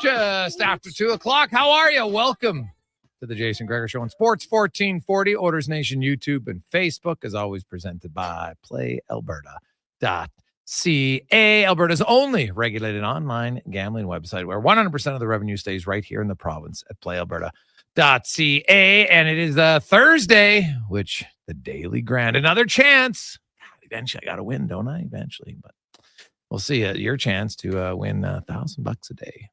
Just after 2 o'clock. How are you? Welcome to the Jason Gregor Show on Sports 1440, Oilers Nation, YouTube, and Facebook, as always presented by PlayAlberta.ca, Alberta's only regulated online gambling website where 100% of the revenue stays right here in the province at PlayAlberta.ca. And it is Thursday, which the Daily Grand, another chance. God, eventually I got to win, don't I? Eventually, but we'll see. Your chance to win $1,000 a day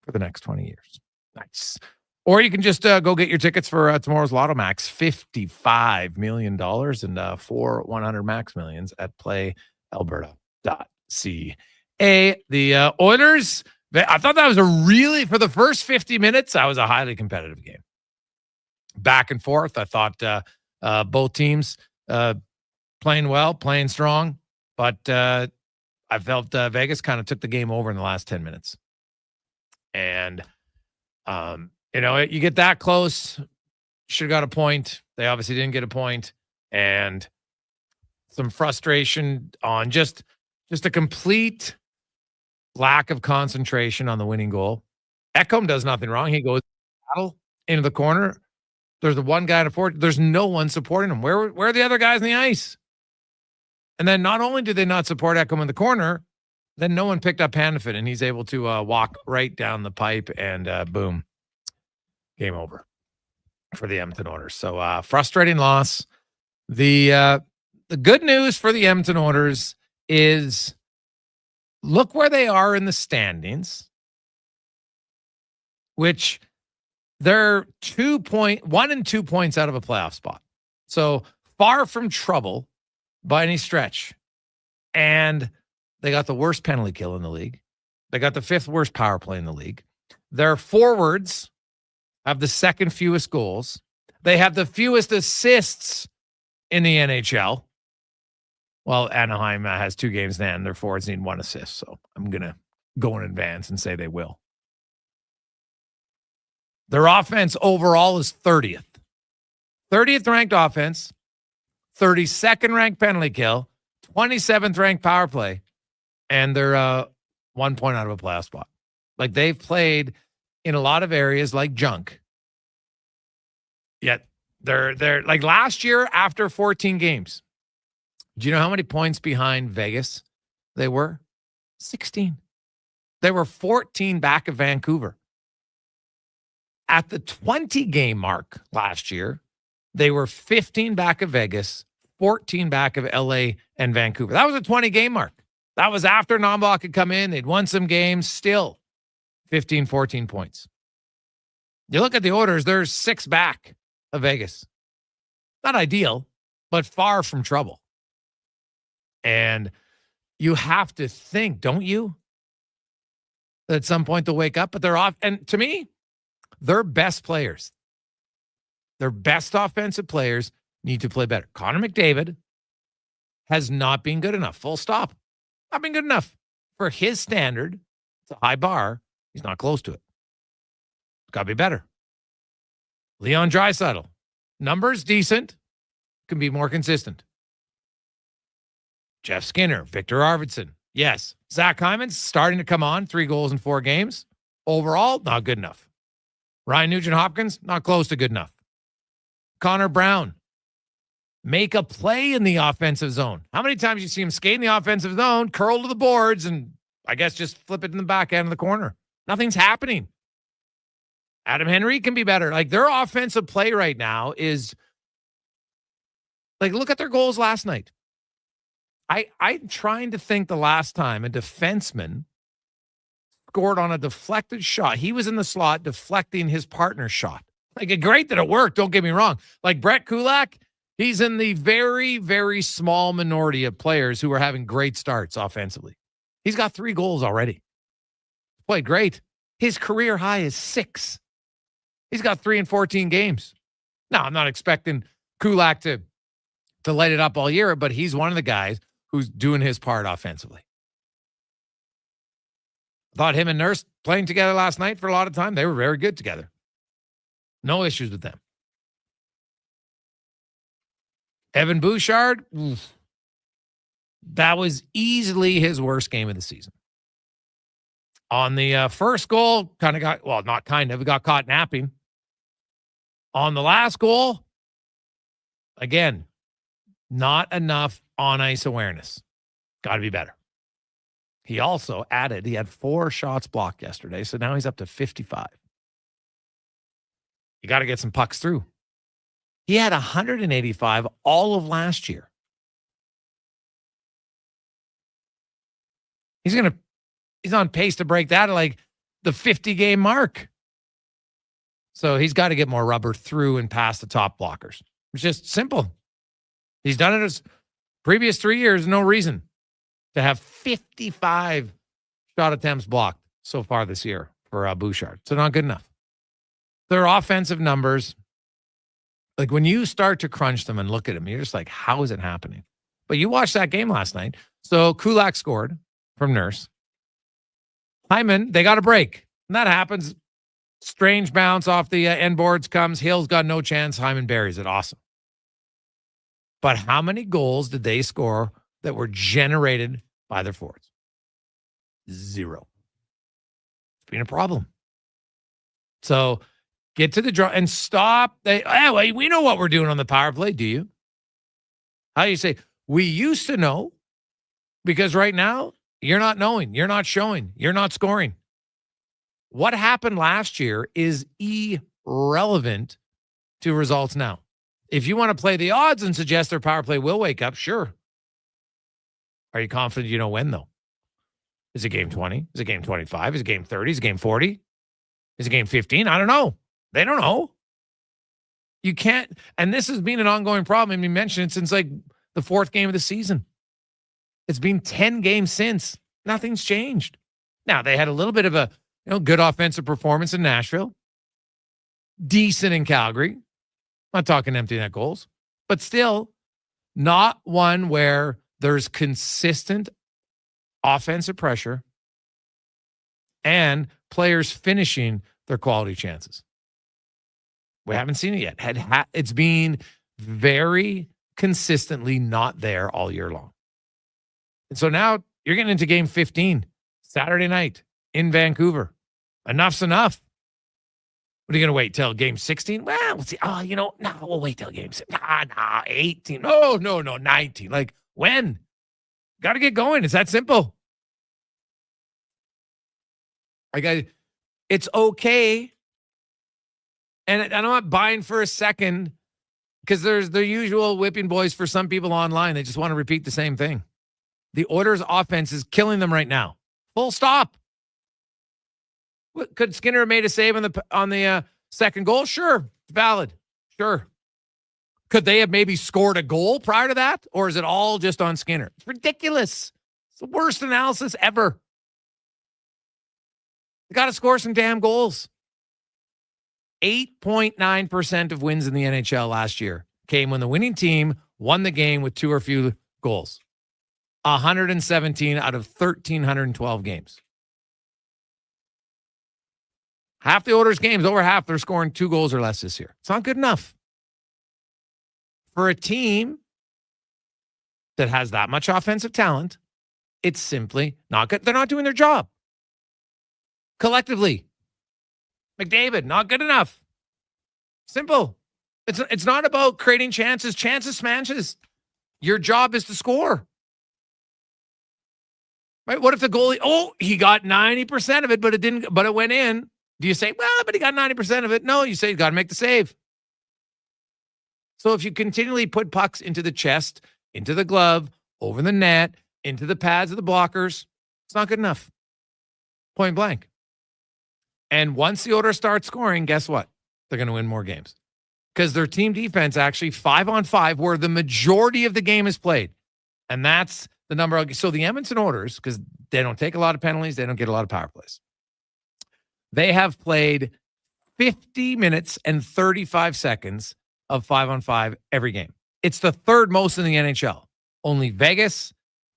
for the next 20 years. Nice. Or you can just go get your tickets for tomorrow's Lotto Max, $55 million and 4 100 Max Millions at PlayAlberta.ca. The Oilers, I thought that was for the first 50 minutes, that was a highly competitive game. Back and forth. I thought both teams playing well, playing strong, but I felt Vegas kind of took the game over in the last 10 minutes. And, you get that close, should have got a point. They obviously didn't get a point, and some frustration on just a complete lack of concentration on the winning goal. Ekholm does nothing wrong. He goes into the corner. There's the one guy in the forward. There's no one supporting him. Where are the other guys in the ice? And then not only did they not support Ekholm in the corner, then no one picked up Hanifin, and he's able to walk right down the pipe, and boom, game over for the Edmonton Oilers. So frustrating loss. The good news for the Edmonton Oilers is look where they are in the standings, which they're 1 and 2 points out of a playoff spot. So far from trouble by any stretch. And they got the worst penalty kill in the league. They got the 5th worst power play in the league. Their forwards have the 2nd fewest goals. They have the fewest assists in the NHL. Well, Anaheim has 2 games now, and their forwards need 1 assist. So I'm going to go in advance and say they will. Their offense overall is 30th. 30th ranked offense, 32nd ranked penalty kill, 27th ranked power play. And they're 1 point out of a playoff spot. Like, they've played in a lot of areas like junk. Yet they're like last year after 14 games. Do you know how many points behind Vegas they were? 16. They were 14 back of Vancouver. At the 20 game mark last year, they were 15 back of Vegas, 14 back of LA and Vancouver. That was a 20 game mark. That was after Nombach had come in. They'd won some games. Still 15, 14 points. You look at the Oilers, they're 6 back of Vegas. Not ideal, but far from trouble. And you have to think, don't you, that at some point they'll wake up, but they're off. And to me, their best players, their best offensive players need to play better. Connor McDavid has not been good enough. Full stop. Not been good enough for his standard. It's a high bar. He's not close to it. It's got to be better. Leon Draisaitl, numbers decent, can be more consistent. Jeff Skinner, Victor Arvidsson, yes. Zach Hyman's starting to come on, 3 goals in 4 games. Overall, not good enough. Ryan Nugent-Hopkins, not close to good enough. Connor Brown, make a play in the offensive zone. How many times you see him skate in the offensive zone, curl to the boards, and I guess just flip it in the back end of the corner? Nothing's happening. Adam Henry can be better. Like, their offensive play right now is like, look at their goals last night. I'm trying to think the last time a defenseman scored on a deflected shot. He was in the slot deflecting his partner's shot. Like, great that it worked. Don't get me wrong. Like Brett Kulak, he's in the very, very small minority of players who are having great starts offensively. He's got 3 goals already. Played great. His career high is 6. He's got 3 in 14 games. Now, I'm not expecting Kulak to light it up all year, but he's one of the guys who's doing his part offensively. I thought him and Nurse playing together last night for a lot of time. They were very good together. No issues with them. Evan Bouchard, that was easily his worst game of the season. On the first goal, we got caught napping. On the last goal, again, not enough on-ice awareness. Got to be better. He also added, he had 4 shots blocked yesterday, so now he's up to 55. You got to get some pucks through. He had 185 all of last year. He's on pace to break that at like the 50-game mark. So he's got to get more rubber through and past the top blockers. It's just simple. He's done it his previous 3 years, no reason to have 55 shot attempts blocked so far this year for Bouchard. So not good enough. Their offensive numbers, like when you start to crunch them and look at them, you're just like, how is it happening? But you watched that game last night. So Kulak scored from Nurse. Hyman, they got a break. And that happens. Strange bounce off the end boards comes. Hill's got no chance. Hyman buries it. Awesome. But how many goals did they score that were generated by their forwards? 0. It's been a problem. So get to the draw and stop. We know what we're doing on the power play. Do you? How do you say? We used to know, because right now you're not knowing. You're not showing. You're not scoring. What happened last year is irrelevant to results now. If you want to play the odds and suggest their power play will wake up, sure. Are you confident you know when, though? Is it game 20? Is it game 25? Is it game 30? Is it game 40? Is it game 15? I don't know. They don't know. You can't. And this has been an ongoing problem. I mean, mentioned it since like the 4th game of the season. It's been 10 games since. Nothing's changed. Now, they had a little bit of a good offensive performance in Nashville. Decent in Calgary. I'm not talking empty net goals. But still, not one where there's consistent offensive pressure and players finishing their quality chances. We haven't seen it yet. It's been very consistently not there all year long. And so now you're getting into game 15, Saturday night in Vancouver. Enough's enough. What are you going to wait till game 16? Well, we'll see. No, we'll wait till game 16. 18. No, 19. Like, when? Got to get going. It's that simple. It's okay. And I'm not buying for a second, because there's the usual whipping boys for some people online. They just want to repeat the same thing. The Oilers' offense is killing them right now. Full stop. Could Skinner have made a save on the second goal? Sure. It's valid. Sure. Could they have maybe scored a goal prior to that? Or is it all just on Skinner? It's ridiculous. It's the worst analysis ever. They got to score some damn goals. 8.9% of wins in the NHL last year came when the winning team won the game with 2 or few goals. 117 out of 1,312 games. Half the Oilers' games, over half, they're scoring 2 goals or less this year. It's not good enough. For a team that has that much offensive talent, it's simply not good. They're not doing their job. Collectively. McDavid, not good enough. Simple. It's not about creating chances. Chances smashes. Your job is to score. Right? What if the goalie, he got 90% of it, but it went in. Do you say, well, but he got 90% of it? No, you say you got to make the save. So if you continually put pucks into the chest, into the glove, over the net, into the pads of the blockers, it's not good enough. Point blank. And once the Oilers start scoring, guess what? They're going to win more games. Because their team defense actually 5-on-5, where the majority of the game is played. And that's the number. So the Edmonton Oilers, because they don't take a lot of penalties, they don't get a lot of power plays. They have played 50 minutes and 35 seconds of 5-on-5 every game. It's the 3rd most in the NHL. Only Vegas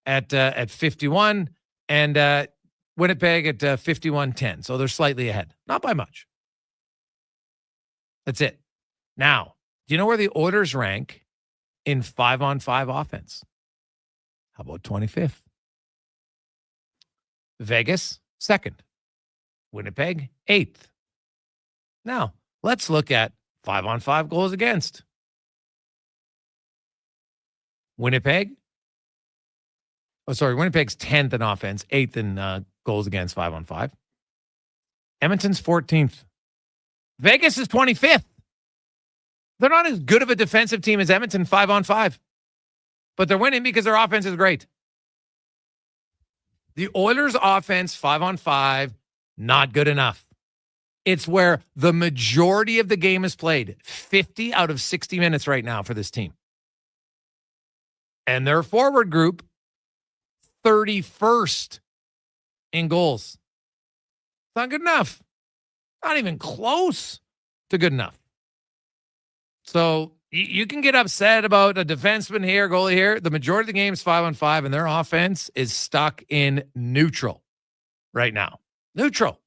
at 51 and Winnipeg at 51-10. So they're slightly ahead. Not by much. That's it. Now, do you know where the Oilers rank in 5-on-5 offense? How about 25th? Vegas, 2nd. Winnipeg, 8th. Now, let's look at 5-on-5 goals against. Winnipeg's 10th in offense, 8th in goals against 5-on-5. Edmonton's 14th. Vegas is 25th. They're not as good of a defensive team as Edmonton 5-on-5, but they're winning because their offense is great. The Oilers' offense 5-on-5, not good enough. It's where the majority of the game is played, 50 out of 60 minutes right now for this team. And their forward group, 31st in goals. Not good enough. Not even close to good enough. So you can get upset about a defenseman here, goalie here. The majority of the game is 5-on-5, and their offense is stuck in neutral right now. Neutral.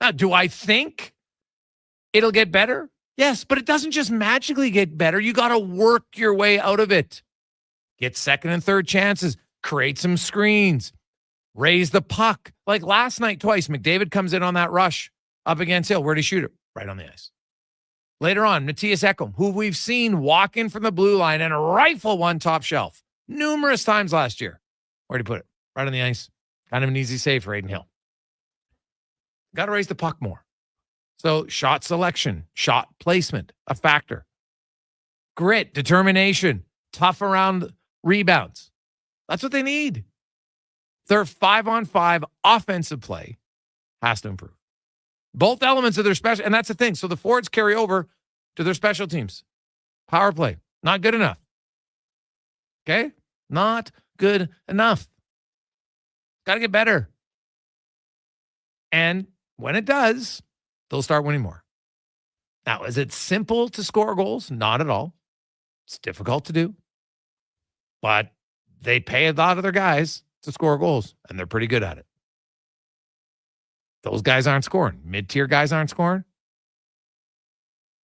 Now, do I think it'll get better? Yes, but it doesn't just magically get better. You got to work your way out of it. Get second and third chances. Create some screens. Raise the puck. Like last night twice, McDavid comes in on that rush up against Hill. Where'd he shoot it? Right on the ice. Later on, Matthias Ekholm, who we've seen walk in from the blue line and rifle one top shelf numerous times last year. Where'd he put it? Right on the ice. Kind of an easy save for Aiden Hill. Got to raise the puck more. So shot selection, shot placement, a factor. Grit, determination, tough around rebounds. That's what they need. Their 5-on-5 offensive play has to improve. Both elements of their special, and that's the thing. So the forwards carry over to their special teams. Power play, not good enough. Okay? Not good enough. Got to get better. And when it does, they'll start winning more. Now, is it simple to score goals? Not at all. It's difficult to do. But they pay a lot of their guys to score goals, and they're pretty good at it. Those guys aren't scoring. Mid-tier guys aren't scoring.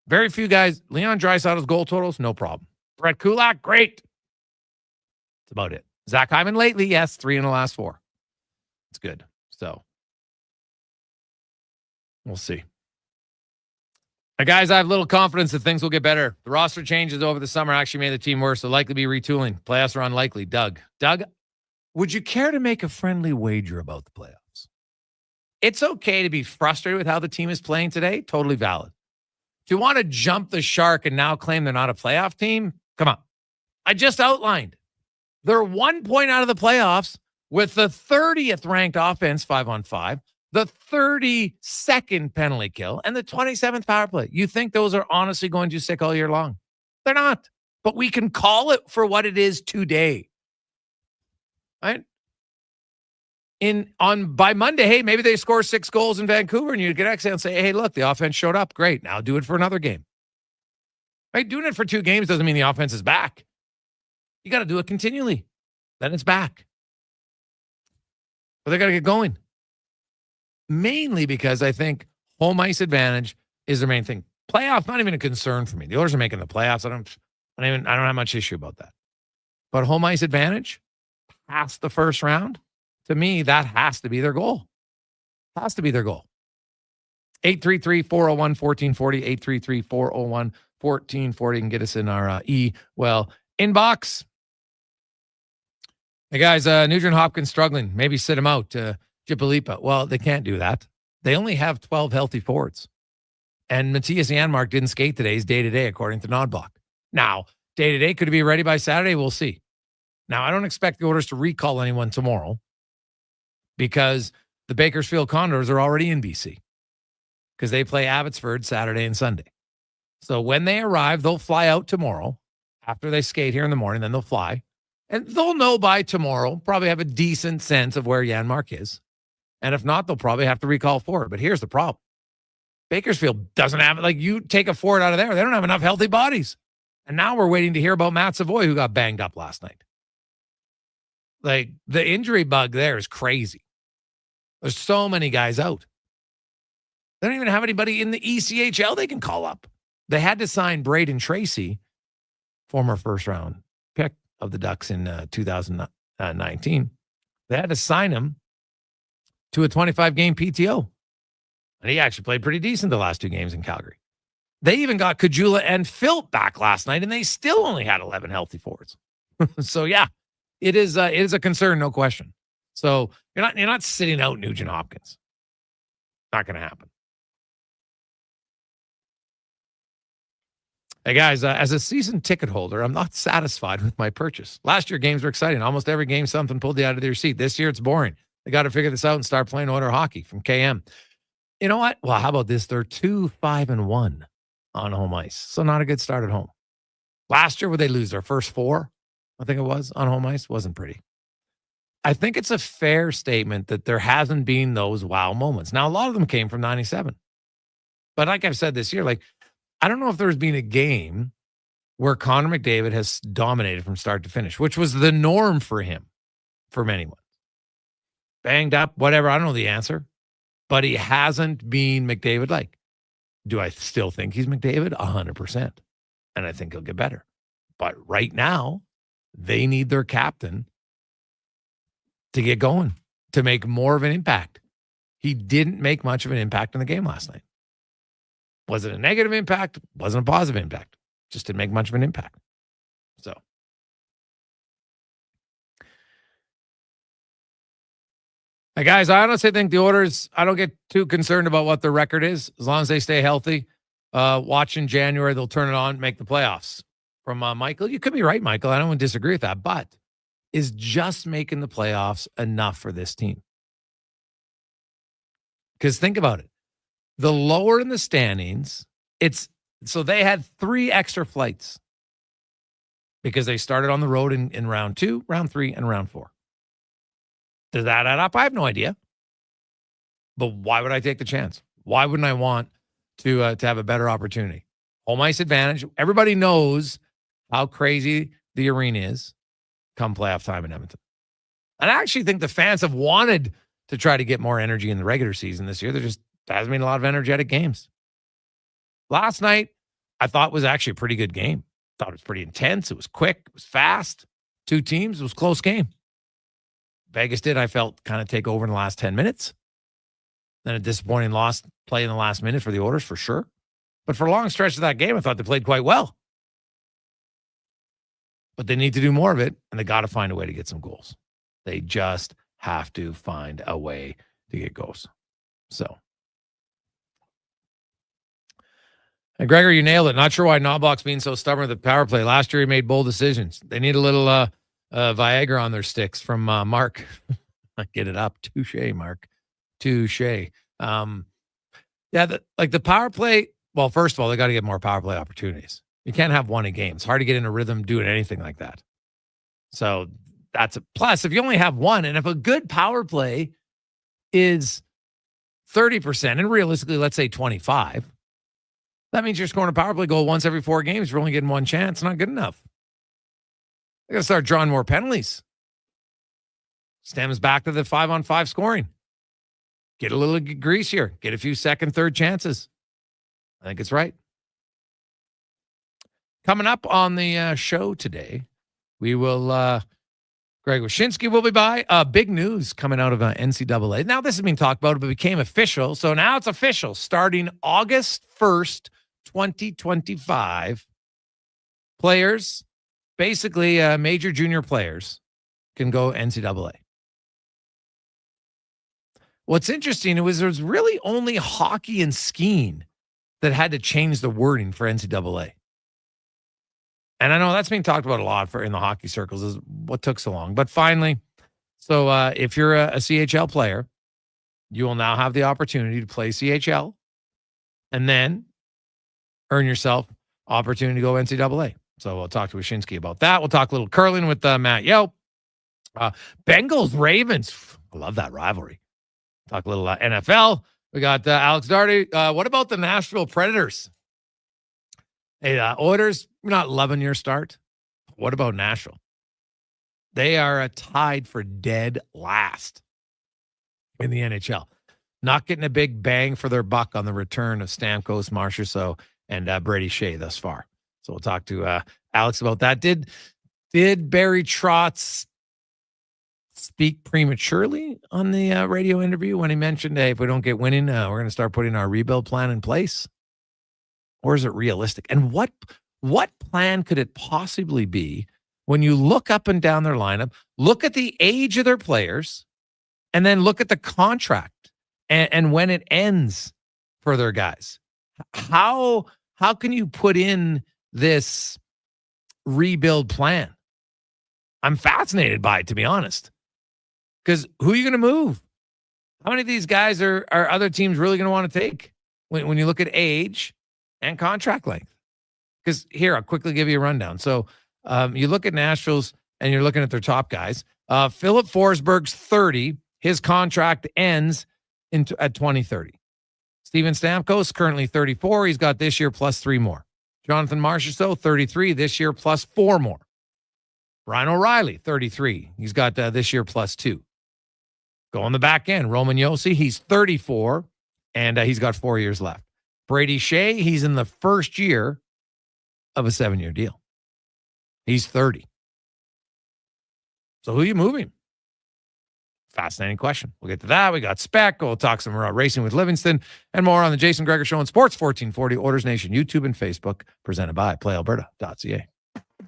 Very few guys. Leon Draisaitl's goal totals, no problem. Brett Kulak, great. That's about it. Zach Hyman lately, yes, 3 in the last 4. It's good. So, we'll see. Now, guys, I have little confidence that things will get better. The roster changes over the summer actually made the team worse. They'll likely be retooling. Playoffs are unlikely. Doug, would you care to make a friendly wager about the playoffs? It's okay to be frustrated with how the team is playing today. Totally valid. Do you want to jump the shark and now claim they're not a playoff team? Come on. I just outlined. They're 1 point out of the playoffs with the 30th ranked offense 5-on-5, the 32nd penalty kill, and the 27th power play. You think those are honestly going to stick all year long? They're not. But we can call it for what it is today. Right? By Monday, hey, maybe they score 6 goals in Vancouver and you get exhale and say, hey, look, the offense showed up. Great. Now do it for another game. Right? Doing it for 2 games doesn't mean the offense is back. You got to do it continually. Then it's back. But they got to get going. Mainly because I think home ice advantage is the main thing. Playoffs, not even a concern for me. The Oilers are making the playoffs. I don't have much issue about that. But home ice advantage, past the first round, to me, that has to be their goal. Has to be their goal. 833-401-1440, 833-401-1440 can get us in our inbox. Hey, guys, Nugent Hopkins struggling. Maybe sit him out. Jipalipa. Well, they can't do that. They only have 12 healthy forwards. And Matthias Janmark didn't skate today. He's day-to-day, according to Nodblock. Now, day-to-day, could he be ready by Saturday? We'll see. Now, I don't expect the Oilers to recall anyone tomorrow because the Bakersfield Condors are already in BC because they play Abbotsford Saturday and Sunday. So when they arrive, they'll fly out tomorrow after they skate here in the morning. Then they'll fly. And they'll know by tomorrow, probably have a decent sense of where Janmark is. And if not, they'll probably have to recall forward. But here's the problem. Bakersfield doesn't have, like, you take a forward out of there, they don't have enough healthy bodies. And now we're waiting to hear about Matt Savoy, who got banged up last night. Like, the injury bug there is crazy. There's so many guys out. They don't even have anybody in the ECHL they can call up. They had to sign Braden Tracy, former first-round pick of the Ducks in 2019. They had to sign him to a 25-game PTO. And he actually played pretty decent the last 2 games in Calgary. They even got Kajula and Phil back last night, and they still only had 11 healthy forwards. So, yeah, it is a concern, no question. So you're not sitting out Nugent Hopkins. Not going to happen. Hey, guys, as a season ticket holder, I'm not satisfied with my purchase. Last year, games were exciting. Almost every game, something pulled you out of your seat. This year, it's boring. They got to figure this out and start playing order hockey from KM. You know what? Well, how about this? They're 2-5-1 on home ice. So not a good start at home. Last year, would they lose their first 4? I think it was on home ice. Wasn't pretty. I think it's a fair statement that there hasn't been those wow moments. Now, a lot of them came from 97. But like I've said this year, I don't know if there's been a game where Connor McDavid has dominated from start to finish, which was the norm for him for many months. Banged up, whatever. I don't know the answer, but he hasn't been McDavid-like. Do I still think he's McDavid? 100%. And I think he'll get better. But right now, they need their captain to get going, to make more of an impact. He didn't make much of an impact in the game last night. Was it a negative impact? Wasn't a positive impact. Just didn't make much of an impact. So. Hey, guys, I honestly think the Oilers, I don't get too concerned about what their record is. As long as they stay healthy, watch in January, they'll turn it on, make the playoffs. From Michael, you could be right, Michael. I don't disagree with that. But is just making the playoffs enough for this team? Because think about it. The lower in the standings, so they had 3 extra flights because they started on the road in round 2, round 3, and round 4. Does that add up? I have no idea. But why would I take the chance? Why wouldn't I want to have a better opportunity? Home ice advantage. Everybody knows how crazy the arena is come playoff time in Edmonton. And I actually think the fans have wanted to try to get more energy in the regular season this year. There hasn't been a lot of energetic games. Last night, I thought was actually a pretty good game. Thought it was pretty intense. It was quick. It was fast. 2 teams. It was a close game. Vegas did, I felt, kind of take over in the last 10 minutes. Then a disappointing loss play in the last minute for the Oilers, for sure. But for a long stretch of that game, I thought they played quite well. But they need to do more of it, and they got to find a way to get some goals. They just have to find a way to get goals. So. And Gregor, you nailed it. Not sure why Knobloch's being so stubborn at the power play. Last year, he made bold decisions. They need a little Viagra on their sticks from Mark. Get it up. Touche, Mark. Touche. The power play. Well, first of all, they got to get more power play opportunities. You can't have one a game. It's hard to get in a rhythm doing anything like that. So that's a plus. If you only have one, and if a good power play is 30%, and realistically, let's say 25, that means you're scoring a power play goal once every 4 games. You're only getting one chance. Not good enough. They got to start drawing more penalties. Stems back to the 5-on-5 scoring. Get a little greasier. Get a few second, third chances. I think it's right. Coming up on the show today, we will, Greg Wyshynski will be by. Big news coming out of NCAA. Now, this has been talked about, but it became official. So now it's official. Starting August 1st, 2025, players, basically major junior players, can go NCAA. What's interesting was there's really only hockey and skiing that had to change the wording for NCAA. And I know that's being talked about a lot in the hockey circles is what took so long. But finally, so if you're a CHL player, you will now have the opportunity to play CHL and then earn yourself opportunity to go NCAA. So we'll talk to Wyshynski about that. We'll talk a little curling with Matt Yelp. Bengals, Ravens. I love that rivalry. Talk a little NFL. We got Alex Darty. What about the Nashville Predators? Hey, Oilers, we're not loving your start. What about Nashville? They are tied for dead last in the NHL. Not getting a big bang for their buck on the return of Stamkos, Marchessault, and Brady Shea thus far. So we'll talk to Alex about that. Did Barry Trotz speak prematurely on the radio interview when he mentioned, hey, if we don't get winning, we're going to start putting our rebuild plan in place? Or is it realistic? And what plan could it possibly be when you look up and down their lineup, look at the age of their players, and then look at the contract and when it ends for their guys? How can you put in this rebuild plan? I'm fascinated by it, to be honest. Because who are you going to move? How many of these guys are other teams really going to want to take when you look at age and contract length? Because here, I'll quickly give you a rundown. So you look at Nashville's and you're looking at their top guys. Philip Forsberg's 30. His contract ends at 2030. Steven Stamkos, currently 34. He's got this year plus 3 more. Jonathan Marchessault, 33. This year plus 4 more. Ryan O'Reilly, 33. He's got this year plus 2. Go on the back end. Roman Josi, he's 34, and he's got 4 years left. Brady Shea, he's in the first year of a 7-year deal. He's 30. So who are you moving? Fascinating question. We'll get to that. We got Spec. We'll talk some racing with Livingston and more on the Jason Gregor Show on Sports 1440, Oilers Nation, YouTube and Facebook, presented by PlayAlberta.ca.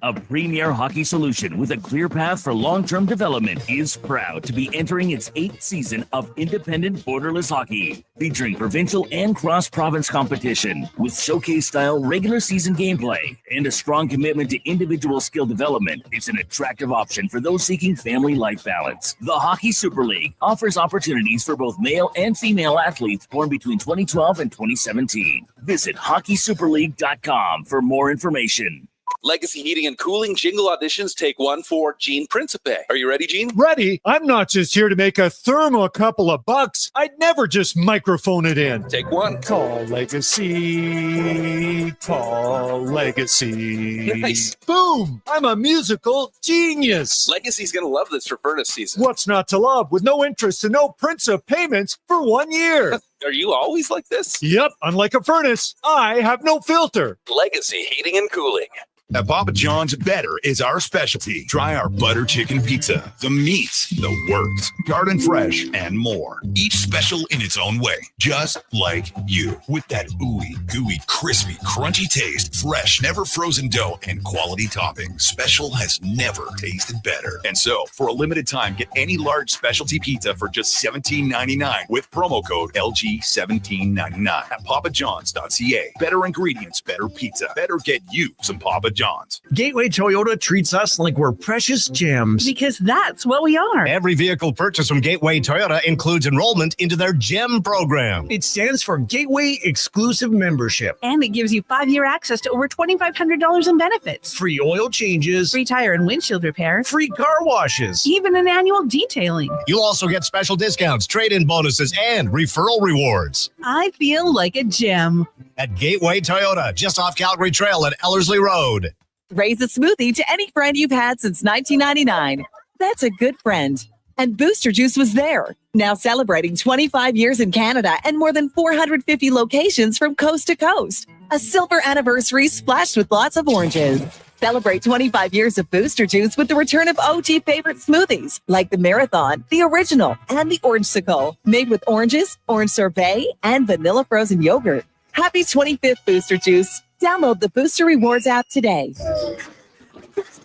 A premier hockey solution with a clear path for long-term development is proud to be entering its 8th season of independent borderless hockey, featuring provincial and cross-province competition with showcase-style regular season gameplay and a strong commitment to individual skill development. It's an attractive option for those seeking family life balance. The Hockey Super League offers opportunities for both male and female athletes born between 2012 and 2017. Visit hockeysuperleague.com for more information. Legacy Heating and Cooling jingle auditions, take 1 for Gene Principe. Are you ready, Gene? Ready. I'm not just here to make a thermo a couple of bucks. I'd never just microphone it in. Take 1. Call Legacy. Call Legacy. Nice. Boom. I'm a musical genius. Legacy's going to love this for furnace season. What's not to love with no interest and no Principe payments for 1 year? Are you always like this? Yep. Unlike a furnace, I have no filter. Legacy Heating and Cooling. At Papa John's, better is our specialty. Try our butter chicken pizza, the meat, the works, garden fresh, and more. Each special in its own way, just like you. With that ooey, gooey, crispy, crunchy taste, fresh, never frozen dough, and quality topping. Special has never tasted better. And so, for a limited time, get any large specialty pizza for just $17.99 with promo code LG1799 at papajohns.ca. Better ingredients, better pizza. Better get you some Papa John's. Gateway Toyota treats us like we're precious gems. Because that's what we are. Every vehicle purchased from Gateway Toyota includes enrollment into their GEM program. It stands for Gateway Exclusive Membership. And it gives you 5-year access to over $2,500 in benefits. Free oil changes. Free tire and windshield repair. Free car washes. Even an annual detailing. You'll also get special discounts, trade-in bonuses, and referral rewards. I feel like a gem. At Gateway Toyota, just off Calgary Trail at Ellerslie Road. Raise a smoothie to any friend you've had since 1999. That's a good friend. And Booster Juice was there. Now celebrating 25 years in Canada and more than 450 locations from coast to coast. A silver anniversary splashed with lots of oranges. Celebrate 25 years of Booster Juice with the return of OG favorite smoothies like the Marathon, the Original, and the Orangesicle. Made with oranges, orange sorbet, and vanilla frozen yogurt. Happy 25th Booster Juice. Download the Booster Rewards app today.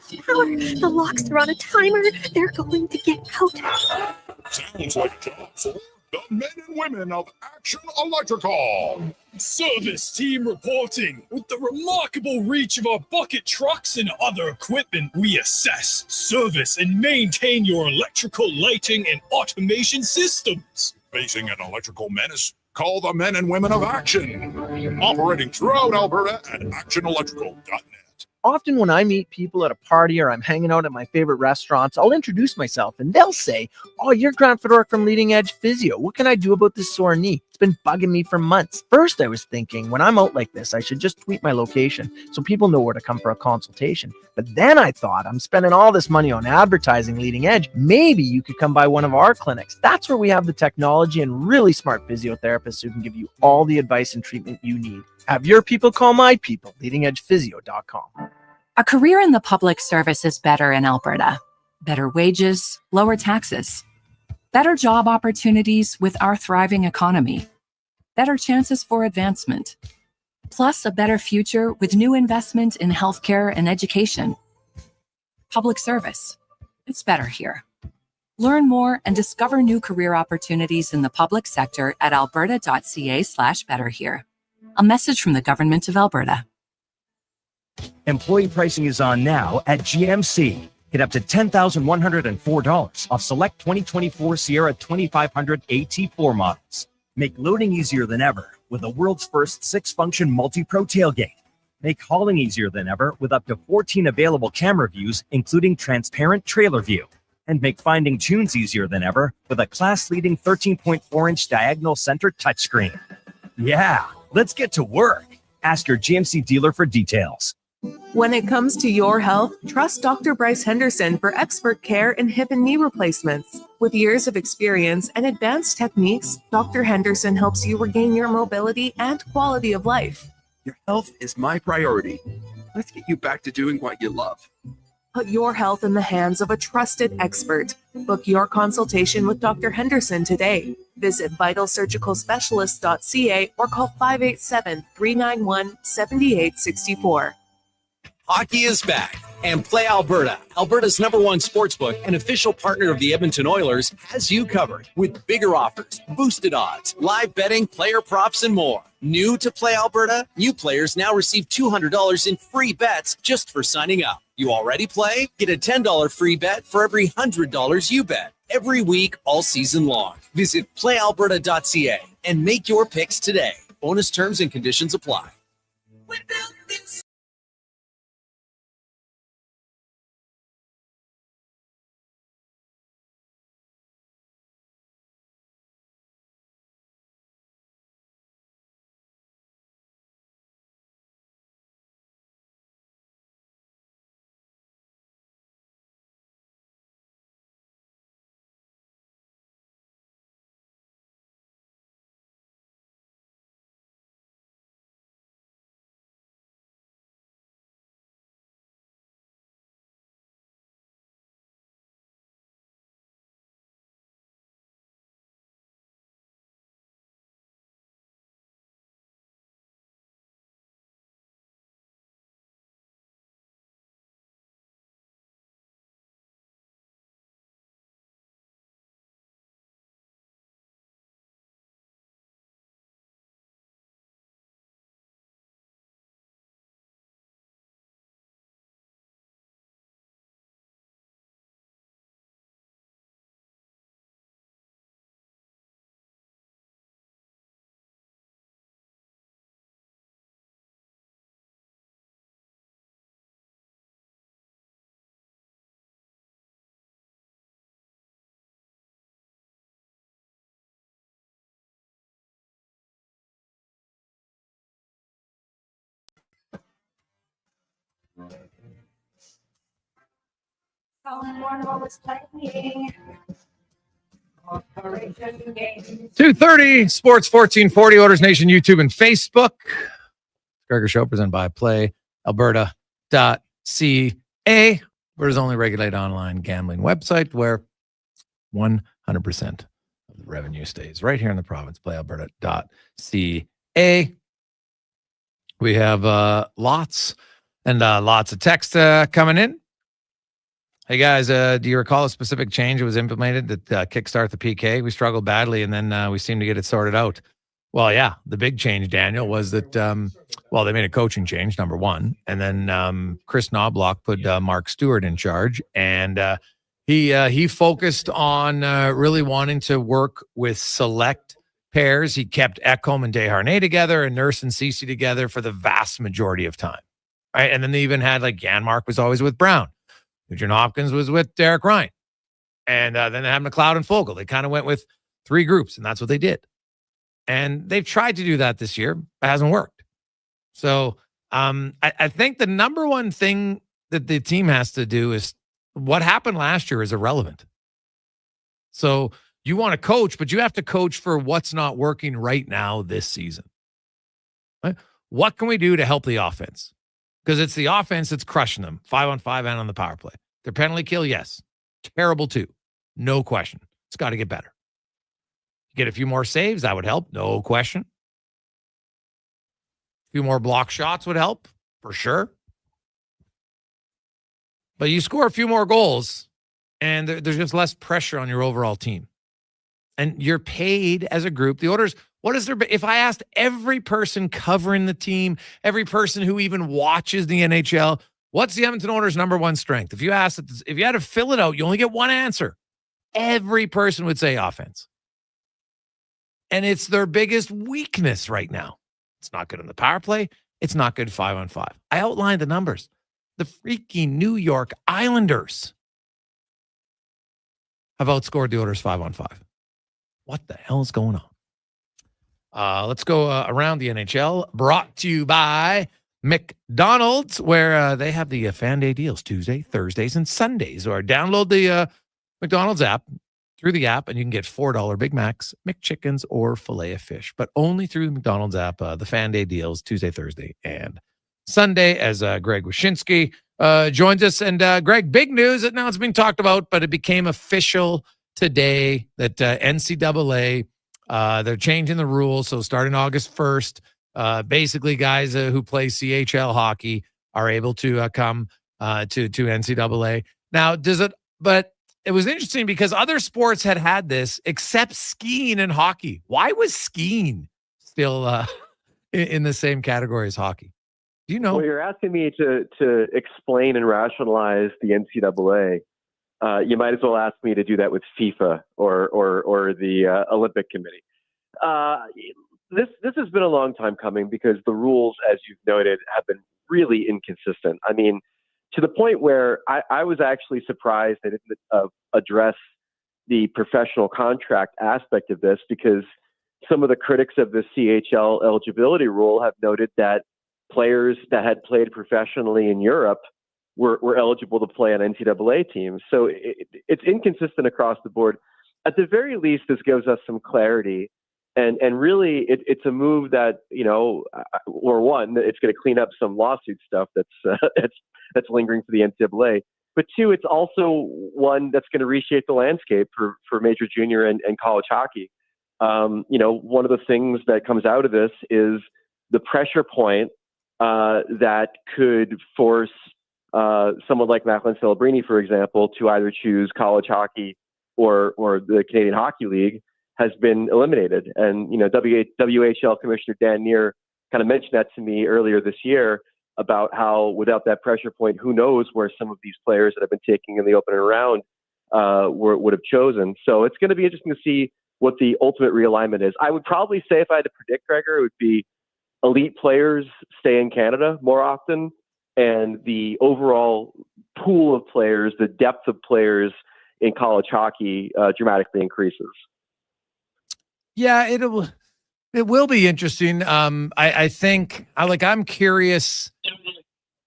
The locks are on a timer. They're going to get out. Sounds like a job for the men and women of Action Electrical. Service team reporting. With the remarkable reach of our bucket trucks and other equipment, we assess, service, and maintain your electrical lighting and automation systems. Facing an electrical menace? Call the men and women of Action. Operating throughout Alberta at actionelectrical.net. Often when I meet people at a party or I'm hanging out at my favorite restaurants, I'll introduce myself and they'll say, "Oh, you're Grant Fedoruk from Leading Edge Physio. What can I do about this sore knee? It's been bugging me for months." First, I was thinking, when I'm out like this, I should just tweet my location so people know where to come for a consultation. But then I thought, I'm spending all this money on advertising Leading Edge. Maybe you could come by one of our clinics. That's where we have the technology and really smart physiotherapists who can give you all the advice and treatment you need. Have your people call my people, leadingedgephysio.com. A career in the public service is better in Alberta. better wages, lower taxes, better job opportunities with our thriving economy, better chances for advancement, plus a better future with new investment in healthcare and education. Public service. It's better here. Learn more and discover new career opportunities in the public sector at alberta.ca/betterhere. A message from the Government of Alberta. Employee pricing is on now at GMC. Get up to $10,104 off select 2024 Sierra 2500 AT4 models. Make loading easier than ever with the world's first 6-function multi-pro tailgate. Make hauling easier than ever with up to 14 available camera views, including transparent trailer view. And make finding tunes easier than ever with a class-leading 13.4-inch diagonal center touchscreen. Yeah, let's get to work. Ask your GMC dealer for details. When it comes to your health, trust Dr. Bryce Henderson for expert care in hip and knee replacements. With years of experience and advanced techniques, Dr. Henderson helps you regain your mobility and quality of life. Your health is my priority. Let's get you back to doing what you love. Put your health in the hands of a trusted expert. Book your consultation with Dr. Henderson today. Visit vitalsurgicalspecialist.ca or call 587-391-7864. Hockey is back, and Play Alberta, Alberta's #1 sportsbook and official partner of the Edmonton Oilers, has you covered with bigger offers, boosted odds, live betting, player props, and more. New to Play Alberta, new players now receive $200 in free bets just for signing up. You already play? Get a $10 free bet for every $100 you bet. Every week, all season long. Visit playalberta.ca and make your picks today. Bonus terms and conditions apply. Someone was playing. 2:30 Sports 1440 Oilers Nation YouTube and Facebook. Gregor Show presented by Play Alberta.ca, Alberta's only regulated online gambling website where 100% of the revenue stays right here in the province. Play Alberta.ca. We have lots of text coming in. Hey guys, do you recall a specific change that was implemented that kickstart the PK? We struggled badly, and then we seemed to get it sorted out. Well, yeah, the big change, Daniel, was that they made a coaching change, number one, and then Chris Knobloch put Mark Stewart in charge, and he focused on really wanting to work with select pairs. He kept Ekholm and Desharnais together, and Nurse and Ceci together for the vast majority of time, right? And then they even had Janmark was always with Brown. Nugent Hopkins was with Derek Ryan. And then they had McLeod and Fogle. They kind of went with three groups, and that's what they did. And they've tried to do that this year. It hasn't worked. So I think the number one thing that the team has to do is what happened last year is irrelevant. So you want to coach, but you have to coach for what's not working right now this season. Right? What can we do to help the offense? Because it's the offense that's crushing them, 5-on-5 and on the power play. Their penalty kill, yes. terrible too. No question. It's got to get better. Get a few more saves, that would help. No question. A few more block shots would help, for sure. But you score a few more goals, and there's just less pressure on your overall team. And you're paid as a group. The Oilers, what is there? If I asked every person covering the team, every person who even watches the NHL, what's the Edmonton Oilers' number one strength? If you had to fill it out, you only get one answer. Every person would say offense. And it's their biggest weakness right now. It's not good on the power play. It's not good 5-on-5. I outlined the numbers. The freaking New York Islanders have outscored the Oilers 5-on-5. What the hell is going on? Let's go around the NHL. Brought to you by McDonald's, where they have the Fan Day deals Tuesday, Thursdays, and Sundays. Or download the McDonald's app through the app, and you can get $4 Big Macs, McChickens, or filet of fish. But only through the McDonald's app. The Fan Day deals Tuesday, Thursday, and Sunday. As Greg Wyshynski joins us. And Greg, big news that now it's being talked about, but it became official today that NCAA, they're changing the rules. So starting August 1st, basically guys who play CHL hockey are able to come to NCAA. Now, but it was interesting because other sports had this except skiing and hockey. Why was skiing still in the same category as hockey? Do you know? Well, you're asking me to explain and rationalize the NCAA. You might as well ask me to do that with FIFA or the Olympic Committee. This has been a long time coming because the rules, as you've noted, have been really inconsistent. I mean, to the point where I was actually surprised they didn't address the professional contract aspect of this, because some of the critics of the CHL eligibility rule have noted that players that had played professionally in Europe were eligible to play on NCAA teams. So it's inconsistent across the board. At the very least, this gives us some clarity. And really, it's a move that, or one, it's going to clean up some lawsuit stuff that's lingering for the NCAA. But two, it's also one that's going to reshape the landscape for major junior and college hockey. One of the things that comes out of this is the pressure point that could force someone like Macklin Celebrini, for example, to either choose college hockey or the Canadian Hockey League has been eliminated. And, WHL Commissioner Dan Neer kind of mentioned that to me earlier this year about how without that pressure point, who knows where some of these players that have been taking in the opening round would have chosen. So it's going to be interesting to see what the ultimate realignment is. I would probably say, if I had to predict, Gregor, it would be elite players stay in Canada more often, and the overall pool of players, the depth of players in college hockey dramatically increases. Yeah, it will be interesting. I think I'm curious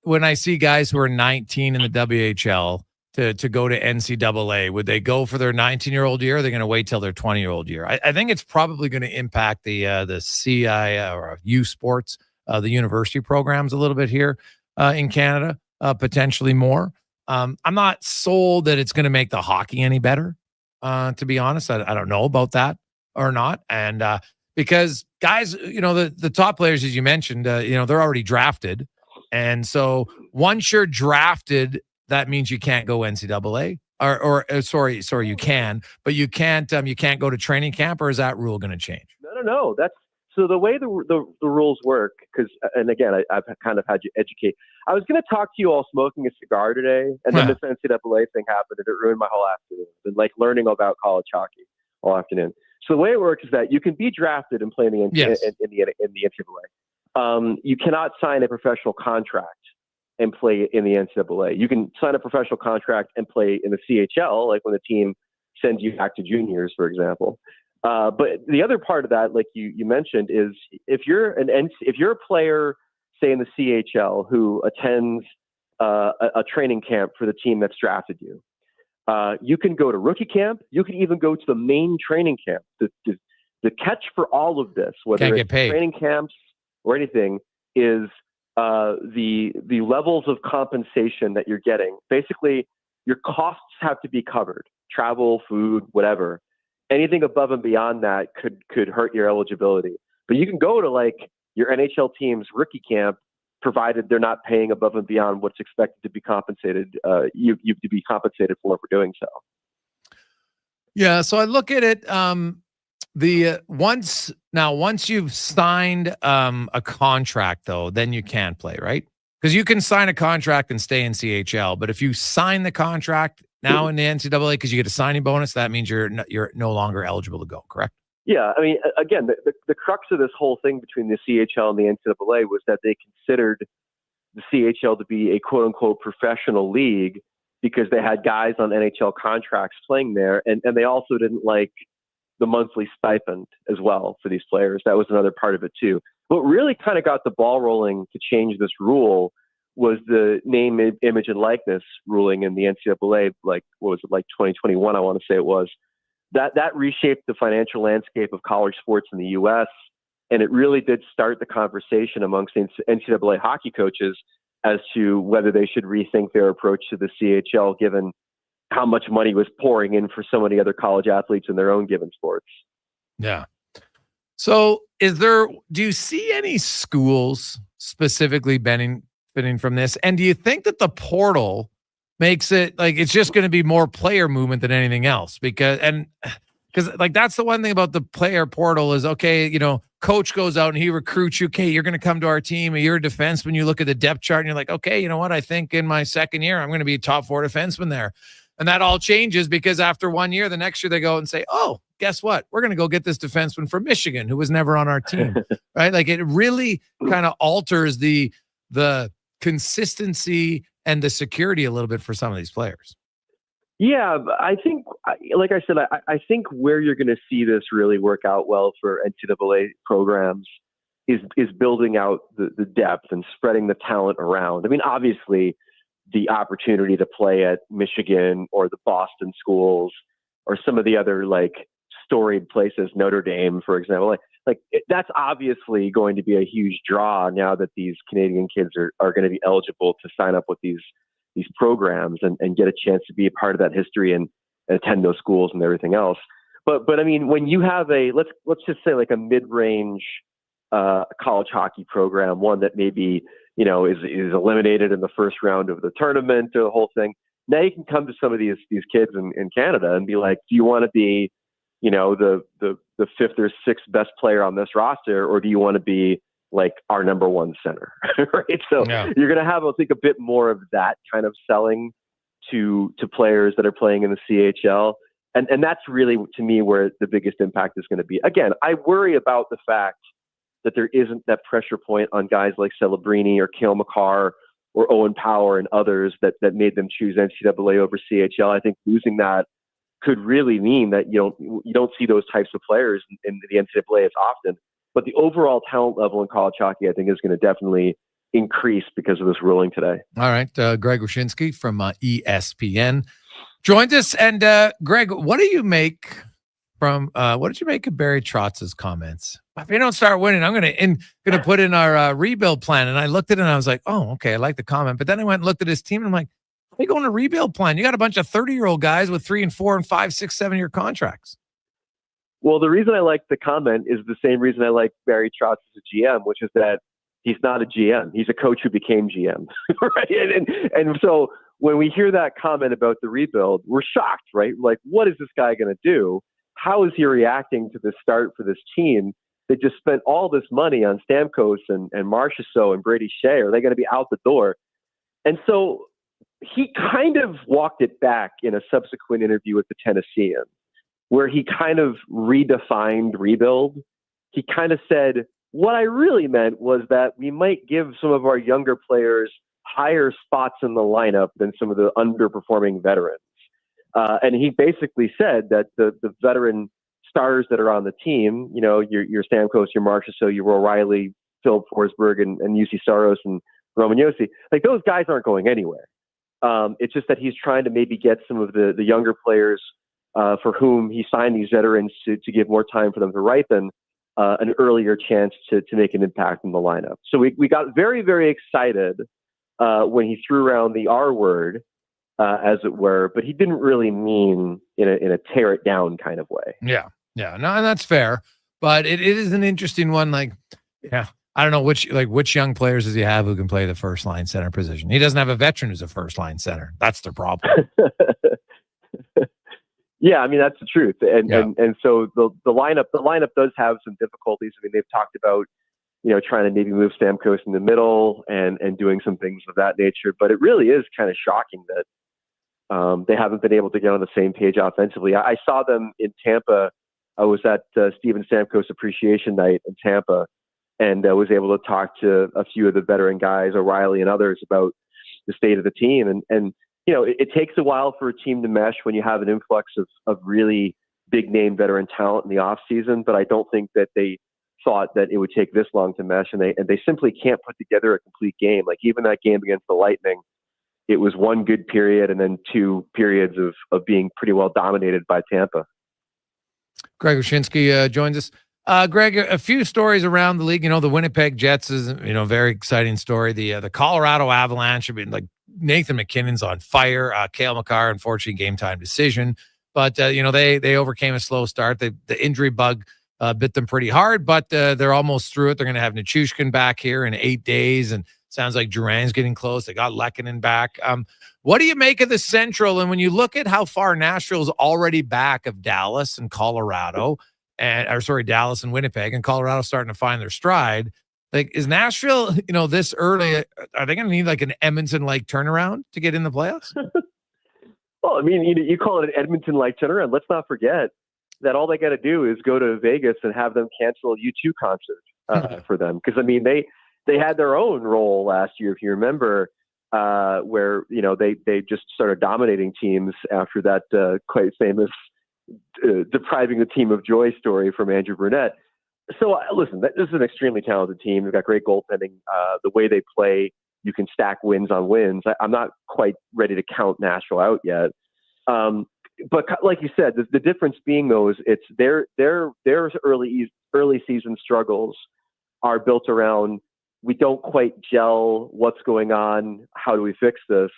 when I see guys who are 19 in the WHL to go to NCAA. Would they go for their 19-year-old year, or are they going to wait till their 20-year-old year? I think it's probably going to impact the CI or U Sports, the university programs a little bit here in Canada, potentially more. I'm not sold that it's going to make the hockey any better, to be honest. I don't know about that or not. And because guys, the top players, as you mentioned, they're already drafted. And so once you're drafted, that means you can't go NCAA sorry, you can, but you can't go to training camp, or is that rule going to change? No. That's so the way the rules work. Because, and again, I've kind of had you educate. I was going to talk to you all smoking a cigar today, and then this NCAA thing happened, and it ruined my whole afternoon. And learning about college hockey all afternoon. So the way it works is that you can be drafted and play in the NCAA. You cannot sign a professional contract and play in the NCAA. You can sign a professional contract and play in the CHL, like when the team sends you back to juniors, for example. But the other part of that, like you mentioned, is if you're a player, say in the CHL, who attends a training camp for the team that's drafted you, you can go to rookie camp. You can even go to the main training camp. The catch for all of this, whether it's training camps or anything, is the levels of compensation that you're getting. Basically, your costs have to be covered. Travel, food, whatever. Anything above and beyond that could hurt your eligibility. But you can go to like your NHL team's rookie camp, provided they're not paying above and beyond what's expected to be compensated. You to be compensated for doing so. Yeah. So I look at it. Once you've signed a contract, though, then you can play, right? Because you can sign a contract and stay in CHL, but if you sign the contract now in the NCAA because you get a signing bonus, that means you're no longer eligible to go. Correct? Yeah, I mean, again, the crux of this whole thing between the CHL and the NCAA was that they considered the CHL to be a quote-unquote professional league because they had guys on NHL contracts playing there, and they also didn't like the monthly stipend as well for these players. That was another part of it too. What really kind of got the ball rolling to change this rule was the name, image, and likeness ruling in the NCAA, like, what was it, like 2021, I want to say it was. That reshaped the financial landscape of college sports in the U.S., and it really did start the conversation amongst NCAA hockey coaches as to whether they should rethink their approach to the CHL, given how much money was pouring in for so many other college athletes in their own given sports. Yeah. So do you see any schools specifically benefiting from this? And do you think that the portal makes it like it's just going to be more player movement than anything else? Because like that's the one thing about the player portal is, okay, coach goes out and he recruits you. Okay, you're going to come to our team. You're a defenseman. You look at the depth chart and you're like, okay, you know what? I think in my second year, I'm going to be a top 4 defenseman there. And that all changes because after 1 year, the next year they go and say, oh, guess what? We're going to go get this defenseman from Michigan who was never on our team, right? Like it really kind of alters the consistency and the security a little bit for some of these players. Yeah, I think, like I said, I think where you're going to see this really work out well for NCAA programs is building out the depth and spreading the talent around. I mean, obviously, the opportunity to play at Michigan or the Boston schools or some of the other like storied places, Notre Dame, for example, that's obviously going to be a huge draw now that these Canadian kids are going to be eligible to sign up with these programs and get a chance to be a part of that history and attend those schools and everything else. But I mean, when you have let's just say like a mid-range college hockey program, one that maybe is eliminated in the first round of the tournament or the whole thing. Now you can come to some of these kids in Canada and be like, do you want to be, the 5th or 6th best player on this roster, or do you want to be like our number 1 center? Right. So You're going to have, I think, a bit more of that kind of selling to players that are playing in the CHL. And that's really, to me, where the biggest impact is going to be. Again, I worry about the fact that there isn't that pressure point on guys like Celebrini or Cale Makar or Owen Power and others that made them choose NCAA over CHL. I think losing that could really mean that you don't see those types of players in the NCAA as often. But the overall talent level in college hockey, I think, is going to definitely increase because of this ruling today. All right. Greg Wyshynski from ESPN joined us. And Greg, what did you make of Barry Trotz's comments? If you don't start winning, I'm going to put in our rebuild plan. And I looked at it and I was like, oh, okay, I like the comment. But then I went and looked at his team and I'm like, how are you going to rebuild plan? You got a bunch of 30-year-old guys with 3 and 4 and 5, 6, 7-year contracts. Well, the reason I like the comment is the same reason I like Barry Trotz as a GM, which is that he's not a GM. He's a coach who became GM. Right? And so when we hear that comment about the rebuild, we're shocked, right? Like, what is this guy going to do? How is he reacting to the start for this team? They just spent all this money on Stamkos and Marchessault and Brady Shea. Are they going to be out the door? And so he kind of walked it back in a subsequent interview with the Tennessean, where he kind of redefined rebuild. He kind of said, what I really meant was that we might give some of our younger players higher spots in the lineup than some of the underperforming veterans. And he basically said that the veteran stars that are on the team, your Stamkos, your Marchessault, your O'Reilly, Phil Forsberg, and UC Saros and Roman Josi, like those guys aren't going anywhere. It's just that he's trying to maybe get some of the younger players for whom he signed these veterans to give more time for them to ripen an earlier chance to make an impact in the lineup. So we got very, very excited when he threw around the R word as it were, but he didn't really mean in a tear it down kind of way. Yeah. No, and that's fair. But it is an interesting one. Like, yeah, I don't know which young players does he have who can play the first line center position. He doesn't have a veteran who's a first line center. That's their problem. Yeah, I mean that's the truth, and so the lineup does have some difficulties. I mean they've talked about trying to maybe move Stamkos in the middle and doing some things of that nature, but it really is kind of shocking that they haven't been able to get on the same page offensively. I saw them in Tampa. I was at Steven Stamkos Appreciation Night in Tampa, and I was able to talk to a few of the veteran guys, O'Reilly and others, about the state of the team, and it takes a while for a team to mesh when you have an influx of really big name veteran talent in the off season. But I don't think that they thought that it would take this long to mesh, and they simply can't put together a complete game. Like even that game against the Lightning, it was one good period and then two periods of being pretty well dominated by Tampa. Greg Wyshynski joins us. Greg, a few stories around the league. The Winnipeg Jets is a very exciting story. The Colorado Avalanche. I mean, like Nathan McKinnon's on fire. Cale Makar, unfortunately, game time decision. But they overcame a slow start. The injury bug bit them pretty hard, but they're almost through it. They're going to have Nichushkin back here in 8 days, and sounds like Duran's getting close. They got Lehkonen back. What do you make of the Central? And when you look at how far Nashville's already back of Dallas and Colorado. Dallas and Winnipeg, and Colorado starting to find their stride. Like, is Nashville, this early? Are they going to need like an Edmonton-like turnaround to get in the playoffs? Well, I mean, you call it an Edmonton-like turnaround. Let's not forget that all they got to do is go to Vegas and have them cancel a U2 concert for them. Because I mean, they had their own role last year, if you remember, where they just started dominating teams after that quite famous. Depriving the team of joy story from Andrew Brunette. So listen, this is an extremely talented team. They've got great goaltending. The way they play, you can stack wins on wins. I'm not quite ready to count Nashville out yet. But like you said, the difference being though is it's their early season struggles are built around we don't quite gel. What's going on? How do we fix this?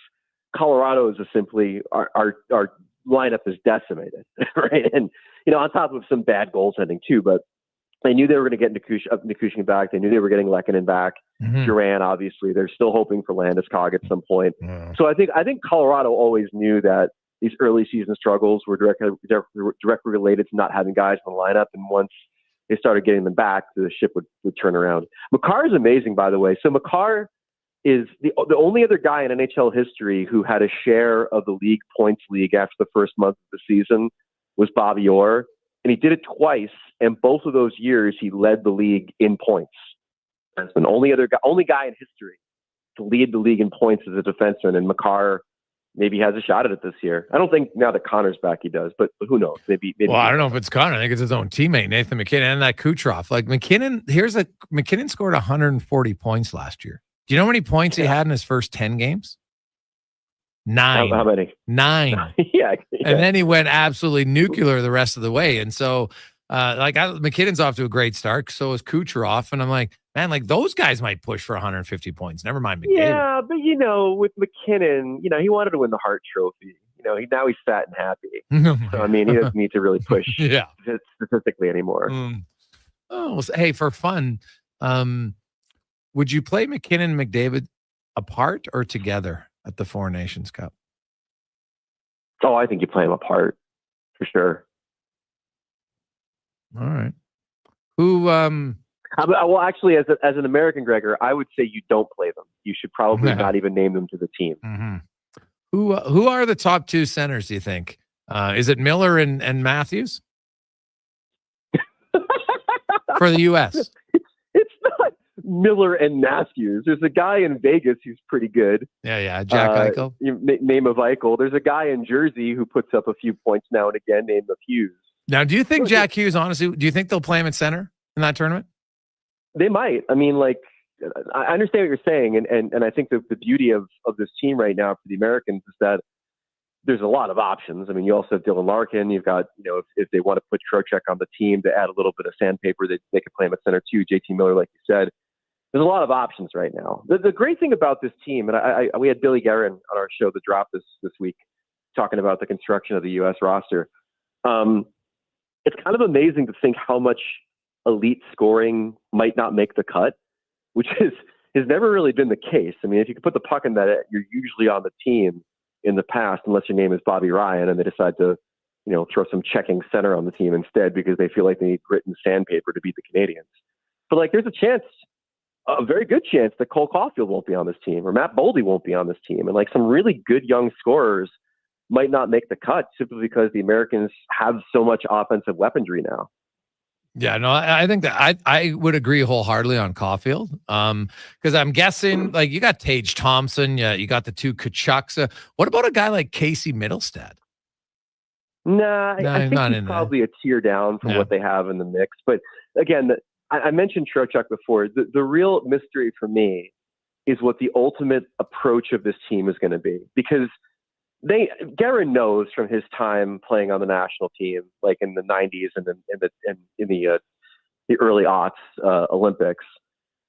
Colorado is simply our lineup is decimated, right? And on top of some bad goaltending too, but they knew they were going to get Nichushkin back. They knew they were getting Lehkonen back. Duran, obviously, they're still hoping for Landeskog at some point. So I think Colorado always knew that these early season struggles were directly related to not having guys in the lineup, and once they started getting them back, the ship would turn around. Makar is amazing, by the way. So Makar is the only other guy in NHL history who had a share of the league points league after the first month of the season was Bobby Orr. And he did it twice. And both of those years, he led the league in points. That's the only guy in history to lead the league in points as a defenseman. And Makar maybe has a shot at it this year. I don't think now that Connor's back he does, but who knows? Maybe. Well, I don't know if it's Connor. I think it's his own teammate, Nathan McKinnon, and that Kucherov. Like McKinnon scored 140 points last year. Do you know how many points he had in his first 10 games? 9. How many? 9. Yeah. And then he went absolutely nuclear the rest of the way. And so, McKinnon's off to a great start. So is Kucherov. And I'm like, man, like those guys might push for 150 points. Never mind McDavid. Yeah, but with McKinnon, he wanted to win the Hart Trophy. Now he's fat and happy. So I mean, he doesn't need to really push statistically anymore. Oh, well, hey, for fun, would you play McKinnon and McDavid apart or together at the Four Nations Cup? Oh, I think you play them apart for sure. All right. Who? Well, actually, as an American, Gregor, I would say you don't play them. You should probably not even name them to the team. Mm-hmm. Who are the top two centers? Do you think? Is it Miller and Matthews for the U.S.? It's not Miller and Matthews. There's a guy in Vegas who's pretty good. Yeah, Jack Eichel. Name of Eichel. There's a guy in Jersey who puts up a few points now and again, named of Hughes. Now, do you think Jack Hughes, honestly, do you think they'll play him at center in that tournament? They might. I mean, I understand what you're saying, and I think the beauty of this team right now for the Americans is that there's a lot of options. I mean, you also have Dylan Larkin. You've got, if they want to put Trocheck on the team to add a little bit of sandpaper, they can play him at center too. JT Miller, like you said. there's a lot of options right now. The great thing about this team, and we had Billy Guerin on our show, The Drop, this week, talking about the construction of the U.S. roster. It's kind of amazing to think how much elite scoring might not make the cut, which has never really been the case. I mean, if you can put the puck in that, you're usually on the team in the past, unless your name is Bobby Ryan and they decide to, throw some checking center on the team instead because they feel like they need grit and sandpaper to beat the Canadians. But there's a very good chance that Cole Caulfield won't be on this team or Matt Boldy won't be on this team. And some really good young scorers might not make the cut simply because the Americans have so much offensive weaponry now. Yeah, no, I think that I would agree wholeheartedly on Caulfield. Because I'm guessing you got Tage Thompson, you got the two Kachucks. What about a guy like Casey Middlestad? Nah, I think he's probably a tier down from what they have in the mix. But again, I mentioned Trocheck before. The real mystery for me is what the ultimate approach of this team is going to be, because Guerin knows from his time playing on the national team, in the 90s and in the early aughts Olympics,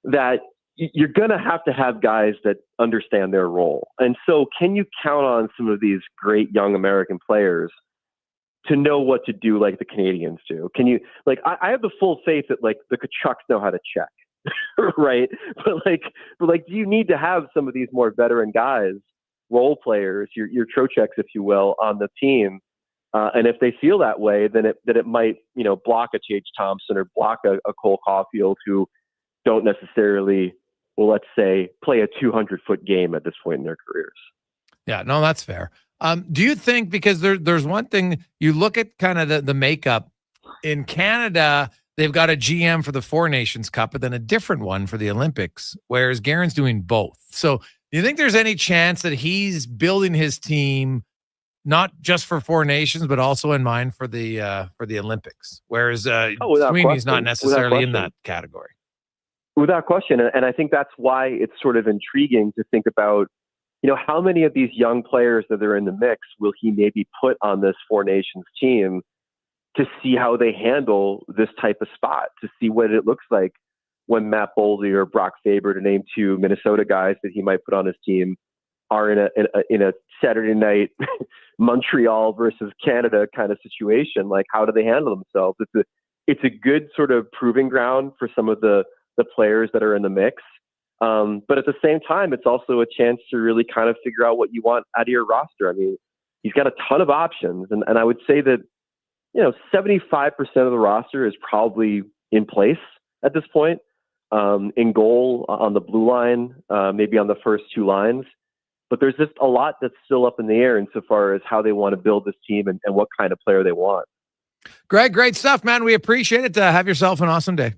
that you're going to have guys that understand their role. And so can you count on some of these great young American players to know what to do like the Canadians do? Can you, I have the full faith that the Kachucks know how to check, right? But do you need to have some of these more veteran guys, role players, your Trochecks, if you will, on the team? And if they feel that way, then it might, block a Tage Thompson or block a Cole Caulfield who don't necessarily, let's say, play a 200-foot game at this point in their careers. Yeah, no, that's fair. Do you think, because there's one thing, you look at kind of the makeup in Canada, they've got a GM for the Four Nations Cup, but then a different one for the Olympics, whereas Guerin's doing both. So do you think there's any chance that he's building his team not just for Four Nations, but also in mind for the Olympics, whereas Sweeney's not necessarily in that category? Without question, and I think that's why it's sort of intriguing to think about, how many of these young players that are in the mix will he maybe put on this Four Nations team to see how they handle this type of spot, to see what it looks like when Matt Boldy or Brock Faber, to name two Minnesota guys that he might put on his team, are in a Saturday night Montreal versus Canada kind of situation. How do they handle themselves? It's a good sort of proving ground for some of the players that are in the mix. But at the same time, it's also a chance to really kind of figure out what you want out of your roster. I mean, he's got a ton of options, and I would say that 75% of the roster is probably in place at this point. In goal, on the blue line, maybe on the first two lines. But there's just a lot that's still up in the air insofar as how they want to build this team and what kind of player they want. Greg, great stuff, man. We appreciate it. Have yourself an awesome day.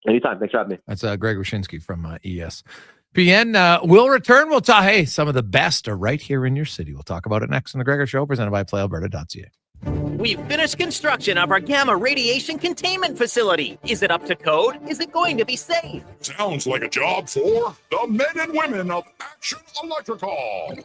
Anytime. Thanks for having me. That's Greg Wyshynski from ESPN. We'll return. We'll talk. Hey, some of the best are right here in your city. We'll talk about it next on the Gregor Show, presented by PlayAlberta.ca. We've finished construction of our gamma radiation containment facility. Is it up to code? Is it going to be safe? Sounds like a job for the men and women of Action Electrical.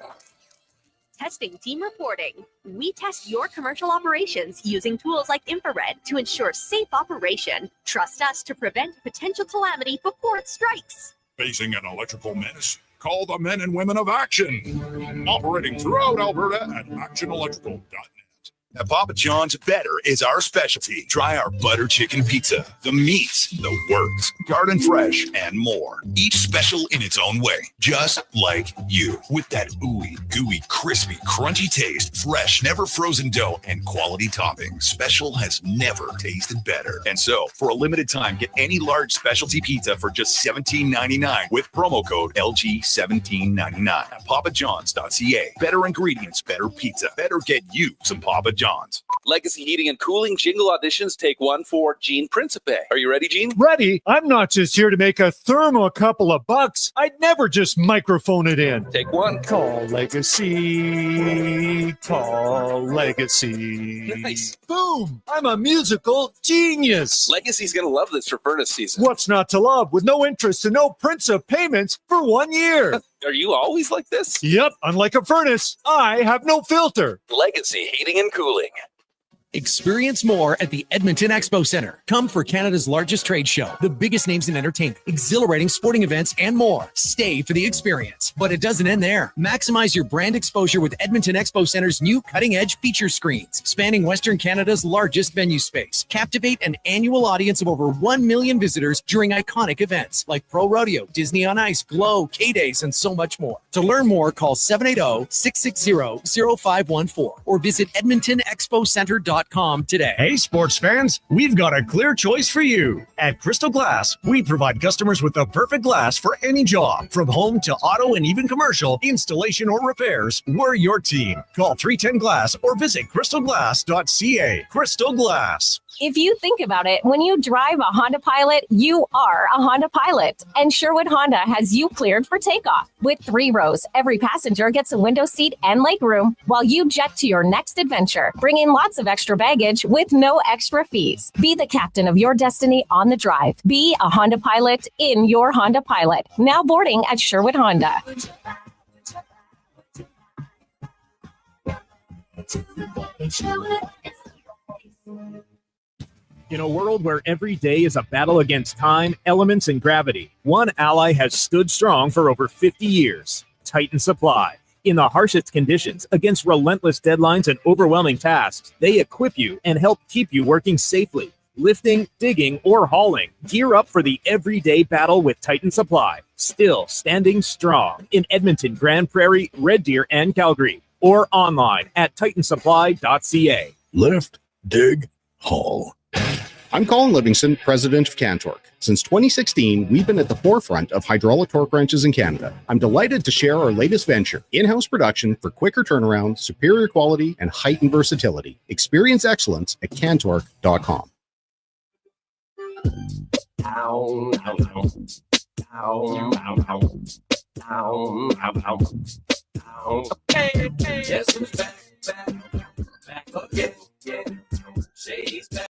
Testing team reporting. We test your commercial operations using tools like infrared to ensure safe operation. Trust us to prevent potential calamity before it strikes. Facing an electrical menace? Call the men and women of Action. Operating throughout Alberta at actionelectrical.net. At Papa John's, better is our specialty. Try our butter chicken pizza, the meats, the works, garden fresh, and more. Each special in its own way, just like you. With that ooey, gooey, crispy, crunchy taste, fresh, never frozen dough, and quality topping. Special has never tasted better. And so, for a limited time, get any large specialty pizza for just $17.99 with promo code LG1799 at papajohns.ca. Better ingredients, better pizza. Better get you some Papa John's. Legacy Heating and Cooling jingle auditions, take one for Gene Principe. Are you ready, Gene? Ready. I'm not just here to make a thermo a couple of bucks. I'd never just microphone it in. Take one. Call Legacy. Call Legacy. Nice. Boom. I'm a musical genius. Legacy's going to love this for furnace season. What's not to love with no interest and no Principe payments for 1 year? Are you always like this? Yep. Unlike a furnace, I have no filter. Legacy Heating and Cooling. Experience more at the Edmonton Expo Center. Come for Canada's largest trade show, the biggest names in entertainment, exhilarating sporting events, and more. Stay for the experience. But it doesn't end there. Maximize your brand exposure with Edmonton Expo Center's new cutting-edge feature screens, spanning Western Canada's largest venue space. Captivate an annual audience of over 1 million visitors during iconic events like Pro Rodeo, Disney on Ice, Glow, K-Days, and so much more. To learn more, call 780-660-0514 or visit EdmontonExpoCenter.com today. Hey, sports fans, we've got a clear choice for you. At Crystal Glass, we provide customers with the perfect glass for any job. From home to auto and even commercial, installation or repairs, we're your team. Call 310 Glass or visit crystalglass.ca. Crystal Glass. If you think about it, when you drive a Honda Pilot, you are a Honda Pilot. And Sherwood Honda has you cleared for takeoff. With 3 rows, every passenger gets a window seat and legroom while you jet to your next adventure. Bring in lots of extra baggage with no extra fees. Be the captain of your destiny on the drive. Be a Honda Pilot in your Honda Pilot. Now boarding at Sherwood Honda. In a world where every day is a battle against time, elements, and gravity, one ally has stood strong for over 50 years. Titan Supply. In the harshest conditions, against relentless deadlines and overwhelming tasks, they equip you and help keep you working safely. Lifting, digging, or hauling. Gear up for the everyday battle with Titan Supply. Still standing strong in Edmonton, Grand Prairie, Red Deer, and Calgary. Or online at titansupply.ca. Lift, dig, haul. I'm Colin Livingston, president of Cantork. Since 2016, we've been at the forefront of hydraulic torque wrenches in Canada. I'm delighted to share our latest venture, in-house production for quicker turnaround, superior quality, and heightened versatility. Experience excellence at cantork.com. Yes, who's back again, yeah. She's back.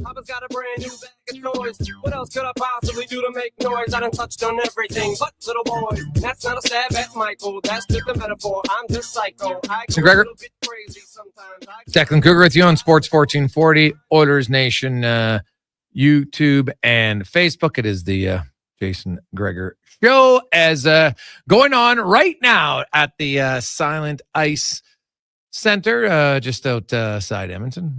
Papa's got a brand new bag of toys. What else could I possibly do to make noise? I done touched on everything but little boys. That's not a stab at Michael. That's just a metaphor. I'm just psycho. I Jason go Gregor. a little bit crazy sometimes. Declan Cougar with you on Sports 1440, Oilers Nation, YouTube, and Facebook. It is the Jason Gregor Show as going on right now at the Silent Ice Center, just outside Edmonton,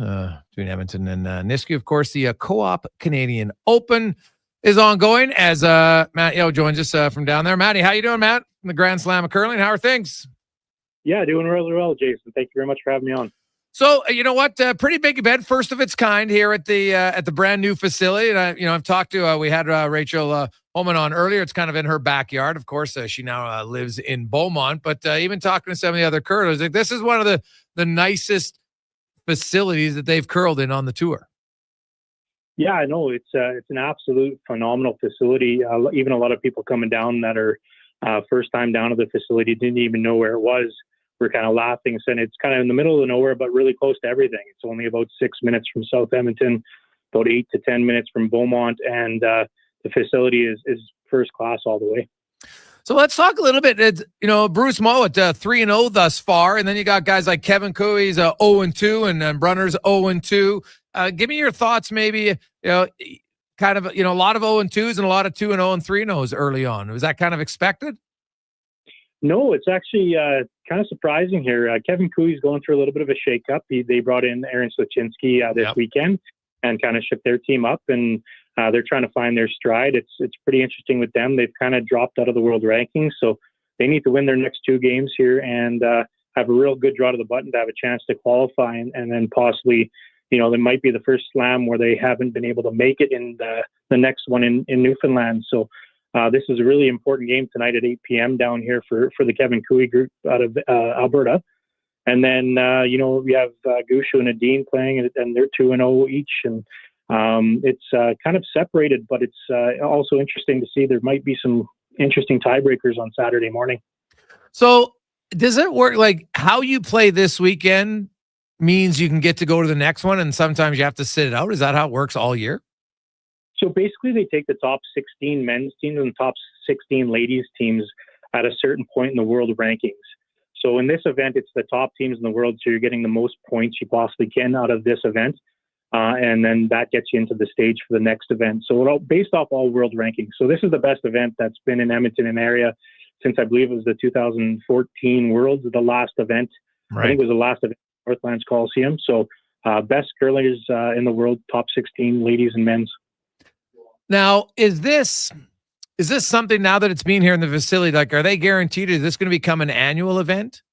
between Edmonton and Nisku. Of course, the Co-op Canadian Open is ongoing as Matt Yo joins us from down there. Matty, how you doing, Matt? From the Grand Slam of Curling, how are things? Yeah, doing really well, Jason. Thank you very much for having me on. So, you know what? Pretty big event, first of its kind here at the brand new facility. And I've talked to we had Rachel Holman on earlier. It's kind of in her backyard. Of course, she now lives in Beaumont. But even talking to some of the other curlers, like, this is one of the nicest facilities that they've curled in on the tour. Yeah, I know it's an absolute phenomenal facility. Even a lot of people coming down that are first time down to the facility didn't even know where it was. We're kind of laughing, saying it's kind of in the middle of nowhere, but really close to everything. It's only about 6 minutes from South Edmonton, about 8 to 10 minutes from Beaumont, and the facility is first class all the way. So let's talk a little bit. Bruce Moe at 3-0 thus far, and then you got guys like Kevin Cooey's 0-2, and Brunner's 0-2. Give me your thoughts, maybe. Kind of a lot of 0-2s and a lot of 2-0 and 3-0s early on. Was that kind of expected? No, it's actually kind of surprising here. Kevin Cooey's going through a little bit of a shakeup. They brought in Aaron Sluchinski this weekend and kind of shook their team up, and they're trying to find their stride. It's pretty interesting with them. They've kind of dropped out of the world rankings, so they need to win their next 2 games here and have a real good draw to the button to have a chance to qualify, and then possibly, there might be the first slam where they haven't been able to make it in the next one in Newfoundland. So this is a really important game tonight at 8 p.m. down here for the Kevin Cooey group out of Alberta. And then, we have Gushu and Nadine playing, and they're 2-0 each. And it's kind of separated, but it's also interesting to see there might be some interesting tiebreakers on Saturday morning. So Does it work like how you play this weekend means you can get to go to the next one, and sometimes you have to sit it out? Is that how it works all year? So basically, they take the top 16 men's teams and the top 16 ladies teams at a certain point in the world rankings. So in this event, it's the top teams in the world. So you're getting the most points you possibly can out of this event. And then that gets you into the stage for the next event. So it all based off all world rankings. So this is the best event that's been in Edmonton and area since I believe it was the 2014 Worlds, the last event. Right. I think it was the last event at Northlands Coliseum. So best curlers in the world, top 16 ladies and men's. Now, is this something now that it's being here in the facility? Like, are they guaranteed? Is this going to become an annual event?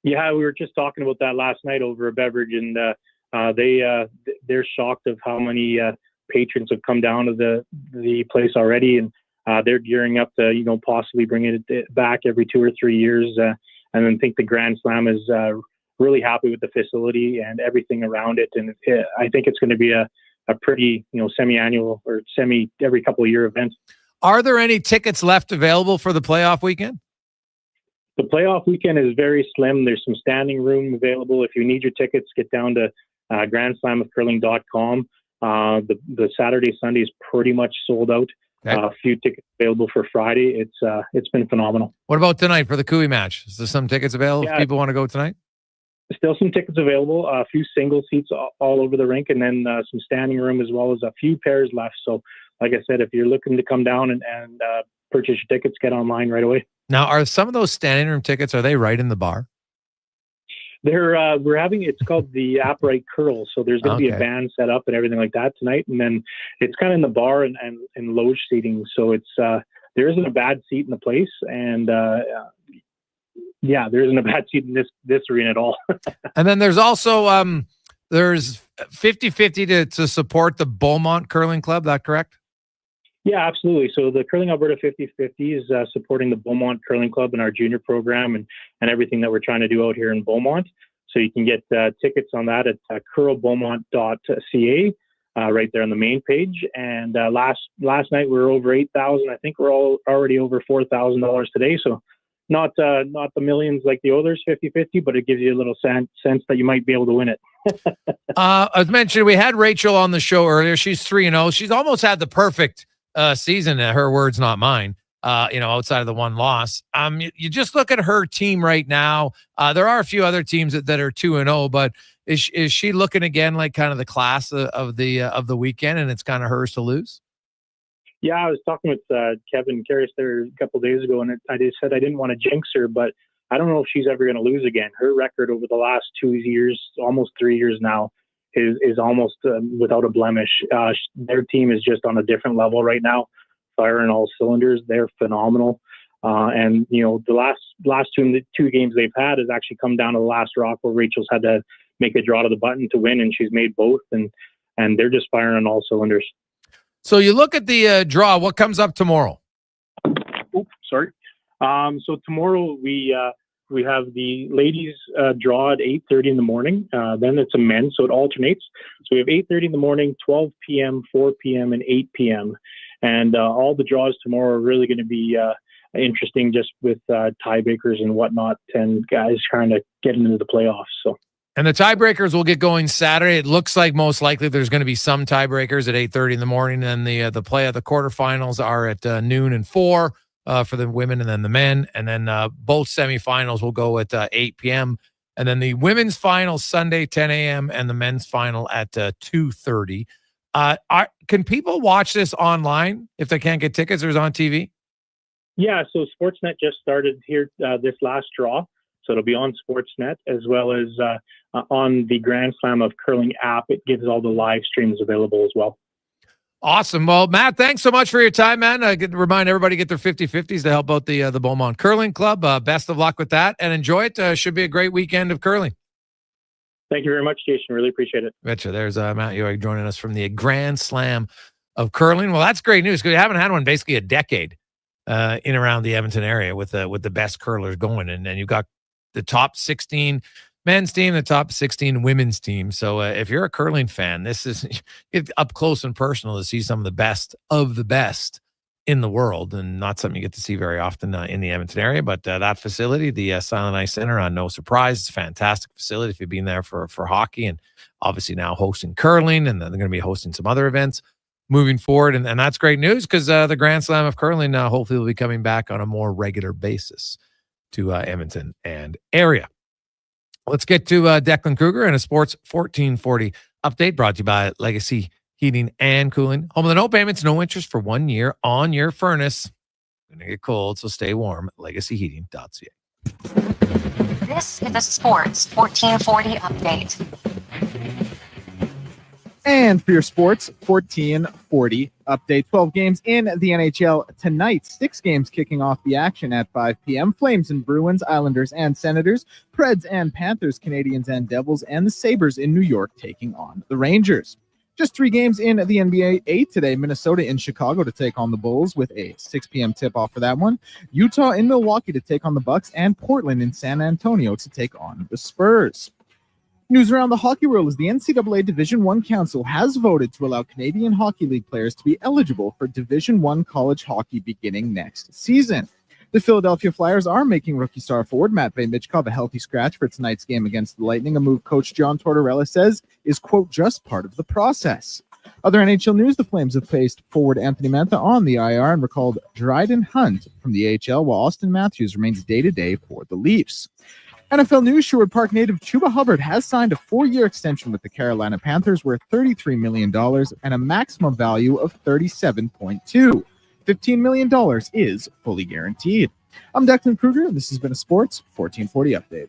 Yeah, we were just talking about that last night over a beverage, and they're shocked of how many patrons have come down to the place already, and they're gearing up to possibly bring it back every 2 or 3 years, and then think the Grand Slam is really happy with the facility and everything around it, and I think it's going to be a pretty semi-annual or every couple of year event. Are there any tickets left available for the playoff weekend? The playoff weekend is very slim. There's some standing room available. If you need your tickets, get down to grandslamofcurling.com. The Saturday, Sunday is pretty much sold out. Okay. A few tickets available for Friday. It's been phenomenal. What about tonight for the Cooey match? Is there some tickets available Yeah. if people want to go tonight? Still some tickets available, a few single seats all over the rink, and then some standing room as well as a few pairs left. So, like I said, if you're looking to come down and purchase your tickets, get online right away. Now, are some of those standing room tickets, are they right in the bar? We're having, it's called the Upright Curl. So there's going to be a Okay. band set up and everything like that tonight. And then it's kind of in the bar and loge seating. So it's, there isn't a bad seat in the place. And, yeah, there isn't a bad seat in this arena at all. And then there's also there's 50-50 to support the Beaumont Curling Club. That correct? Yeah, absolutely. So the Curling Alberta 50/50 is supporting the Beaumont Curling Club and our junior program and everything that we're trying to do out here in Beaumont. So you can get tickets on that at curlbeaumont.ca right there on the main page. And last night we were over 8,000. I think we're all already over $4,000 today. So not the millions like the Oilers 50/50, but it gives you a little sense that you might be able to win it. As mentioned, we had Rachel on the show earlier. She's 3-0. She's almost had the perfect season. Her words, not mine. Outside of the one loss. You just look at her team right now. There are a few other teams that are 2-0, but is she looking again like kind of the class of the weekend, and it's kind of hers to lose? Yeah, I was talking with Kevin Karras there a couple of days ago, and I just said I didn't want to jinx her, but I don't know if she's ever going to lose again. Her record over the last 2 years, almost 3 years now, is almost without a blemish. Their team is just on a different level right now, firing all cylinders. They're phenomenal. And the last two games they've had has actually come down to the last rock where Rachel's had to make a draw to the button to win, and she's made both, and they're just firing on all cylinders. So you look at the draw. What comes up tomorrow? Oops, sorry. So tomorrow we have the ladies draw at 8:30 in the morning. Then it's a men's, so it alternates. So we have 8:30 in the morning, 12 p.m., 4 p.m., and 8 p.m. And all the draws tomorrow are really going to be interesting, just with tiebreakers and whatnot, and guys trying to get into the playoffs. So. And the tiebreakers will get going Saturday. It looks like most likely there's going to be some tiebreakers at 8:30 in the morning. And the play of the quarterfinals are at noon and 4 for the women and then the men. And then both semifinals will go at 8 p.m. And then the women's final Sunday, 10 a.m. and the men's final at 2:30. Can people watch this online if they can't get tickets or is it on TV? Yeah, so Sportsnet just started here this last draw. So it'll be on Sportsnet as well as on the Grand Slam of Curling app. It gives all the live streams available as well. Awesome. Well, Matt, thanks so much for your time, man. I could remind everybody to get their 50/50s to help out the Beaumont Curling Club. Best of luck with that and enjoy it. Should be a great weekend of curling. Thank you very much, Jason. Really appreciate it. Betcha. There's Matt Yoig joining us from the Grand Slam of Curling. Well, that's great news because we haven't had one basically a decade in around the Edmonton area with the best curlers going. And then you've got the top 16 men's team, the top 16 women's team. So if you're a curling fan, this is it's up close and personal to see some of the best in the world, and not something you get to see very often in the Edmonton area. But that facility, the Silent Ice Center, no surprise, it's a fantastic facility if you've been there for hockey, and obviously now hosting curling, and then they're going to be hosting some other events moving forward. And that's great news because the Grand Slam of curling hopefully will be coming back on a more regular basis to Edmonton and area. Let's get to Declan Kruger and a Sports 1440 update brought to you by Legacy Heating and Cooling. Home of the no payments, no interest for 1 year on your furnace. Going to get cold, so stay warm at legacyheating.ca. This is a Sports 1440 update. And for your Sports 1440 update, 12 games in the NHL tonight. 6 games kicking off the action at 5 p.m. Flames and Bruins, Islanders and Senators, Preds and Panthers, Canadians and Devils, and the Sabres in New York taking on the Rangers. Just 3 games in the NBA 8 today. Minnesota in Chicago to take on the Bulls with a 6 p.m. tip-off for that one. Utah in Milwaukee to take on the Bucks, and Portland in San Antonio to take on the Spurs. News around the hockey world is the NCAA Division I Council has voted to allow Canadian Hockey League players to be eligible for Division I college hockey beginning next season. The Philadelphia Flyers are making rookie star forward Matvei Michkov a healthy scratch for tonight's game against the Lightning, a move coach John Tortorella says is, quote, just part of the process. Other NHL news, the Flames have placed forward Anthony Mantha on the IR and recalled Dryden Hunt from the AHL, while Austin Matthews remains day-to-day for the Leafs. NFL news, Sherwood Park native Chuba Hubbard has signed a 4-year extension with the Carolina Panthers worth $33 million and a maximum value of $37.2. $15 million is fully guaranteed. I'm Declan Kruger, and this has been a Sports 1440 update.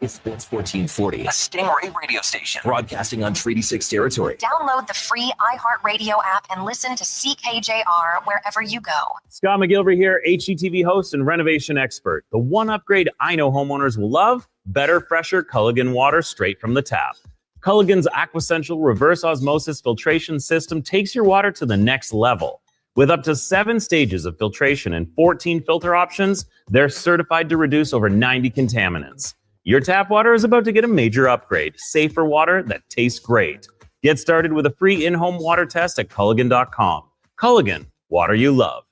It's Sports 1440, a Stingray radio station broadcasting on Treaty 6 territory. Download the free iHeartRadio app and listen to CKJR wherever you go. Scott McGilvery here, HGTV host and renovation expert. The one upgrade I know homeowners will love: better, fresher Culligan water straight from the tap. Culligan's Aquasential reverse osmosis filtration system takes your water to the next level. With up to 7 stages of filtration and 14 filter options, they're certified to reduce over 90 contaminants. Your tap water is about to get a major upgrade. Safer water that tastes great. Get started with a free in-home water test at Culligan.com. Culligan, water you love.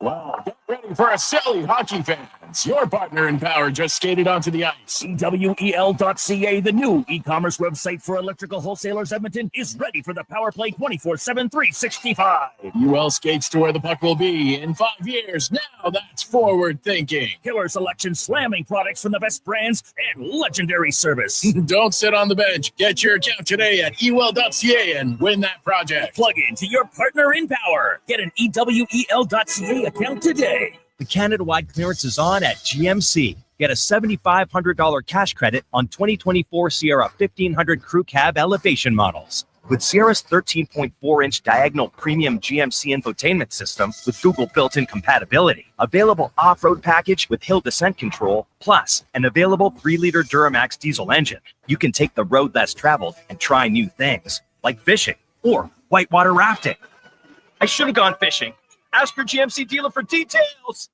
Wow, get ready for a silly hockey fans. Your partner in power just skated onto the ice. EWEL.ca, the new e-commerce website for electrical wholesalers Edmonton, is ready for the power play 24/7, 365. UL skates to where the puck will be in 5 years. Now that's forward thinking. Killer selection, slamming products from the best brands, and legendary service. Don't sit on the bench. Get your account today at EWEL.ca and win that project. Plug into your partner in power. Get an EWEL.ca account today. The Canada-wide clearance is on at GMC. Get a $7,500 cash credit on 2024 Sierra 1500 Crew Cab elevation models. With Sierra's 13.4-inch diagonal premium GMC infotainment system with Google built-in compatibility, available off-road package with hill descent control, plus an available 3-liter Duramax diesel engine, you can take the road less traveled and try new things, like fishing or whitewater rafting. I should have gone fishing. Ask your GMC dealer for details.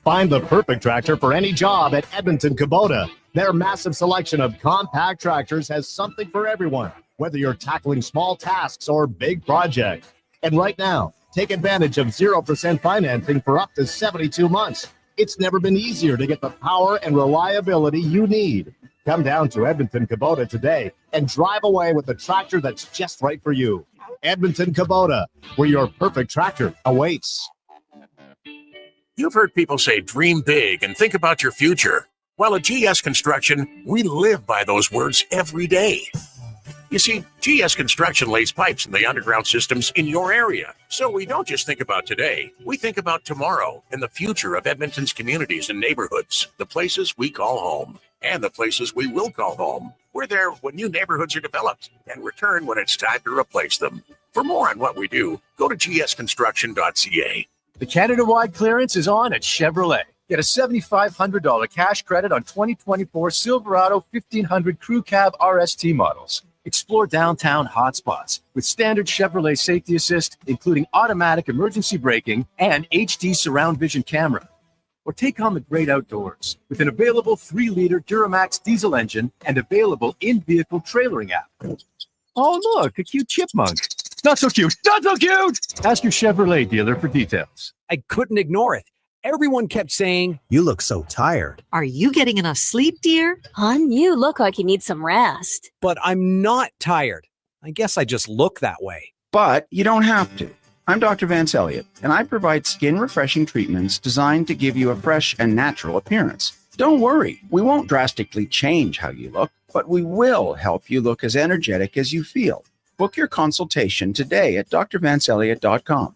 Find the perfect tractor for any job at Edmonton Kubota. Their massive selection of compact tractors has something for everyone, whether you're tackling small tasks or big projects. And right now, take advantage of 0% financing for up to 72 months. It's never been easier to get the power and reliability you need. Come down to Edmonton Kubota today and drive away with the tractor that's just right for you. Edmonton Kubota, where your perfect tractor awaits. You've heard people say dream big and think about your future. Well, at GS Construction, we live by those words every day. You see, GS Construction lays pipes in the underground systems in your area. So we don't just think about today, we think about tomorrow and the future of Edmonton's communities and neighborhoods, the places we call home and the places we will call home. We're there when new neighborhoods are developed and return when it's time to replace them. For more on what we do, go to gsconstruction.ca. The Canada-wide clearance is on at Chevrolet. Get a $7,500 cash credit on 2024 Silverado 1500 Crew Cab RST models. Explore downtown hotspots with standard Chevrolet safety assist, including automatic emergency braking and HD surround vision camera. Or take on the great outdoors with an available 3-liter Duramax diesel engine and available in-vehicle trailering app. Oh, look, a cute chipmunk. Not so cute. Not so cute. Ask your Chevrolet dealer for details. I couldn't ignore it. Everyone kept saying, "You look so tired." Are you getting enough sleep, dear? Hon, you look like you need some rest. But I'm not tired. I guess I just look that way. But you don't have to. I'm Dr. Vance Elliott, and I provide skin-refreshing treatments designed to give you a fresh and natural appearance. Don't worry, we won't drastically change how you look, but we will help you look as energetic as you feel. Book your consultation today at drvanceelliott.com.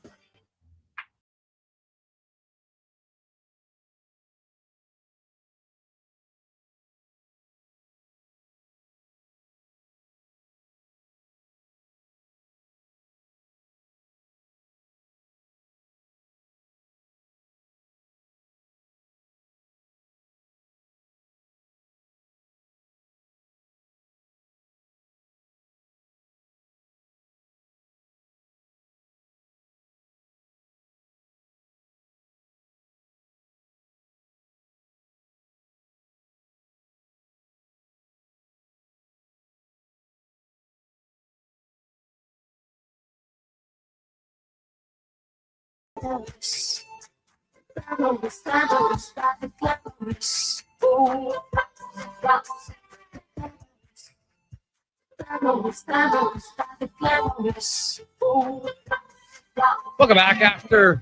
Welcome back after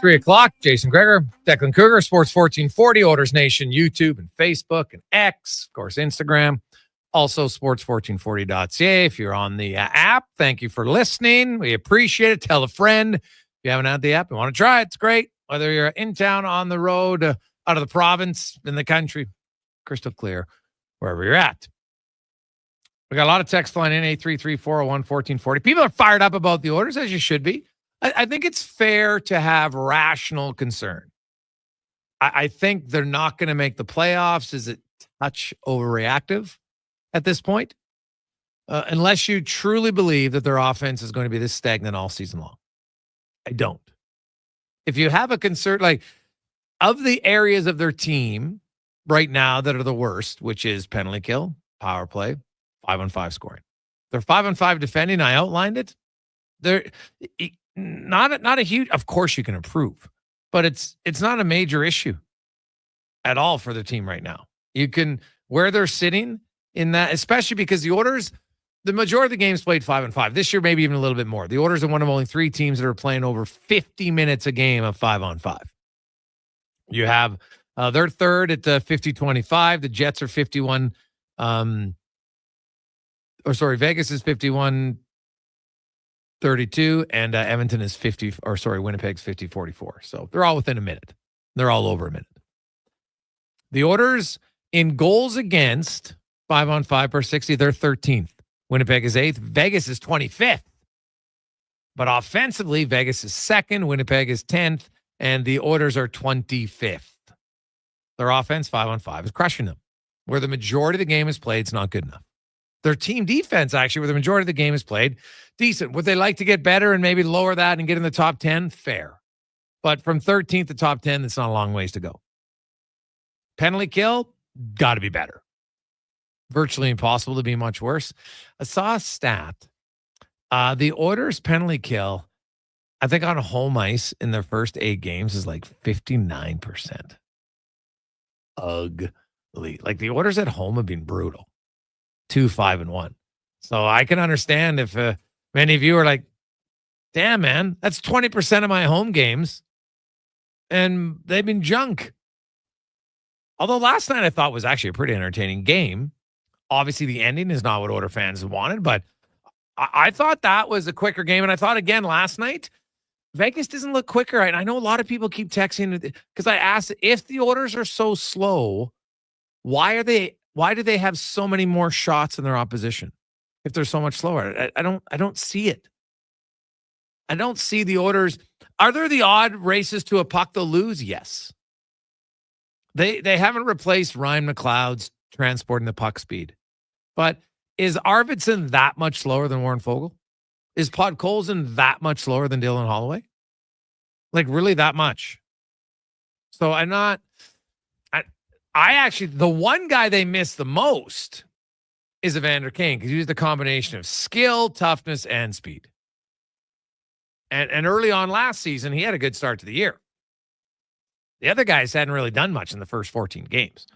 3 o'clock. Jason Gregor, Declan Cougar, Sports 1440, Orders Nation, YouTube and Facebook and X, of course, Instagram. Also, sports1440.ca. If you're on the app, thank you for listening. We appreciate it. Tell a friend. If you haven't had the app and want to try it, it's great. Whether you're in town, on the road, out of the province, in the country, crystal clear, wherever you're at. We got a lot of text line in 833-401-1440. People are fired up about the orders, as you should be. I think it's fair to have rational concern. I think they're not going to make the playoffs. Is it touch overreactive at this point? Unless you truly believe that their offense is going to be this stagnant all season long. I don't. If you have a concern, like of the areas of their team right now that are the worst, which is penalty kill, power play, 5-on-5 scoring. They're 5-on-5 defending. I outlined it. They're not a huge, of course you can improve, but it's not a major issue at all for the team right now. You can, where they're sitting in that, especially because the Orders, the majority of the games played 5-on-5. This year, maybe even a little bit more. The Orders are one of only 3 teams that are playing over 50 minutes a game of 5-on-5. You have they're third at 50-25. The Jets are 51. Vegas is 51-32, and Edmonton is Winnipeg's 50-44. So they're all within a minute. They're all over a minute. The Orders in goals against 5-on-5 per 60, they're 13th. Winnipeg is 8th. Vegas is 25th. But offensively, Vegas is 2nd. Winnipeg is 10th. And the Orders are 25th. Their offense, 5-on-5, is crushing them. Where the majority of the game is played, it's not good enough. Their team defense, actually, where the majority of the game is played, decent. Would they like to get better and maybe lower that and get in the top 10? Fair. But from 13th to top 10, it's not a long ways to go. Penalty kill, got to be better. Virtually impossible to be much worse. I saw a stat. The Oilers' penalty kill, I think on home ice in their first 8 games is like 59%. Ugly. Like the Oilers at home have been brutal. 2-5-1. So I can understand if many of you are like, damn, man, that's 20% of my home games. And they've been junk. Although last night I thought was actually a pretty entertaining game. Obviously, the ending is not what Oilers fans wanted, but I thought that was a quicker game. And I thought again last night, Vegas doesn't look quicker. And I know a lot of people keep texting because I asked if the Oilers are so slow, why do they have so many more shots than their opposition if they're so much slower? I don't see it. I don't see the Oilers. Are there the odd races to a puck they'll lose? Yes. They haven't replaced Ryan McLeod's transporting the puck speed. But is Arvidsson that much slower than Warren Foegele? Is Podkolzin that much slower than Dylan Holloway? Like really that much? So I actually, the one guy they miss the most is Evander Kane because he was the combination of skill, toughness, and speed. And early on last season, he had a good start to the year. The other guys hadn't really done much in the first 14 games.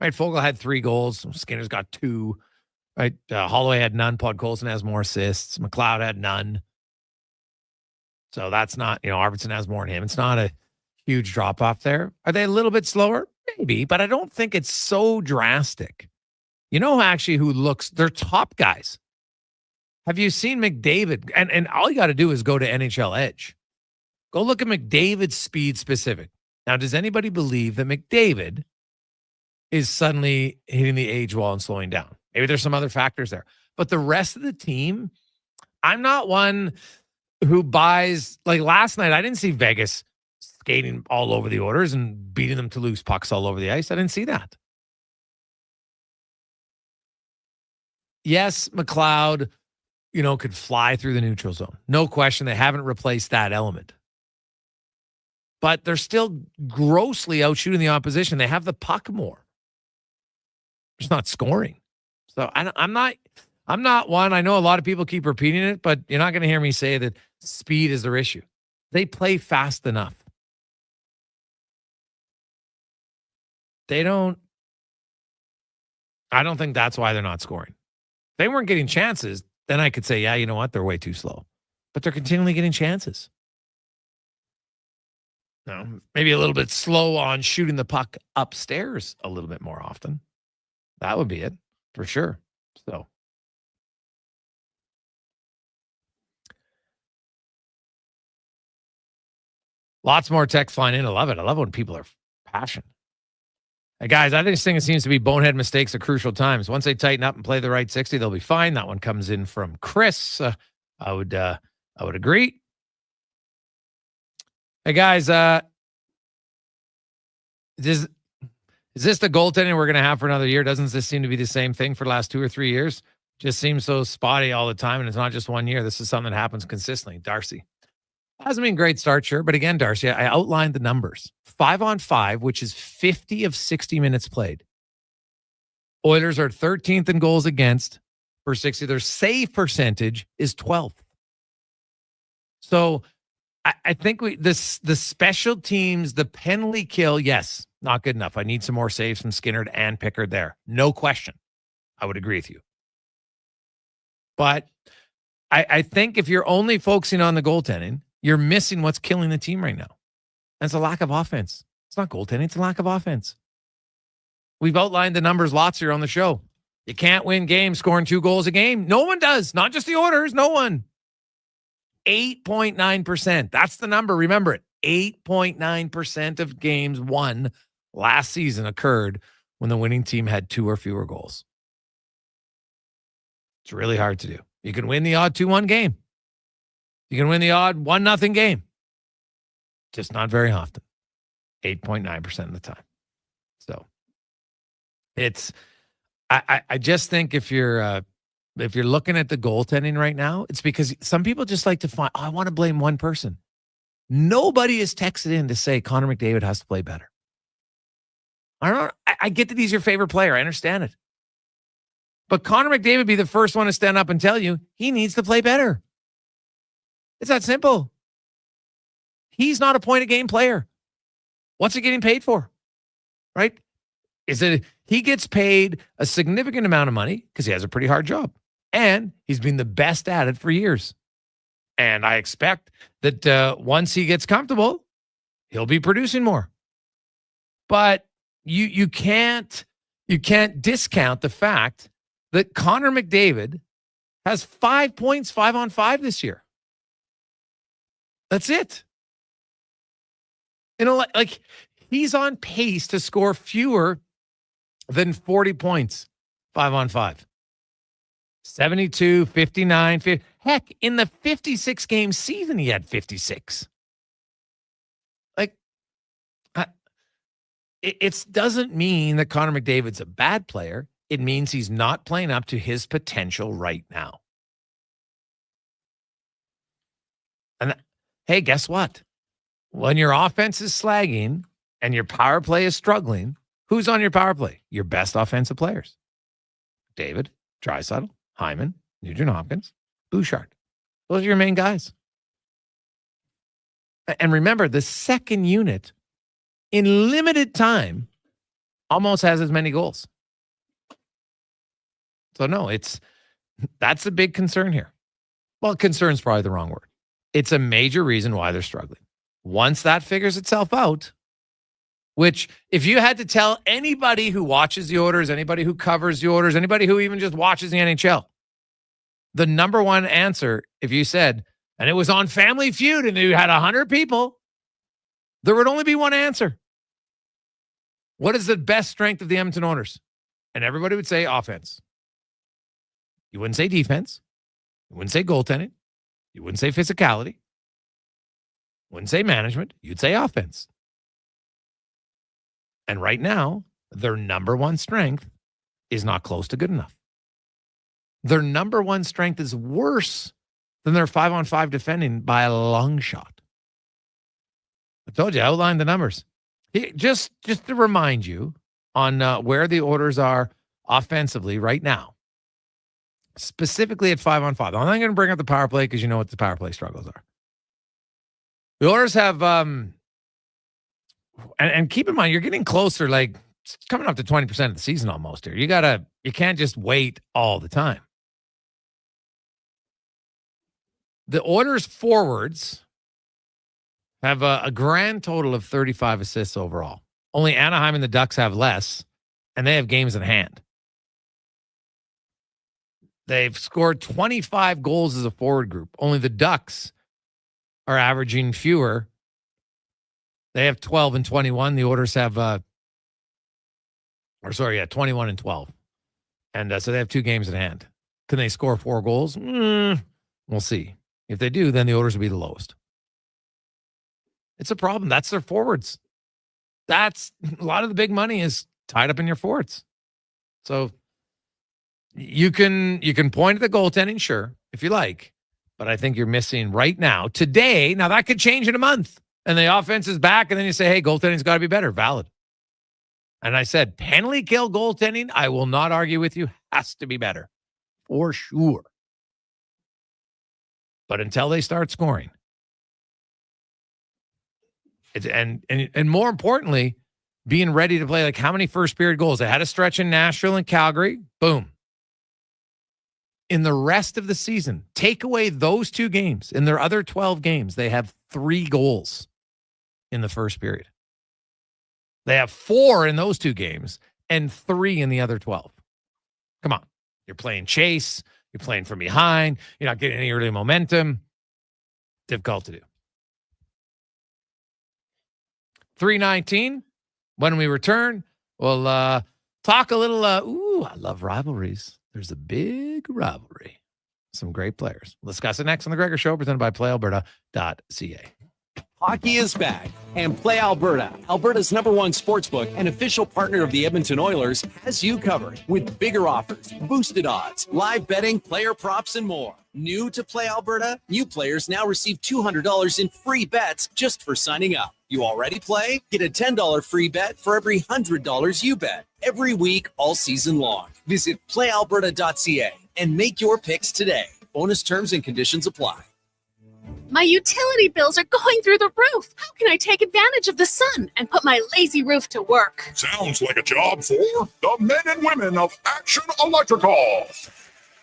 Right? Fogle had 3 goals. Skinner's got 2. Right? Holloway had none. Podkolzin has more assists. McLeod had none. So that's not, Arvidsson has more than him. It's not a huge drop off there. Are they a little bit slower? Maybe, but I don't think it's so drastic. Who looks, they're top guys. Have you seen McDavid? And all you got to do is go to NHL Edge. Go look at McDavid's speed specific. Now, does anybody believe that McDavid is suddenly hitting the age wall and slowing down? Maybe there's some other factors there. But the rest of the team, I'm not one who buys, like last night, I didn't see Vegas skating all over the Oilers and beating them to loose pucks all over the ice. I didn't see that. Yes, McLeod, could fly through the neutral zone. No question. They haven't replaced that element. But they're still grossly outshooting the opposition. They have the puck more. Just not scoring. So I'm not one. I know a lot of people keep repeating it, but you're not going to hear me say that speed is their issue. They play fast enough. I don't think that's why they're not scoring. If they weren't getting chances, then I could say, yeah, you know what? They're way too slow. But they're continually getting chances. No, maybe a little bit slow on shooting the puck upstairs a little bit more often. That would be it for sure. So lots more text flying in. I love it. I love when people are passionate. Hey guys, I just think it seems to be bonehead mistakes at crucial times. Once they tighten up and play the right 60, they'll be fine. That one comes in from Chris. I would agree. Hey guys, is this the goaltending we're going to have for another year? Doesn't this seem to be the same thing for the last 2 or 3 years? Just seems so spotty all the time, and it's not just 1 year. This is something that happens consistently. Darcy. Hasn't been a great start, sure. But again, Darcy, I outlined the numbers. 5-on-5, which is 50 of 60 minutes played. Oilers are 13th in goals against per 60. Their save percentage is 12th. So I think the special teams, the penalty kill, yes, not good enough. I need some more saves from Skinner and Pickard there. No question. I would agree with you. But I think if you're only focusing on the goaltending, you're missing what's killing the team right now. That's a lack of offense. It's not goaltending. It's a lack of offense. We've outlined the numbers lots here on the show. You can't win games scoring 2 goals a game. No one does. Not just the Oilers. No one. 8.9%. That's the number. Remember it. 8.9% of games won last season occurred when the winning team had 2 or fewer goals. It's really hard to do. You can win the odd 2-1 game. You can win the odd 1-0 game. Just not very often. 8.9% of the time. So it's I just think if you're looking at the goaltending right now, it's because some people just like to find, I want to blame one person. Nobody is texted in to say Connor McDavid has to play better. I get that he's your favorite player. I understand it. But Connor McDavid would be the first one to stand up and tell you he needs to play better. It's that simple. He's not a point-a-game player. What's he getting paid for? Right? He gets paid a significant amount of money because he has a pretty hard job. And he's been the best at it for years. And I expect that once he gets comfortable, he'll be producing more. But you can't discount the fact that Connor McDavid has 5 points, 5-on-5 this year. That's it. Like he's on pace to score fewer than 40 points, 5-on-5. 72, 59, 50. Heck, in the 56 game season, he had 56. Like, it doesn't mean that Connor McDavid's a bad player. It means he's not playing up to his potential right now. And hey, guess what? When your offense is slagging and your power play is struggling, who's on your power play? Your best offensive players. David, Draisaitl, Hyman, Nugent Hopkins, Bouchard. Those are your main guys. And remember, the second unit in limited time almost has as many goals. So no, that's a big concern here. Well, concern's probably the wrong word. It's a major reason why they're struggling. Once that figures itself out, which if you had to tell anybody who watches the Oilers, anybody who covers the Oilers, anybody who even just watches the NHL, the number one answer, if you said, and it was on Family Feud and you had 100 people, there would only be one answer. What is the best strength of the Edmonton Oilers? And everybody would say offense. You wouldn't say defense. You wouldn't say goaltending. You wouldn't say physicality. You wouldn't say management. You'd say offense. And right now, their number one strength is not close to good enough. Their number one strength is worse than their 5-on-5 defending by a long shot. I told you, I outlined the numbers. Just to remind you on where the Oilers are offensively right now, specifically at 5-on-5. I'm not going to bring up the power play because you know what the power play struggles are. The Oilers have, and keep in mind, you're getting closer, like it's coming up to 20% of the season almost here. You can't just wait all the time. The Oilers forwards have a grand total of 35 assists overall. Only Anaheim and the Ducks have less, and they have games in hand. They've scored 25 goals as a forward group. Only the Ducks are averaging fewer. They have 12 and 21. The Oilers have, 21 and 12. And so they have 2 games in hand. Can they score 4 goals? We'll see. If they do, then the Oilers will be the lowest. It's a problem. That's their forwards. That's a lot of the big money is tied up in your forwards. So you can point at the goaltending, sure, if you like, but I think you're missing right now, today. Now that could change in a month, and the offense is back, and then you say, hey, goaltending's got to be better. Valid. And I said, penalty kill goaltending, I will not argue with you, has to be better for sure. But until they start scoring, and more importantly, being ready to play, like how many first period goals? They had a stretch in Nashville and Calgary. Boom. In the rest of the season, take away those 2 games. In their other 12 games, they have 3 goals in the first period. They have 4 in those 2 games and 3 in the other 12. Come on. You're playing chase. You're playing from behind. You're not getting any early momentum. Difficult to do. 3:19. When we return, we'll talk a little. I love rivalries. There's a big rivalry. Some great players. We'll discuss it next on The Gregor Show, presented by PlayAlberta.ca. Hockey is back, and Play Alberta, Alberta's #1 sportsbook and official partner of the Edmonton Oilers, has you covered with bigger offers, boosted odds, live betting, player props, and more. New to Play Alberta? New players now receive $200 in free bets just for signing up. You already play? Get a $10 free bet for every $100 you bet every week all season long. Visit playalberta.ca and make your picks today. Bonus terms and conditions apply. My utility bills are going through the roof. How can I take advantage of the sun and put my lazy roof to work? Sounds like a job for the men and women of Action Electrical.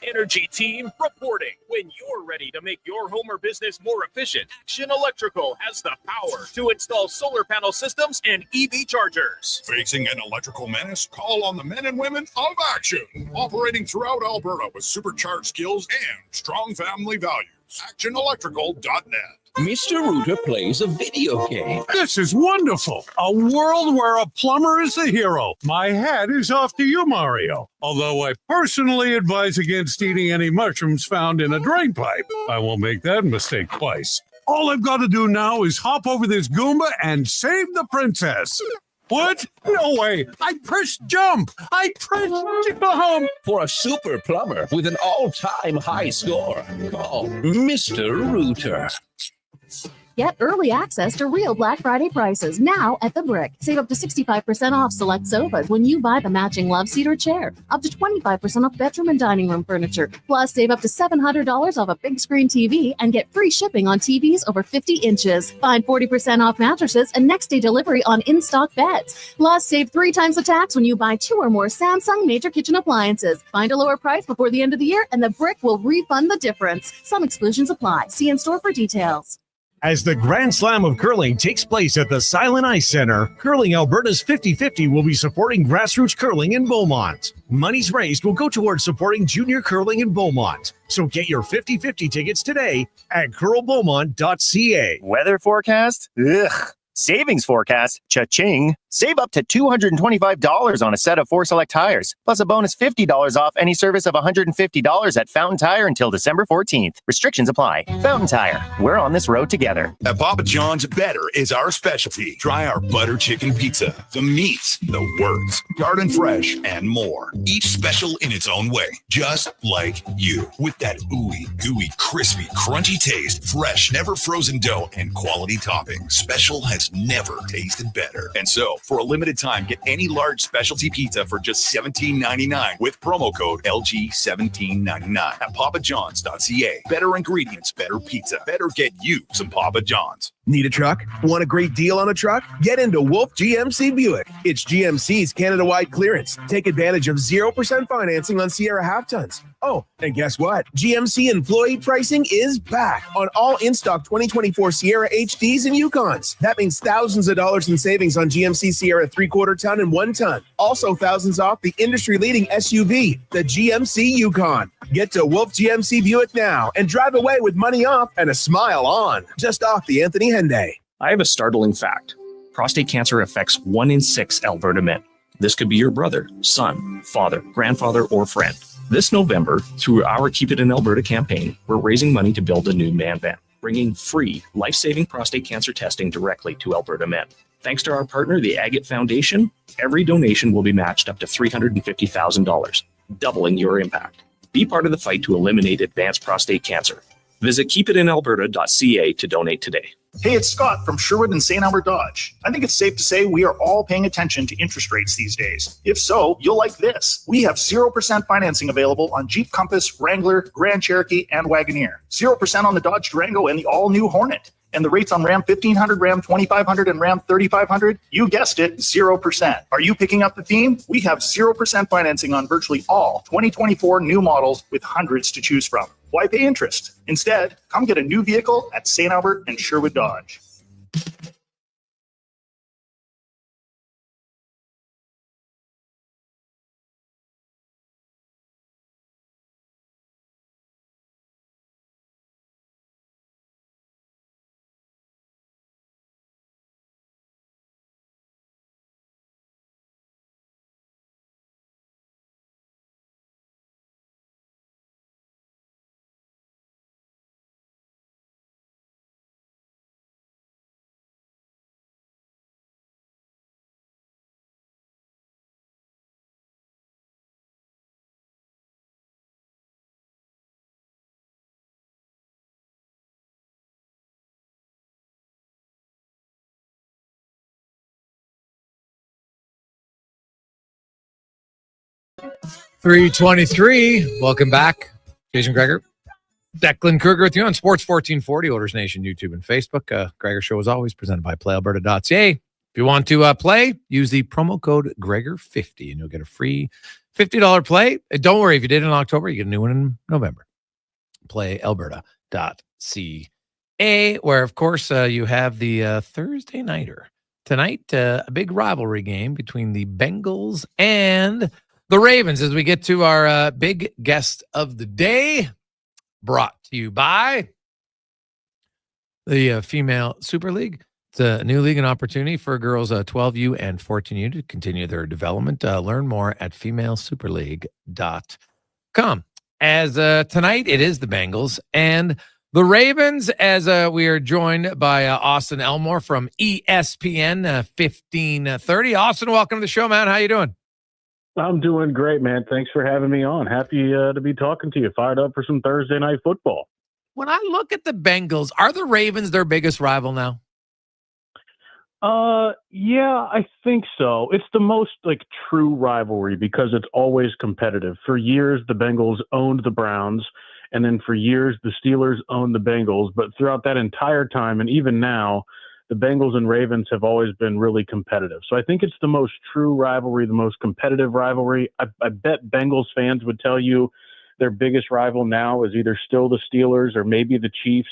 Energy team reporting. When you're ready to make your home or business more efficient, Action Electrical has the power to install solar panel systems and EV chargers. Facing an electrical menace? Call on the men and women of Action. Operating throughout Alberta with supercharged skills and strong family values. ActionElectrical.net. Mr. Rooter plays a video game. This is wonderful. A world where a plumber is the hero. My hat is off to you, Mario. Although I personally advise against eating any mushrooms found in a drain pipe. I won't make that mistake twice. All I've got to do now is hop over this Goomba and save the princess. What? No way. I pressed jump. I pressed jump. For a super plumber with an all-time high score, call Mr. Rooter. Get early access to real Black Friday prices now at The Brick. Save up to 65% off select sofas when you buy the matching love seat or chair. Up to 25% off bedroom and dining room furniture. Plus, save up to $700 off a big screen TV and get free shipping on TVs over 50 inches. Find 40% off mattresses and next day delivery on in-stock beds. Plus, save 3 times the tax when you buy 2 or more Samsung major kitchen appliances. Find a lower price before the end of the year and The Brick will refund the difference. Some exclusions apply. See in-store for details. As the Grand Slam of Curling takes place at the Silent Ice Center, Curling Alberta's 50-50 will be supporting grassroots curling in Beaumont. Monies raised will go towards supporting junior curling in Beaumont. So get your 50-50 tickets today at curlbeaumont.ca. Weather forecast? Ugh. Savings forecast? Cha-ching. Save up to $225 on a set of 4 select tires, plus a bonus $50 off any service of $150 at Fountain Tire until December 14th. Restrictions apply. Fountain Tire. We're on this road together. At Papa John's, better is our specialty. Try our butter chicken pizza. The meats, the words, garden fresh, and more. Each special in its own way, just like you. With that ooey, gooey, crispy, crunchy taste, fresh, never frozen dough, and quality topping. Special has never tasted better. And so, for a limited time, get any large specialty pizza for just $17.99 with promo code LG1799 at papajohns.ca. Better ingredients, better pizza. Better get you some Papa John's. Need a truck? Want a great deal on a truck? Get into Wolf GMC Buick. It's GMC's Canada-wide clearance. Take advantage of 0% financing on Sierra half-tons. Oh, and guess what? GMC employee pricing is back on all in-stock 2024 Sierra HDs and Yukons. That means thousands of dollars in savings on GMC Sierra 3/4 ton and 1 ton. Also thousands off the industry-leading SUV, the GMC Yukon. Get to Wolf GMC Buick now and drive away with money off and a smile on. Just off the Anthony Henday. I have a startling fact. Prostate cancer affects 1 in 6 Alberta men. This could be your brother, son, father, grandfather, or friend. This November, through our Keep It in Alberta campaign, we're raising money to build a new man van, bringing free, life-saving prostate cancer testing directly to Alberta men. Thanks to our partner, the Agate Foundation, every donation will be matched up to $350,000, doubling your impact. Be part of the fight to eliminate advanced prostate cancer. Visit keepitinalberta.ca to donate today. Hey, it's Scott from Sherwood and St. Albert Dodge. I think it's safe to say we are all paying attention to interest rates these days. If so, you'll like this. We have 0% financing available on Jeep Compass, Wrangler, Grand Cherokee, and Wagoneer. 0% on the Dodge Durango and the all-new Hornet. And the rates on Ram 1500, Ram 2500, and Ram 3500, you guessed it, 0%. Are you picking up the theme? We have 0% financing on virtually all 2024 new models with hundreds to choose from. Why pay interest? Instead, come get a new vehicle at St. Albert and Sherwood Dodge. .323. Welcome back. Jason Gregor. Declan Kruger with you on Sports 1440, Oilers Nation, YouTube, and Facebook. Gregor Show is always presented by PlayAlberta.ca. If you want to play, use the promo code Gregor50 and you'll get a free $50 play. Don't worry, if you did it in October, you get a new one in November. PlayAlberta.ca, where, of course, you have the Thursday nighter. Tonight, a big rivalry game between the Bengals and the Ravens as we get to our big guest of the day, brought to you by the Female Super League. It's a new league and opportunity for girls 12U and 14U to continue their development. Learn more at femalesuperleague.com. As tonight, it is the Bengals and the Ravens, as we are joined by Austin Elmore from ESPN 1530. Austin, welcome to the show, man. How you doing? I'm doing great, man. Thanks for having me on. Happy to be talking to you. Fired up for some Thursday night football. When I look at the Bengals, are the Ravens their biggest rival now? Yeah, I think so. It's the most true rivalry because it's always competitive. For years, the Bengals owned the Browns, and then for years, the Steelers owned the Bengals. But throughout that entire time, and even now, the Bengals and Ravens have always been really competitive. So I think it's the most true rivalry, the most competitive rivalry. I bet Bengals fans would tell you their biggest rival now is either still the Steelers or maybe the Chiefs.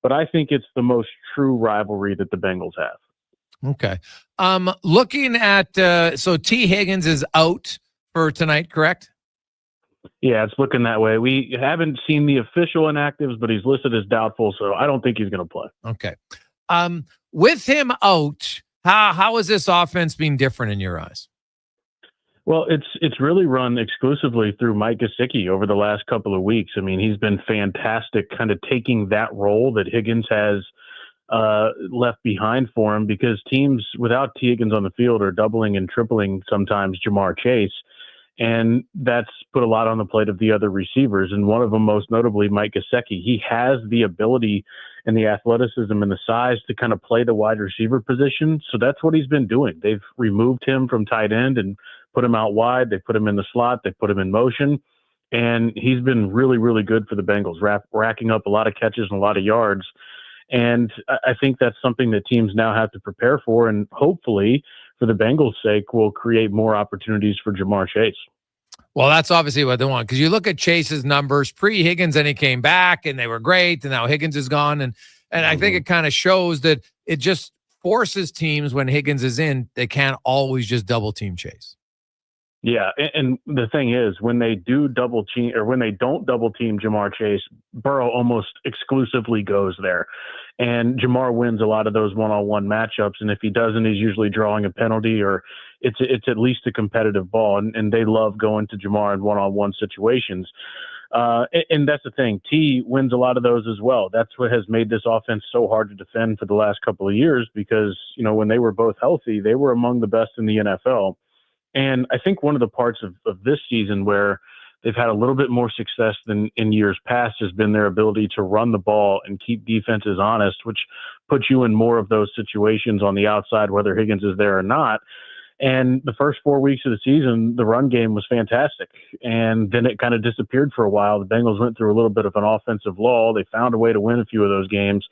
But I think it's the most true rivalry that the Bengals have. Okay. Looking at, so T. Higgins is out for tonight, correct? Yeah, it's looking that way. We haven't seen the official inactives, but he's listed as doubtful, so I don't think he's going to play. Okay. With him out, how is this offense being different in your eyes? Well, it's really run exclusively through Mike Gesicki over the last couple of weeks. I mean, he's been fantastic kind of taking that role that Higgins has left behind for him, because teams without T. Higgins on the field are doubling and tripling sometimes Jamar Chase. And that's put a lot on the plate of the other receivers. And one of them, most notably, Mike Gesicki. He has the ability and the athleticism and the size to kind of play the wide receiver position. So that's what he's been doing. They've removed him from tight end and put him out wide. They put him in the slot. They put him in motion. And he's been really, really good for the Bengals, racking up a lot of catches and a lot of yards. And I think that's something that teams now have to prepare for. And hopefully, for the Bengals' sake, will create more opportunities for Jamar Chase. Well, that's obviously what they want, because you look at Chase's numbers pre-Higgins, and he came back and they were great, and now Higgins is gone. And I think it kind of shows that it just forces teams, when Higgins is in, they can't always just double team Chase. Yeah, and the thing is, when they do double team, or when they don't double team Jamar Chase, Burrow almost exclusively goes there. And Jamar wins a lot of those one-on-one matchups. And if he doesn't, he's usually drawing a penalty, or it's at least a competitive ball. And they love going to Jamar in one-on-one situations. And that's the thing. T wins a lot of those as well. That's what has made this offense so hard to defend for the last couple of years, because, when they were both healthy, they were among the best in the NFL. And I think one of the parts of this season where they've had a little bit more success than in years past has been their ability to run the ball and keep defenses honest, which puts you in more of those situations on the outside, whether Higgins is there or not. And the first 4 weeks of the season, the run game was fantastic. And then it kind of disappeared for a while. The Bengals went through a little bit of an offensive lull. They found a way to win a few of those games.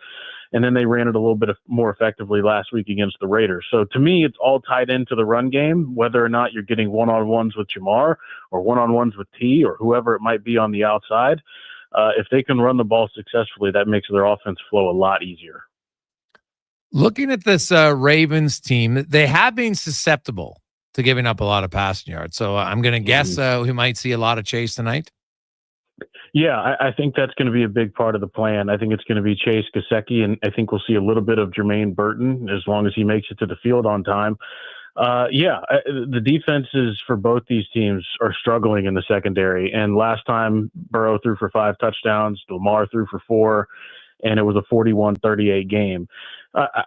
And then they ran it a little bit more effectively last week against the Raiders. So to me, it's all tied into the run game, whether or not you're getting one-on-ones with Jamar or one-on-ones with T or whoever it might be on the outside. If they can run the ball successfully, that makes their offense flow a lot easier. Looking at this Ravens team, they have been susceptible to giving up a lot of passing yards. So I'm going to guess we might see a lot of Chase tonight. Yeah, I think that's going to be a big part of the plan. I think it's going to be Chase, Gesicki, and I think we'll see a little bit of Jermaine Burton as long as he makes it to the field on time. The defenses for both these teams are struggling in the secondary. And last time, Burrow threw for 5 touchdowns, Lamar threw for 4, and it was a 41-38 game.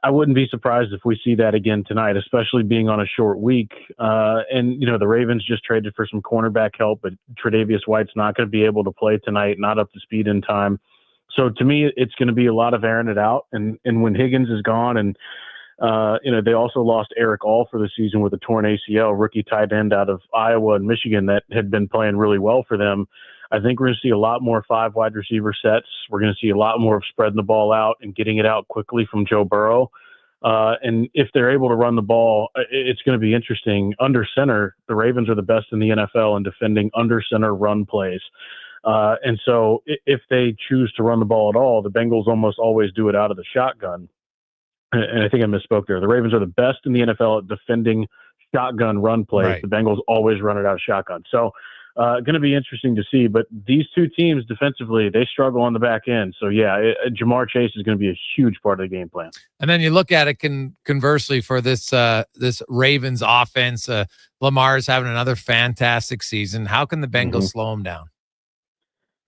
I wouldn't be surprised if we see that again tonight, especially being on a short week. The Ravens just traded for some cornerback help, but Tre'Davious White's not going to be able to play tonight, not up to speed in time. So to me, it's going to be a lot of airing it out. And when Higgins is gone, and they also lost Eric All for the season with a torn ACL, rookie tight end out of Iowa and Michigan that had been playing really well for them. I think we're going to see a lot more 5 wide receiver sets. We're going to see a lot more of spreading the ball out and getting it out quickly from Joe Burrow. And if they're able to run the ball, it's going to be interesting. Under center, the Ravens are the best in the NFL in defending under center run plays. And so if they choose to run the ball at all, the Bengals almost always do it out of the shotgun. And I think I misspoke there. The Ravens are the best in the NFL at defending shotgun run plays. Right. The Bengals always run it out of shotgun. So going to be interesting to see. But these two teams defensively, they struggle on the back end. So, Jamar Chase is going to be a huge part of the game plan. And then you look at it conversely for this Ravens offense. Lamar's having another fantastic season. How can the Bengals slow him down?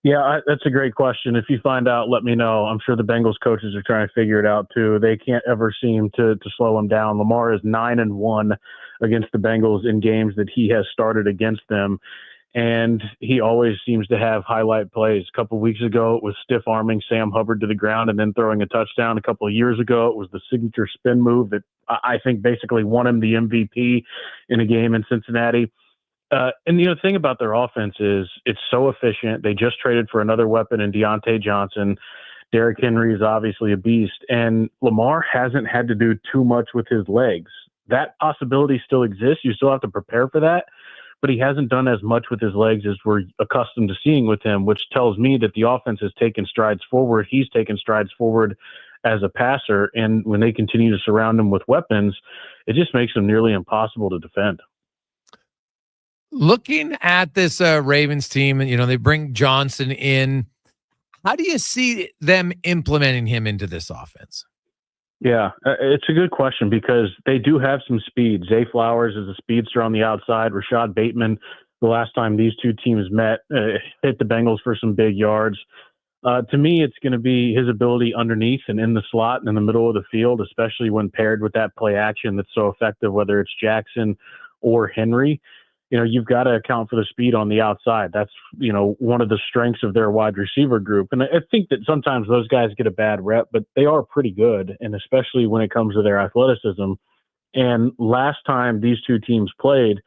Yeah, that's a great question. If you find out, let me know. I'm sure the Bengals coaches are trying to figure it out too. They can't ever seem to slow him down. Lamar is 9-1 against the Bengals in games that he has started against them. and he always seems to have highlight plays. A couple of weeks ago, it was stiff-arming Sam Hubbard to the ground and then throwing a touchdown. A couple of years ago, it was the signature spin move that I think basically won him the MVP in a game in Cincinnati. And the thing about their offense is it's so efficient. They just traded for another weapon in Deontay Johnson. Derrick Henry is obviously a beast, and Lamar hasn't had to do too much with his legs. That possibility still exists. You still have to prepare for that, but he hasn't done as much with his legs as we're accustomed to seeing with him, which tells me that the offense has taken strides forward. He's taken strides forward as a passer, and when they continue to surround him with weapons, it just makes him nearly impossible to defend. Looking at this Ravens team, and they bring Johnson in, how do you see them implementing him into this offense? Yeah, it's a good question because they do have some speed. Zay Flowers is a speedster on the outside. Rashad Bateman, the last time these two teams met, hit the Bengals for some big yards. To me, it's going to be his ability underneath and in the slot and in the middle of the field, especially when paired with that play action that's so effective, whether it's Jackson or Henry. You've got to account for the speed on the outside. That's, one of the strengths of their wide receiver group. And I think that sometimes those guys get a bad rep, but they are pretty good, and especially when it comes to their athleticism. And last time these two teams played,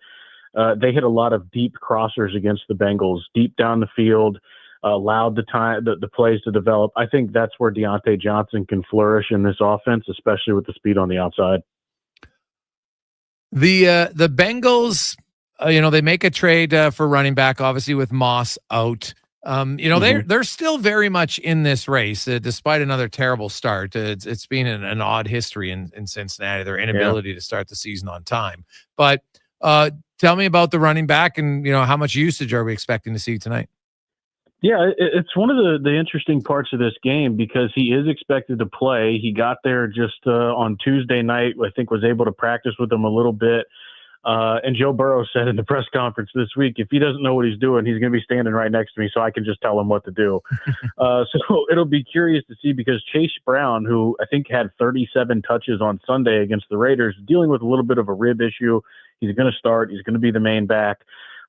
they hit a lot of deep crossers against the Bengals, deep down the field, allowed the plays to develop. I think that's where Deontay Johnson can flourish in this offense, especially with the speed on the outside. The Bengals, they make a trade for running back, obviously with Moss out. They're still very much in this race, despite another terrible start. It's been an odd history in Cincinnati, their inability to start the season on time. But tell me about the running back and, how much usage are we expecting to see tonight? Yeah, it's one of the interesting parts of this game because he is expected to play. He got there just on Tuesday night, I think was able to practice with them a little bit. And Joe Burrow said in the press conference this week, if he doesn't know what he's doing, he's going to be standing right next to me so I can just tell him what to do. So it'll be curious to see because Chase Brown, who I think had 37 touches on Sunday against the Raiders, dealing with a little bit of a rib issue. He's going to start. He's going to be the main back.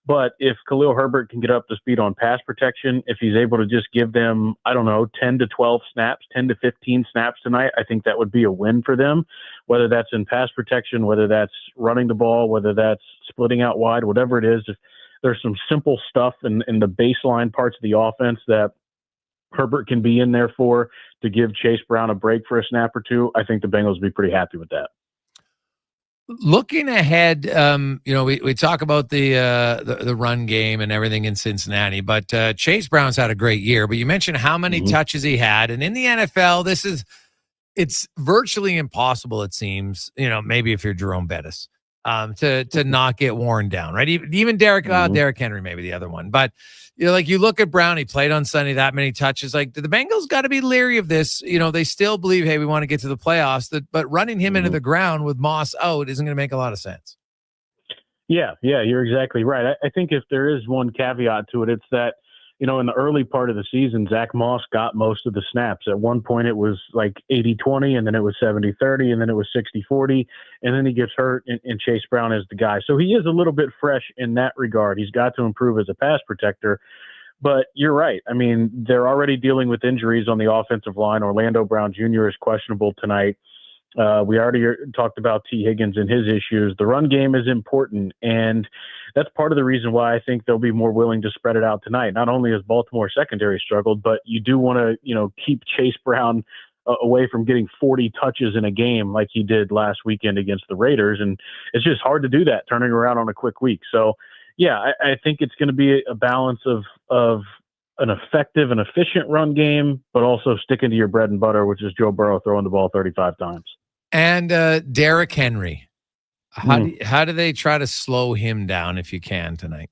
But if Khalil Herbert can get up to speed on pass protection, if he's able to just give them, 10 to 12 snaps, 10 to 15 snaps tonight, I think that would be a win for them, whether that's in pass protection, whether that's running the ball, whether that's splitting out wide, whatever it is. If there's some simple stuff in the baseline parts of the offense that Herbert can be in there for to give Chase Brown a break for a snap or two, I think the Bengals will be pretty happy with that. Looking ahead, we talk about the run game and everything in Cincinnati, but Chase Brown's had a great year. But you mentioned how many touches he had, and in the NFL, it's virtually impossible. It seems, maybe if you're Jerome Bettis, to not get worn down, right? Even Derrick Henry, maybe the other one, but. You look at Brown, he played on Sunday, that many touches. The Bengals got to be leery of this. They still believe, hey, we want to get to the playoffs. But running him into the ground with Moss out isn't going to make a lot of sense. Yeah, you're exactly right. I think if there is one caveat to it, it's that, in the early part of the season, Zach Moss got most of the snaps. At one point, it was like 80-20, and then it was 70-30, and then it was 60-40, and then he gets hurt, and Chase Brown is the guy. So he is a little bit fresh in that regard. He's got to improve as a pass protector. But you're right. I mean, they're already dealing with injuries on the offensive line. Orlando Brown Jr. is questionable tonight. We already talked about T. Higgins and his issues. The run game is important, and that's part of the reason why I think they'll be more willing to spread it out tonight. Not only has Baltimore secondary struggled, but you do want to, keep Chase Brown away from getting 40 touches in a game like he did last weekend against the Raiders, and it's just hard to do that turning around on a quick week. So, yeah, I think it's going to be a balance of an effective and efficient run game, but also sticking to your bread and butter, which is Joe Burrow throwing the ball 35 times. And Derrick Henry, how do they try to slow him down if you can tonight?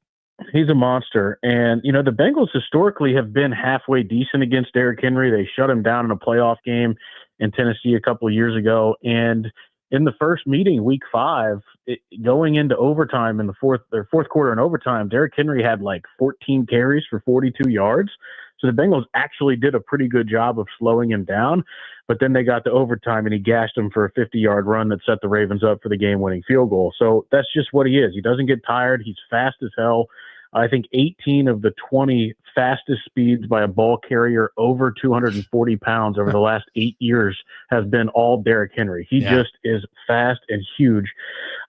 He's a monster. And, the Bengals historically have been halfway decent against Derrick Henry. They shut him down in a playoff game in Tennessee a couple of years ago. And in the first meeting, week 5, going into overtime in the fourth quarter and overtime, Derrick Henry had 14 carries for 42 yards. So the Bengals actually did a pretty good job of slowing him down. But then they got to overtime, and he gashed him for a 50-yard run that set the Ravens up for the game-winning field goal. So that's just what he is. He doesn't get tired. He's fast as hell. I think 18 of the 20 fastest speeds by a ball carrier over 240 pounds over the last 8 years has been all Derrick Henry. He just is fast and huge.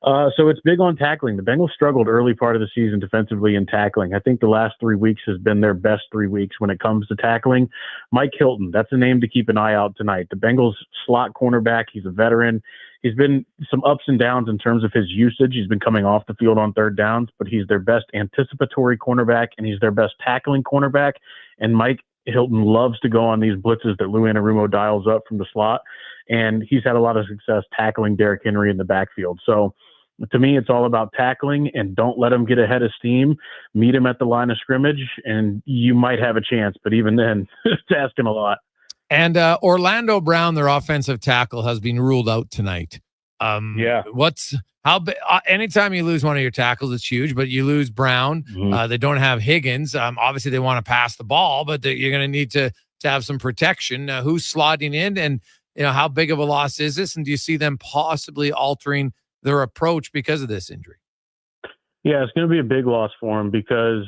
So it's big on tackling. The Bengals struggled early part of the season defensively in tackling. I think the last 3 weeks has been their best 3 weeks when it comes to tackling. Mike Hilton, that's a name to keep an eye out tonight. The Bengals slot cornerback, he's a veteran. He's been some ups and downs in terms of his usage. He's been coming off the field on third downs, but he's their best anticipatory cornerback, and he's their best tackling cornerback. And Mike Hilton loves to go on these blitzes that Lou Anarumo dials up from the slot, and he's had a lot of success tackling Derrick Henry in the backfield. So to me, it's all about tackling, and don't let him get ahead of steam. Meet him at the line of scrimmage, and you might have a chance, but even then, it's asking a lot. And Orlando Brown, their offensive tackle, has been ruled out tonight. Anytime you lose one of your tackles, it's huge, but you lose Brown. They don't have Higgins. Obviously, they want to pass the ball, but you're going to need to have some protection. Who's slotting in, and how big of a loss is this? And do you see them possibly altering their approach because of this injury? Yeah, it's going to be a big loss for him because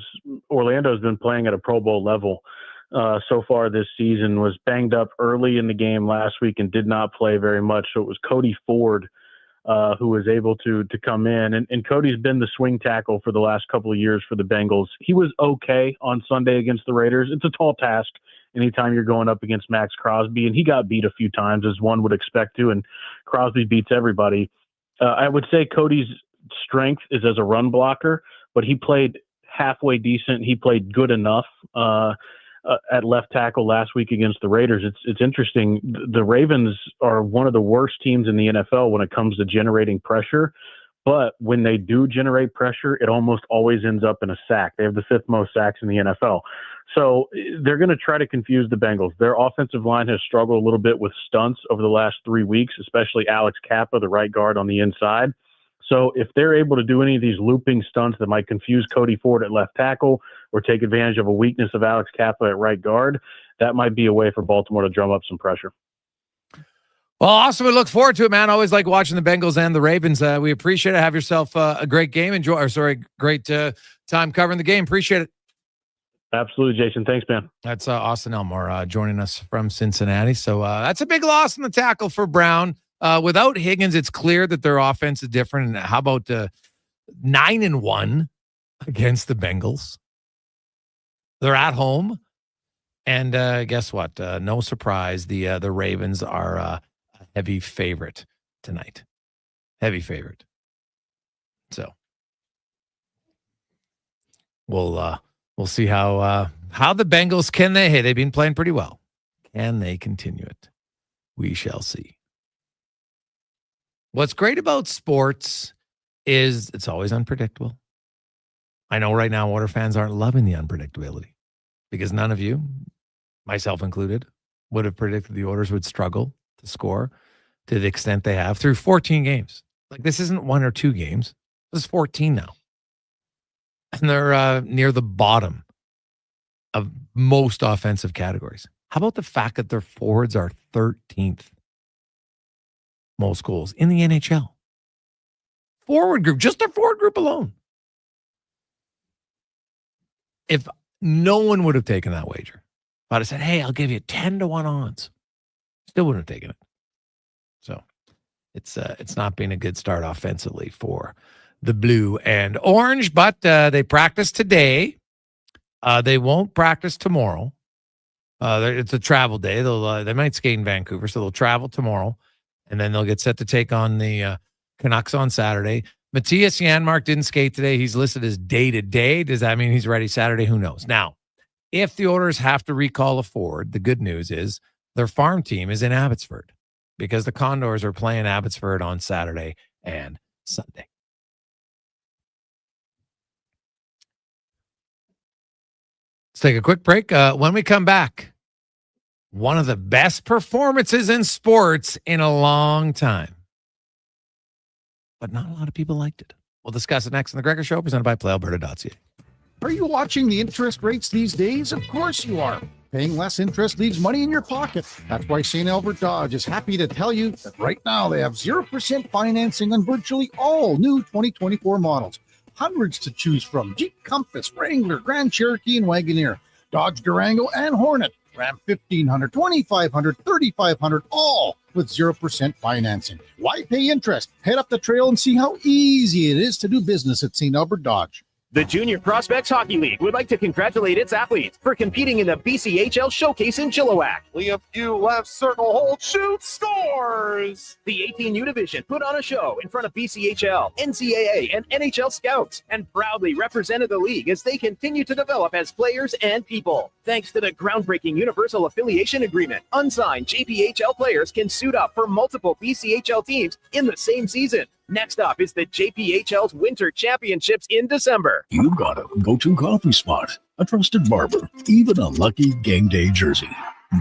Orlando's been playing at a Pro Bowl level so far this season. Was banged up early in the game last week and did not play very much. So it was Cody Ford who was able to come in. And Cody's been the swing tackle for the last couple of years for the Bengals. He was okay on Sunday against the Raiders. It's a tall task anytime you're going up against Max Crosby, and he got beat a few times, as one would expect to, and Crosby beats everybody. I would say Cody's strength is as a run blocker, but he played halfway decent. He played good enough at left tackle last week against the Raiders. It's interesting. The Ravens are one of the worst teams in the NFL when it comes to generating pressure, but when they do generate pressure, it almost always ends up in a sack. They have the 5th most sacks in the NFL. So they're going to try to confuse the Bengals. Their offensive line has struggled a little bit with stunts over the last 3 weeks, especially Alex Kappa, the right guard on the inside. So if they're able to do any of these looping stunts that might confuse Cody Ford at left tackle or take advantage of a weakness of Alex Kappa at right guard, that might be a way for Baltimore to drum up some pressure. Well, awesome. We look forward to it, man. Always like watching the Bengals and the Ravens. We appreciate it. Have yourself a great game. Great time covering the game. Appreciate it. Absolutely, Jason. Thanks, man. That's Austin Elmore joining us from Cincinnati. So that's a big loss in the tackle for Brown. Without Higgins, it's clear that their offense is different. And how about 9-1 against the Bengals? They're at home, and guess what? No surprise, the Ravens are a heavy favorite tonight. Heavy favorite. So we'll see how the Bengals can they. Hey, they've been playing pretty well. Can they continue it? We shall see. What's great about sports is it's always unpredictable. I know right now Oilers fans aren't loving the unpredictability because none of you, myself included, would have predicted the Oilers would struggle to score to the extent they have through 14 games. Like, this isn't 1 or 2 games. This is 14 now. And they're near the bottom of most offensive categories. How about the fact that their forwards are 13th most goals in the NHL? Forward group, just their forward group alone. If no one would have taken that wager, if I'd have said, hey, I'll give you 10-1 odds, still wouldn't have taken it. So it's not been a good start offensively for the blue and orange, but they practice today. They won't practice tomorrow. It's a travel day. They might skate in Vancouver, so they'll travel tomorrow, and then they'll get set to take on the Canucks on Saturday. Matthias Janmark didn't skate today. He's listed as day-to-day. Does that mean he's ready Saturday? Who knows? Now, if the Oilers have to recall a forward, the good news is their farm team is in Abbotsford because the Condors are playing Abbotsford on Saturday and Sunday. Let's take a quick break. When we come back, one of the best performances in sports in a long time. But not a lot of people liked it. We'll discuss it next on The Gregor Show, presented by PlayAlberta.ca. Are you watching the interest rates these days? Of course you are. Paying less interest leaves money in your pocket. That's why St. Albert Dodge is happy to tell you that right now they have 0% financing on virtually all new 2024 models. hundreds to choose from. Jeep Compass, Wrangler, Grand Cherokee, and Wagoneer. Dodge Durango and Hornet. Ram 1500, 2500, 3500, all with 0% financing. Why pay interest? Head up the trail and see how easy it is to do business at St. Albert Dodge. The Junior Prospects Hockey League would like to congratulate its athletes for competing in the BCHL Showcase in Chilliwack. Liam Pugh left circle hold, shoots, scores! The 18U division put on a show in front of BCHL, NCAA, and NHL scouts, and proudly represented the league as they continue to develop as players and people. Thanks to the groundbreaking Universal Affiliation Agreement, unsigned JPHL players can suit up for multiple BCHL teams in the same season. Next up is the JPHL's Winter Championships in December. You've got a go-to coffee spot, a trusted barber, even a lucky game day jersey.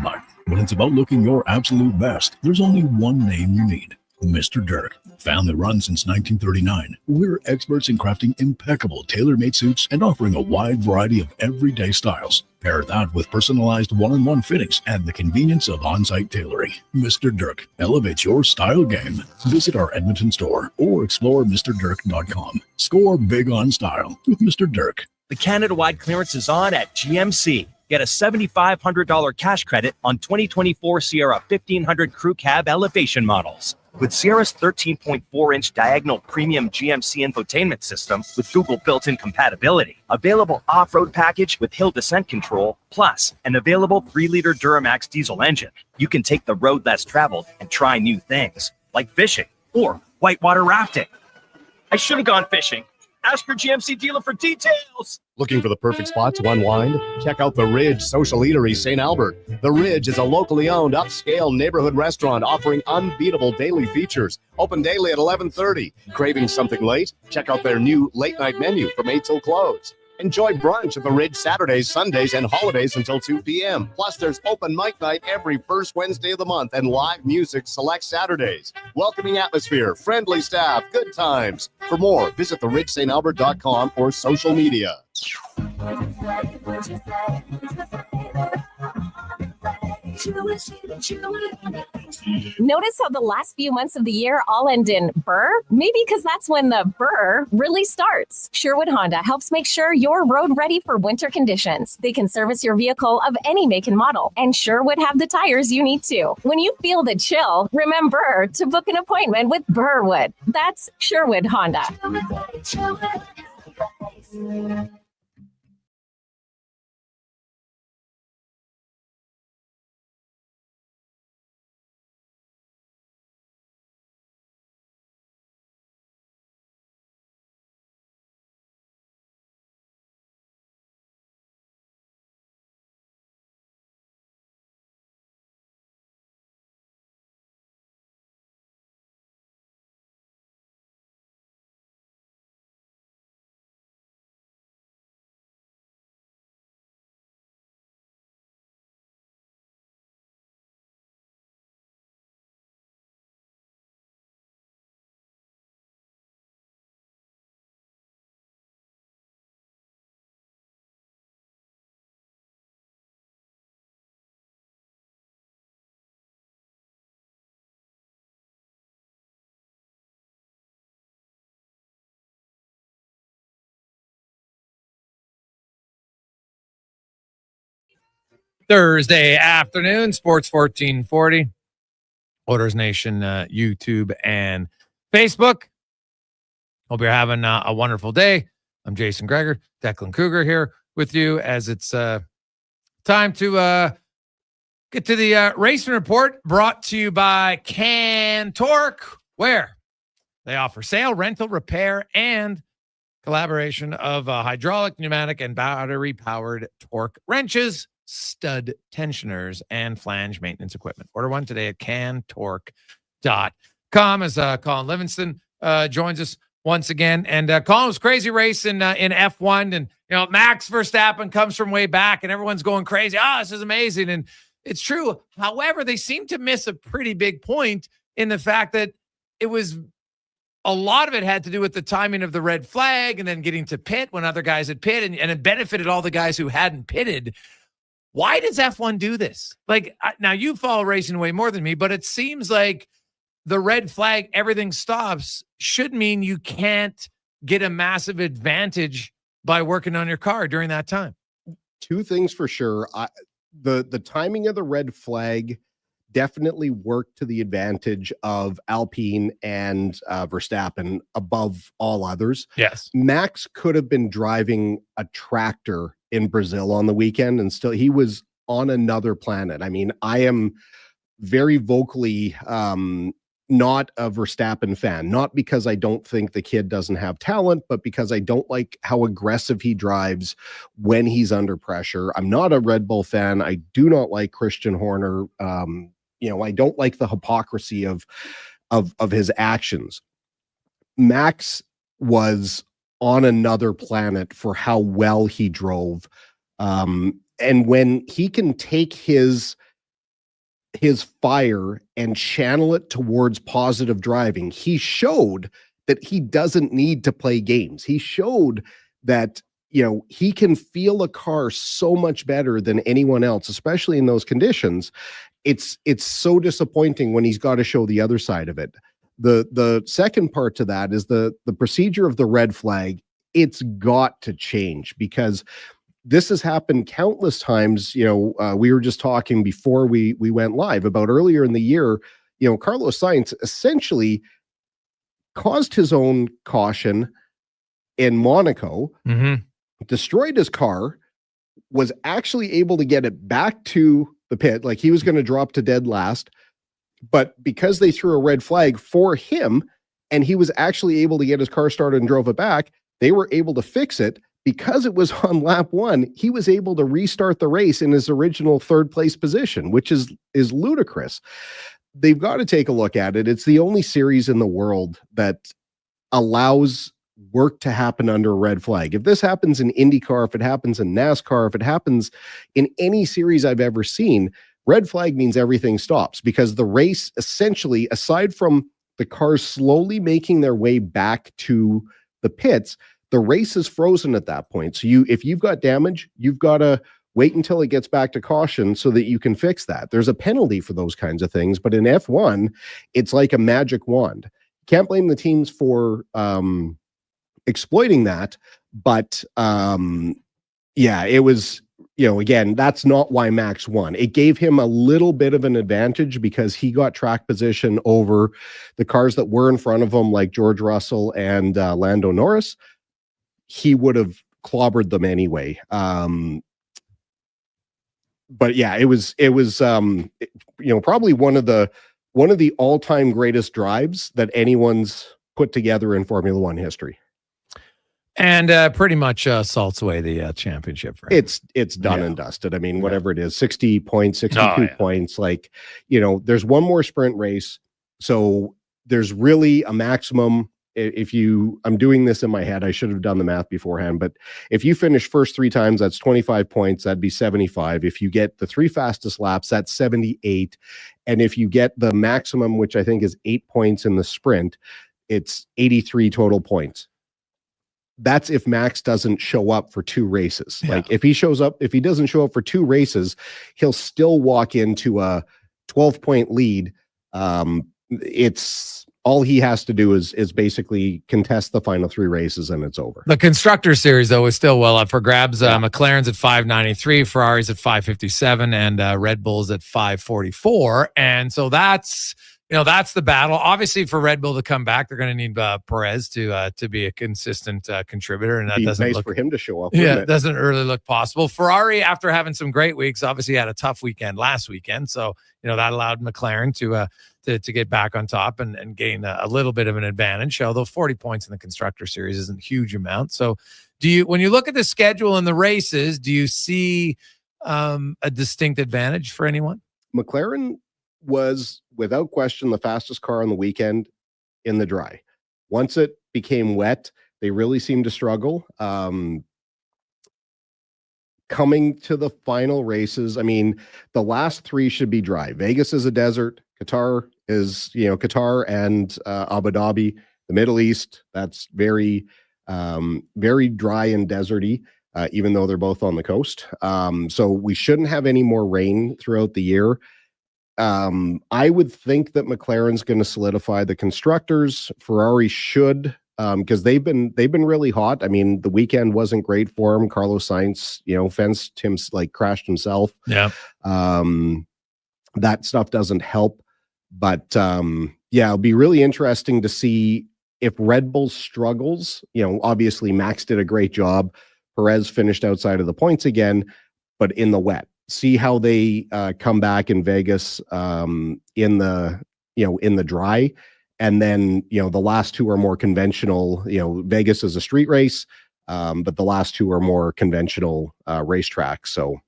But when it's about looking your absolute best, there's only one name you need. Mr. Dirk. Family run since 1939. We're experts in crafting impeccable tailor-made suits and offering a wide variety of everyday styles. Pair that with personalized one-on-one fittings and the convenience of on-site tailoring. Mr. Dirk elevates your style game. Visit our Edmonton store or explore MrDirk.com. Score big on style with Mr. Dirk. The Canada-wide clearance is on at GMC. Get a $7,500 cash credit on 2024 Sierra 1500 Crew Cab elevation models. With Sierra's 13.4-inch diagonal premium GMC infotainment system with Google built-in compatibility, available off-road package with hill descent control, plus an available 3-liter Duramax diesel engine, you can take the road less traveled and try new things, like fishing or whitewater rafting. I should have gone fishing. Ask your GMC dealer for details. Looking for the perfect spot to unwind? Check out The Ridge Social Eatery, St. Albert. The Ridge is a locally owned, upscale neighborhood restaurant offering unbeatable daily features. Open daily at 11:30. Craving something late? Check out their new late-night menu from 8 till close. Enjoy brunch at The Ridge Saturdays, Sundays, and holidays until 2 p.m. Plus, there's open mic night every first Wednesday of the month and live music select Saturdays. Welcoming atmosphere, friendly staff, good times. For more, visit theridgestantalbert.com or social media. Notice how the last few months of the year all end in burr? Maybe because that's when the burr really starts. Sherwood Honda helps make sure you're road ready for winter conditions. They can service your vehicle of any make and model, and Sherwood have the tires you need to. When you feel the chill, remember to book an appointment with Burwood. That's Sherwood Honda. Thursday afternoon, Sports 1440, Oilers Nation, YouTube and Facebook. Hope you're having a wonderful day. I'm Jason Gregor, Declan Cougar here with you as it's time to get to the racing report brought to you by Can Torque, where they offer sale, rental, repair, and collaboration of hydraulic, pneumatic, and battery-powered torque wrenches, stud tensioners, and flange maintenance equipment. Order one today at cantorque.com as Colin Livingston joins us once again. And Colin was crazy race in F1. And, you know, Max Verstappen comes from way back and everyone's going crazy. Oh, this is amazing. And it's true. However, they seem to miss a pretty big point in the fact that it was a lot of it had to do with the timing of the red flag and then getting to pit when other guys had pit, and it benefited all the guys who hadn't pitted. Why does F1 do this? Like, now you follow racing way more than me, but it seems like the red flag, everything stops, should mean you can't get a massive advantage by working on your car during that time. Two things for sure. The timing of the red flag definitely worked to the advantage of Alpine and Verstappen above all others. Yes. Max could have been driving a tractor in Brazil on the weekend, and still he was on another planet. I mean, I am very vocally not a Verstappen fan, not because I don't think the kid doesn't have talent, but because I don't like how aggressive he drives when he's under pressure. I'm not a Red Bull fan. I do not like Christian Horner. I don't like the hypocrisy of his actions. Max was on another planet for how well he drove. And when he can take his fire and channel it towards positive driving, he showed that he doesn't need to play games. He showed that, he can feel a car so much better than anyone else, especially in those conditions. It's so disappointing when he's got to show the other side of it. The second part to that is the procedure of the red flag. It's got to change, because this has happened countless times. We were just talking before we went live about earlier in the year, Carlos Sainz essentially caused his own caution in Monaco, destroyed his car, was actually able to get it back to the pit. Like, he was going to drop to dead last, but because they threw a red flag for him and he was actually able to get his car started and drove it back, they were able to fix it. Because it was on lap 1, he was able to restart the race in his original third place position, which is ludicrous. They've got to take a look at it. It's the only series in the world that allows work to happen under a red flag. If this happens in IndyCar, if it happens in NASCAR, if it happens in any series I've ever seen, red flag means everything stops, because the race essentially, aside from the cars slowly making their way back to the pits, the race is frozen at that point. So if you've got damage, you've got to wait until it gets back to caution so that you can fix that. There's a penalty for those kinds of things, but in F1, it's like a magic wand. Can't blame the teams for exploiting that, but it was, again, that's not why Max won. It gave him a little bit of an advantage because he got track position over the cars that were in front of him, like George Russell and Lando Norris. He would have clobbered them anyway. But yeah, it was probably one of the all-time greatest drives that anyone's put together in Formula One history. And pretty much salts away the championship for him. It's done and dusted. I mean, whatever it is, 60 points, 62 points. Like, there's one more sprint race. So there's really a maximum. I'm doing this in my head, I should have done the math beforehand, but if you finish first 3 times, that's 25 points. That'd be 75. If you get the 3 fastest laps, that's 78. And if you get the maximum, which I think is 8 points in the sprint, it's 83 total points. That's if Max doesn't show up for 2 races. Yeah. Like, if he doesn't show up for 2 races, he'll still walk into a 12-point lead. It's all he has to do is basically contest the final 3 races, and it's over. The constructor series, though, is still well up for grabs. McLaren's at 593, Ferrari's at 557, and Red Bull's at 544. And so that's the battle. Obviously, for Red Bull to come back, they're going to need Perez to be a consistent contriber, and that doesn't look for him to show up. Yeah, it doesn't really look possible. Ferrari, after having some great weeks, obviously had a tough weekend last weekend, so that allowed McLaren to get back on top and gain a little bit of an advantage. Although 40 points in the constructor series isn't a huge amount. So, when you look at the schedule and the races, do you see a distinct advantage for anyone? McLaren was, without question, the fastest car on the weekend in the dry. Once it became wet, they really seemed to struggle. Coming to the final races, I mean, the last 3 should be dry. Vegas is a desert. Qatar and Abu Dhabi. The Middle East, that's very, very dry and deserty, even though they're both on the coast. So we shouldn't have any more rain throughout the year. I would think that McLaren's going to solidify the constructors. Ferrari should because they've been really hot. I mean, the weekend wasn't great for him. Carlos Sainz, fenced him, like crashed himself. Yeah. That stuff doesn't help. But it'll be really interesting to see if Red Bull struggles. Obviously Max did a great job. Perez finished outside of the points again, but in the wet. See how they come back in Vegas in the dry. And then, the last two are more conventional. Vegas is a street race, but the last two are more conventional racetracks. So,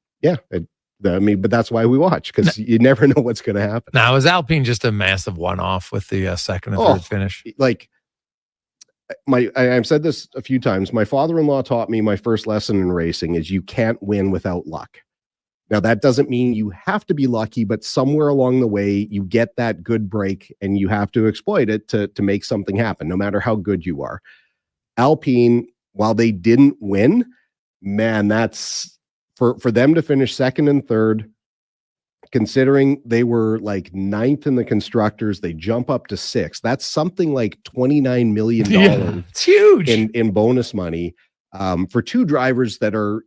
but that's why we watch, because you never know what's going to happen. Now, is Alpine just a massive one-off with the second and third finish? Like, I've said this a few times. My father-in-law taught me my first lesson in racing is you can't win without luck. Now, that doesn't mean you have to be lucky, but somewhere along the way, you get that good break and you have to exploit it to make something happen, no matter how good you are. Alpine, while they didn't win, man, that's for them to finish second and third, considering they were like ninth in the constructors, they jump up to sixth. That's something like $29 million. Yeah, it's huge in bonus money. For two drivers that are,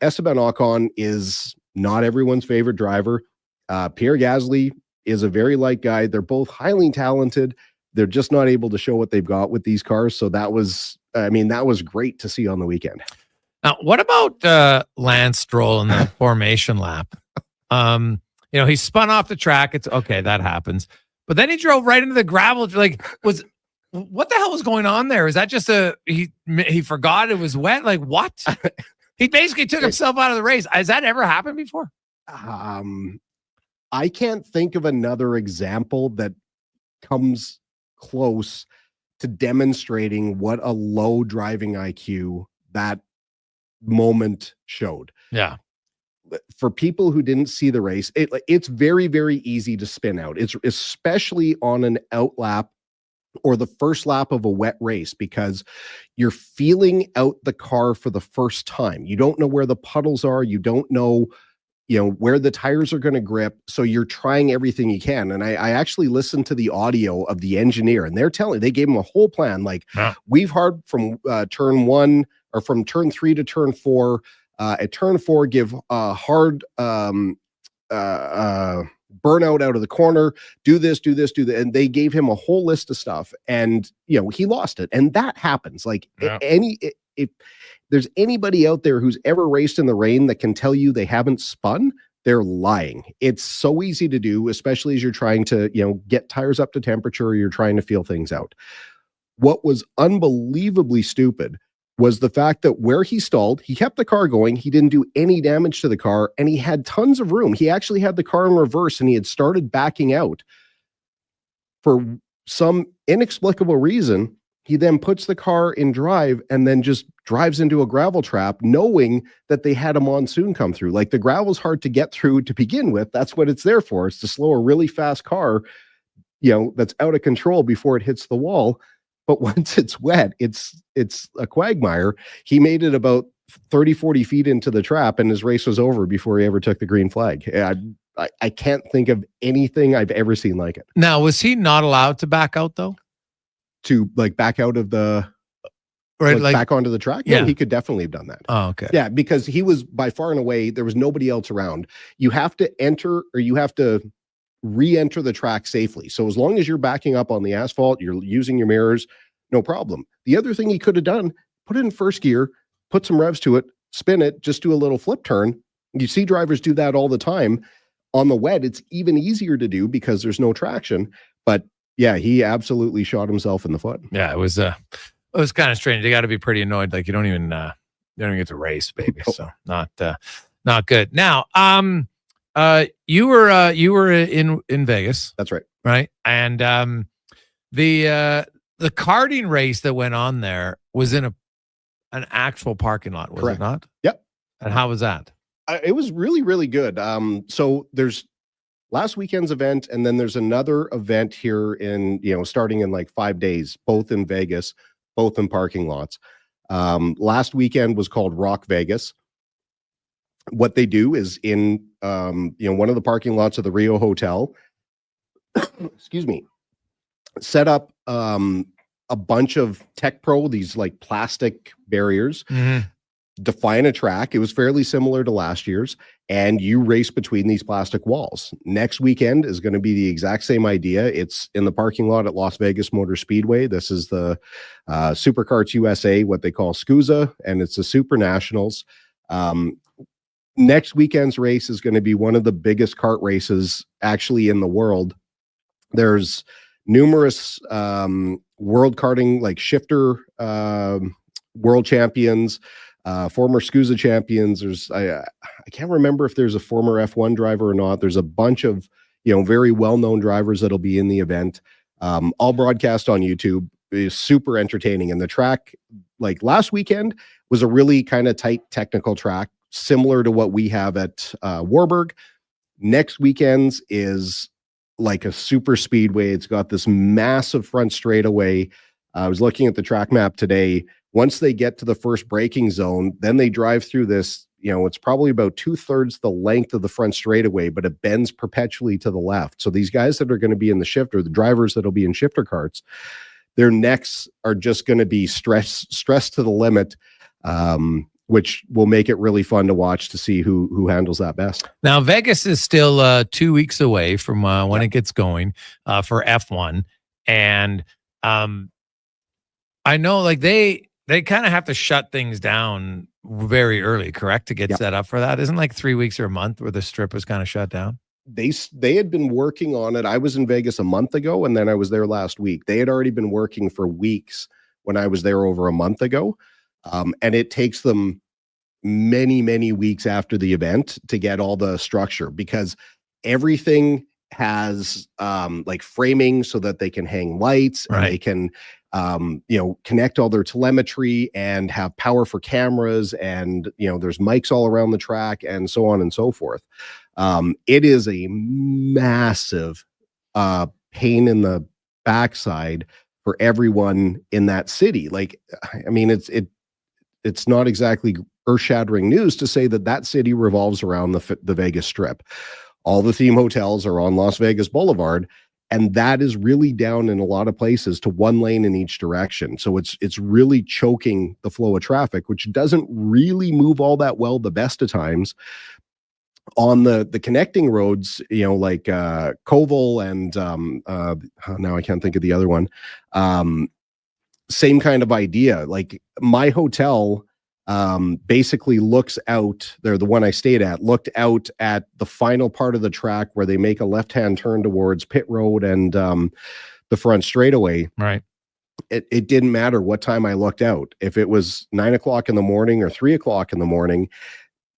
Esteban Ocon is not everyone's favorite driver. Pierre Gasly is a very light guy. They're both highly talented. They're just not able to show what they've got with these cars. So that was great to see on the weekend. Now, what about Lance Stroll in the formation lap? He spun off the track. It's okay, that happens. But then he drove right into the gravel. What the hell was going on there? Is that just he forgot it was wet? Like what? He basically took himself out of the race. Has that ever happened before? I can't think of another example that comes close to demonstrating what a low driving IQ that moment showed. Yeah. For people who didn't see the race, it's very, very easy to spin out. It's especially on an out lap or the first lap of a wet race, because you're feeling out the car for the first time. You don't know where the puddles are. You don't know, where the tires are going to grip. So you're trying everything you can. And I actually listened to the audio of the engineer, and they gave him a whole plan. Like, we've hard from turn one or from turn 3 to turn 4. At turn 4, give hard burnout out of the corner, do this, do that. And they gave him a whole list of stuff, and he lost it. And that happens. Like if there's anybody out there who's ever raced in the rain that can tell you they haven't spun, they're lying. It's so easy to do, especially as you're trying to, get tires up to temperature, or you're trying to feel things out. What was unbelievably stupid was the fact that where he stalled, he kept the car going. He didn't do any damage to the car, and he had tons of room. He actually had the car in reverse, and he had started backing out. For some inexplicable reason, he then puts the car in drive and then just drives into a gravel trap, knowing that they had a monsoon come through. Like, the gravel's hard to get through to begin with. That's what it's there for. It's to slow a really fast car, that's out of control before it hits the wall. But once it's wet, it's a quagmire. He made it about 30, 40 feet into the trap, and his race was over before he ever took the green flag. I can't think of anything I've ever seen like it. Now, was he not allowed to back out, though? To back out of the back onto the track? Yeah, no, he could definitely have done that. Oh, okay. Yeah, because he was by far and away, there was nobody else around. You have to enter, or you have to re-enter the track safely. So as long as you're backing up on the asphalt, you're using your mirrors, no problem. The other thing he could have done, put it in first gear, put some revs to it, spin it, just do a little flip turn. You see drivers do that all the time. On the wet, it's even easier to do because there's no traction. But yeah, he absolutely shot himself in the foot. Yeah, it was kind of strange. You got to be pretty annoyed. Like, you don't even get to race, baby. So not good. Now, you were in Vegas. That's right. Right. And the karting race that went on there was in an actual parking lot, was Correct. it not? Yep. And how was that? It was really, really good. So there's last weekend's event, and then there's another event here in, starting in like 5 days, both in Vegas, both in parking lots. Last weekend was called Rock Vegas. What they do is in, one of the parking lots of the Rio Hotel, excuse me, set up a bunch of Tech Pro, these like plastic barriers, define a track. It was fairly similar to last year's, and you race between these plastic walls. Next weekend is going to be the exact same idea. It's in the parking lot at Las Vegas Motor Speedway. This is the Superkarts USA, what they call SCUSA, and it's the Super Nationals. Next weekend's race is going to be one of the biggest kart races actually in the world. There's numerous world karting, like shifter world champions, former SCUSA champions. There's I can't remember if there's a former F1 driver or not. There's a bunch of very well-known drivers that'll be in the event. All broadcast on YouTube. Is super entertaining, and the track, like last weekend, was a really kind of tight technical track, similar to what we have at Warburg. Next weekend's is like a super speedway. It's got this massive front straightaway. I was looking at the track map today. Once they get to the first braking zone, then they drive through this, it's probably about 2/3 the length of the front straightaway, but it bends perpetually to the left. So these guys that are going to be in the shifter, the drivers that'll be in shifter carts, their necks are just going to be stressed to the limit, which will make it really fun to watch to see who handles that best. Now, Vegas is still 2 weeks away from when it gets going for F1. And I know like they kind of have to shut things down very early, correct, to get set up for that. Isn't like 3 weeks or a month where the strip was kind of shut down? They had been working on it. I was in Vegas a month ago, and then I was there last week. They had already been working for weeks when I was there over a month ago. And it takes them many, many weeks after the event to get all the structure, because everything has like framing so that they can hang lights, and they can connect all their telemetry and have power for cameras, and there's mics all around the track, and so on and so forth. It is a massive pain in the backside for everyone in that city. Like, I mean, it's not exactly earth-shattering news to say that city revolves around the Vegas Strip. All the theme hotels are on Las Vegas Boulevard, and that is really down in a lot of places to one lane in each direction. So it's really choking the flow of traffic, which doesn't really move all that well the best of times. On the connecting roads, like Koval and now I can't think of the other one. Same kind of idea. Like my hotel basically looks out there. The one I stayed at looked out at the final part of the track where they make a left-hand turn towards Pit Road and the front straightaway. Right. It didn't matter what time I looked out. If it was 9 o'clock in the morning or 3 o'clock in the morning,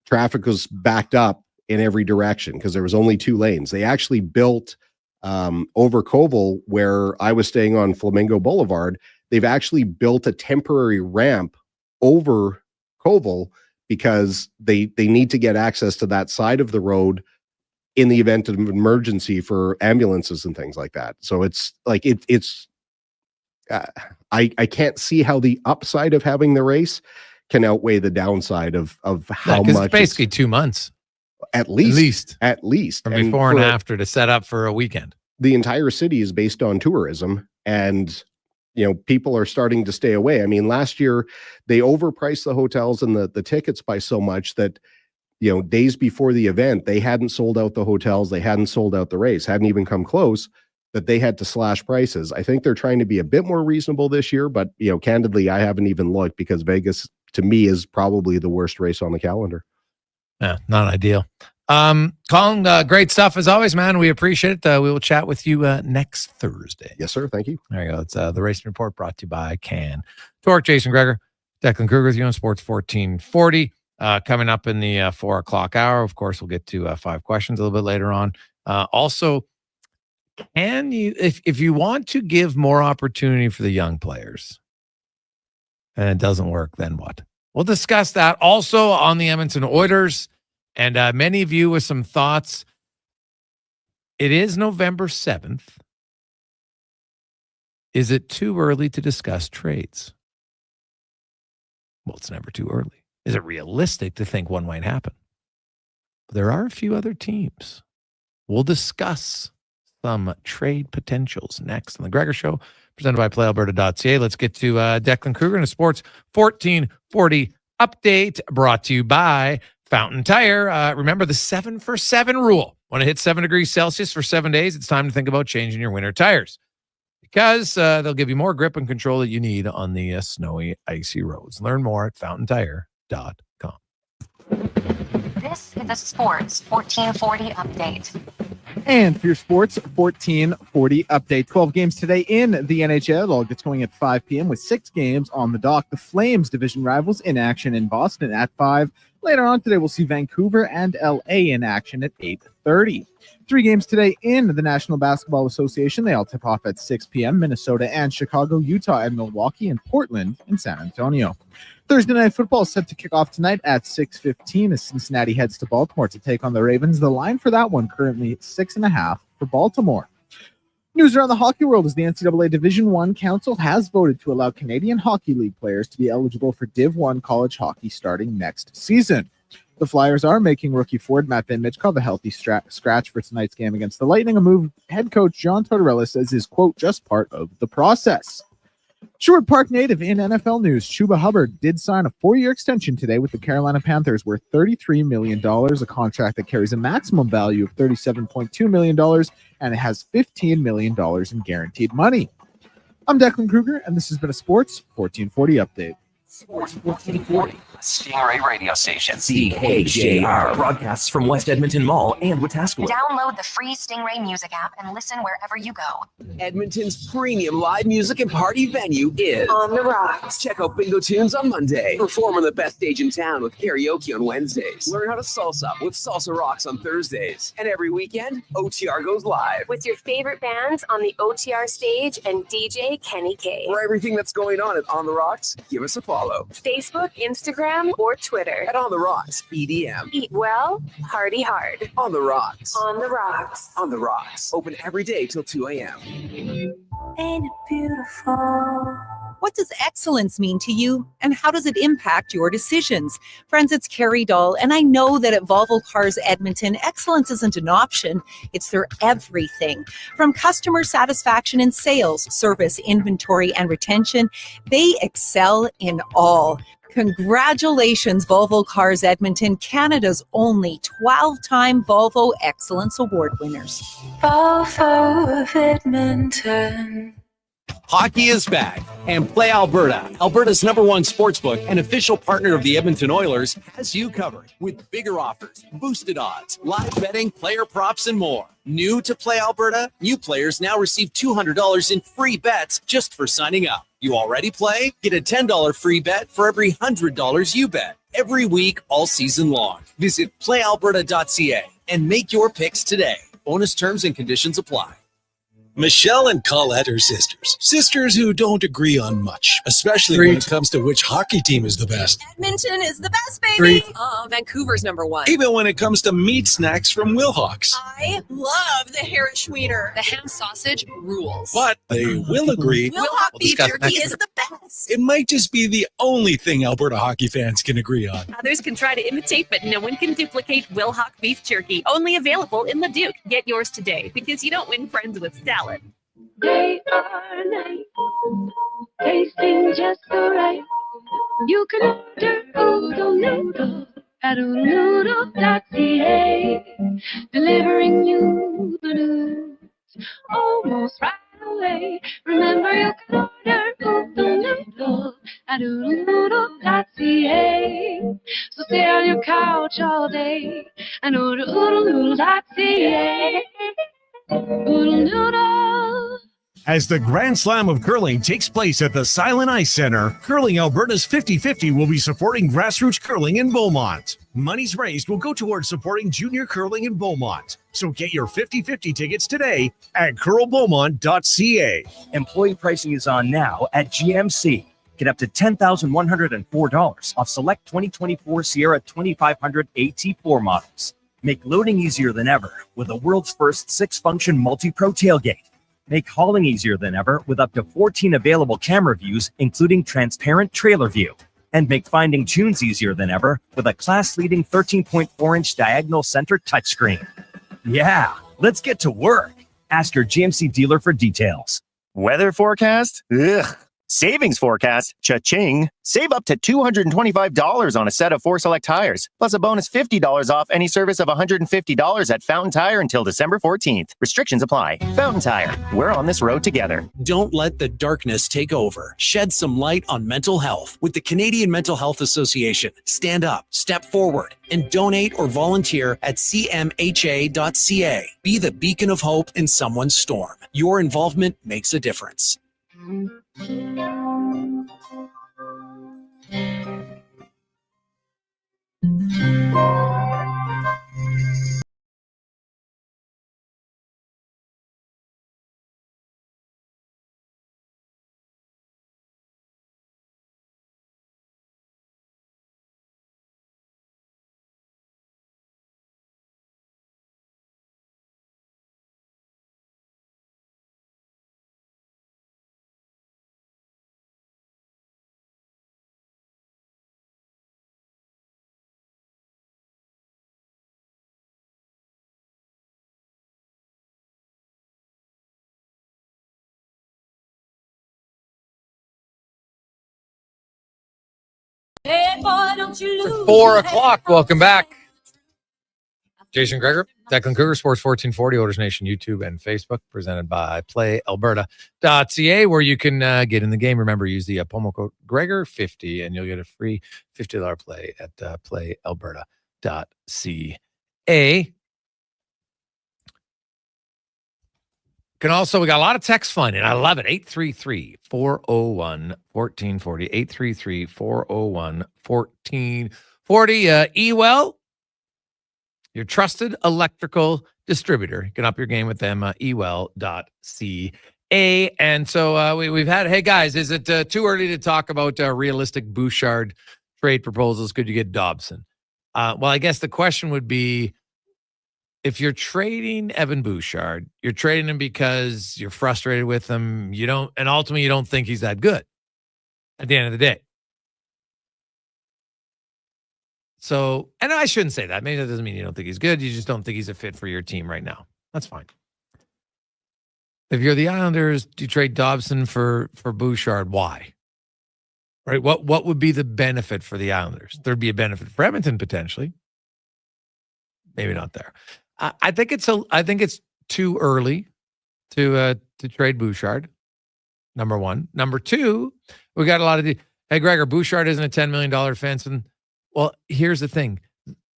traffic was backed up in every direction because there was only 2 lanes. They actually built over Koval, where I was staying on Flamingo Boulevard. They've actually built a temporary ramp over Koval because they need to get access to that side of the road in the event of emergency for ambulances and things like that. So it's like I can't see how the upside of having the race can outweigh the downside of how much. It's basically 2 months. At least from before and after to set up for a weekend. The entire city is based on tourism, and people are starting to stay away. I mean, last year they overpriced the hotels and the tickets by so much that days before the event they hadn't sold out the hotels, they hadn't sold out the race, hadn't even come close, that they had to slash prices. I think they're trying to be a bit more reasonable this year, but candidly, I haven't even looked because Vegas to me is probably the worst race on the calendar. Yeah, not ideal. Colin, great stuff as always, man. We appreciate it. We will chat with you next Thursday. Yes, sir. Thank you. There you go. It's the Racing Report brought to you by Can Torque. Jason Gregor, Declan Kruger with you on Sports 1440. Coming up in the 4 o'clock hour. Of course, we'll get to 5 questions a little bit later on. Also, can you, if you want to give more opportunity for the young players and it doesn't work, then what? We'll discuss that also on the Edmonton Oilers, and many of you with some thoughts. It is November 7th. Is it too early to discuss trades? Well, it's never too early. Is it realistic to think one might happen? There are a few other teams. We'll discuss some trade potentials next on the Gregor Show, presented by PlayAlberta.ca. Let's get to Declan Kruger in a Sports 1440 update, brought to you by Fountain Tire. Remember the 7 for 7 rule. When it hits 7 degrees Celsius for 7 days, it's time to think about changing your winter tires, because they'll give you more grip and control that you need on the snowy, icy roads. Learn more at fountaintire.com. This is a Sports 1440 update. And for your Sports 1440 update, 12 games today in the NHL. It all gets going at 5 p.m. with 6 games on the dock. The Flames, division rivals, in action in Boston at 5. Later on today, we'll see Vancouver and LA in action at 8:30. 3 games today in the National Basketball Association. They all tip off at 6 p.m. Minnesota and Chicago, Utah and Milwaukee, and Portland and San Antonio. Thursday Night Football is set to kick off tonight at 6:15 as Cincinnati heads to Baltimore to take on the Ravens. The line for that one currently 6.5 for Baltimore. News around the hockey world is the NCAA Division I Council has voted to allow Canadian Hockey League players to be eligible for Div 1 college hockey starting next season. The Flyers are making rookie forward Matt Van Mitchkov a healthy scratch for tonight's game against the Lightning, a move head coach John Tortorella says is, quote, just part of the process. Sherwood Park native in NFL news, Chuba Hubbard did sign a 4-year extension today with the Carolina Panthers worth $33 million, a contract that carries a maximum value of $37.2 million, and it has $15 million in guaranteed money. I'm Declan Kruger, and this has been a Sports 1440 update. Sports 1440, Stingray radio station. CKJR broadcasts from West Edmonton Mall and Wetaskiwin. Download the free Stingray music app and listen wherever you go. Edmonton's premium live music and party venue is On the Rocks. Check out Bingo Tunes on Monday. Perform on the best stage in town with karaoke on Wednesdays. Learn how to salsa with Salsa Rocks on Thursdays. And every weekend, OTR goes live. With your favorite bands on the OTR stage and DJ Kenny K. For everything that's going on at On the Rocks, give us a follow. Facebook, Instagram, or Twitter. At On the Rocks, EDM. Eat well, party hard. On the Rocks. On the Rocks. On the Rocks. Open every day till 2 a.m. Ain't it beautiful? What does excellence mean to you, and how does it impact your decisions? Friends, it's Carrie Dahl, and I know that at Volvo Cars Edmonton, excellence isn't an option, it's their everything. From customer satisfaction in sales, service, inventory, and retention, they excel in all. Congratulations, Volvo Cars Edmonton, Canada's only 12-time Volvo Excellence Award winners. Volvo of Edmonton. Hockey is back, and Play Alberta, Alberta's #1 sportsbook and official partner of the Edmonton Oilers, has you covered with bigger offers, boosted odds, live betting, player props, and more. New to Play Alberta, new players now receive $200 in free bets just for signing up. You already play? Get a $10 free bet for every $100 you bet every week all season long. Visit playalberta.ca and make your picks today. Bonus terms and conditions apply. Michelle and Colette are sisters. Sisters who don't agree on much, especially when it comes to which hockey team is the best. Edmonton is the best, baby. Vancouver's #1. Even when it comes to meat snacks from Wilhawks. I love the Herrenschwiener. The ham sausage rules. But they will agree Wilhock beef jerky is the best. it might just be the only thing Alberta hockey fans can agree on. Others can try to imitate, but no one can duplicate Wilhock beef jerky. Only available in the Duke. Get yours today, because you don't win friends with salad. Day or night, tasting just so right. You can order oodle noodle at oodlenoodle.ca, delivering you the news almost right away. Remember, you can order oodle noodle at oodlenoodle.ca. So stay on your couch all day and order oodlenoodle.ca. Oodle noodle. As the Grand Slam of Curling takes place at the Silent Ice Center, Curling Alberta's 50/50 will be supporting grassroots curling in Beaumont. Monies raised will go towards supporting junior curling in Beaumont. So get your 50/50 tickets today at curlbeaumont.ca. Employee pricing is on now at GMC. Get up to $10,104 off select 2024 Sierra 2500 AT4 models. Make loading easier than ever with the world's first 6-function multi-pro tailgate. Make hauling easier than ever with up to 14 available camera views, including transparent trailer view. And make finding tunes easier than ever with a class-leading 13.4-inch diagonal center touchscreen. Yeah, let's get to work. Ask your GMC dealer for details. Weather forecast? Ugh. Savings forecast? Cha-ching. Save up to $225 on a set of 4 Select tires, plus a bonus $50 off any service of $150 at Fountain Tire until December 14th. Restrictions apply. Fountain Tire. We're on this road together. Don't let the darkness take over. Shed some light on mental health with the Canadian Mental Health Association. Stand up, step forward, and donate or volunteer at cmha.ca. Be the beacon of hope in someone's storm. Your involvement makes a difference. Hey, boy, don't you lose. 4 o'clock. Welcome back. Jason Gregor, Declan Cougar, Sports 1440, Oilers Nation, YouTube and Facebook, presented by PlayAlberta.ca, where you can get in the game. Remember, use the promo code Gregor50, and you'll get a free $50 play at PlayAlberta.ca. We got a lot of text flying in. I love it. 833-401-1440. 833-401-1440. Ewell, your trusted electrical distributor. You can up your game with them, ewell.ca. And so we've had, hey guys, is it too early to talk about realistic Bouchard trade proposals? Could you get Dobson? Well, I guess the question would be, if you're trading Evan Bouchard, you're trading him because you're frustrated with him. And ultimately you don't think he's that good at the end of the day. So, and I shouldn't say that. Maybe that doesn't mean you don't think he's good. You just don't think he's a fit for your team right now. That's fine. If you're the Islanders, do you trade Dobson for Bouchard? Why? Right? What would be the benefit for the Islanders? There'd be a benefit for Edmonton potentially. Maybe not there. I think it's too early to trade Bouchard. Number one. Number two, we got a lot of hey Gregor, Bouchard isn't a $10 million defenseman. Well, here's the thing.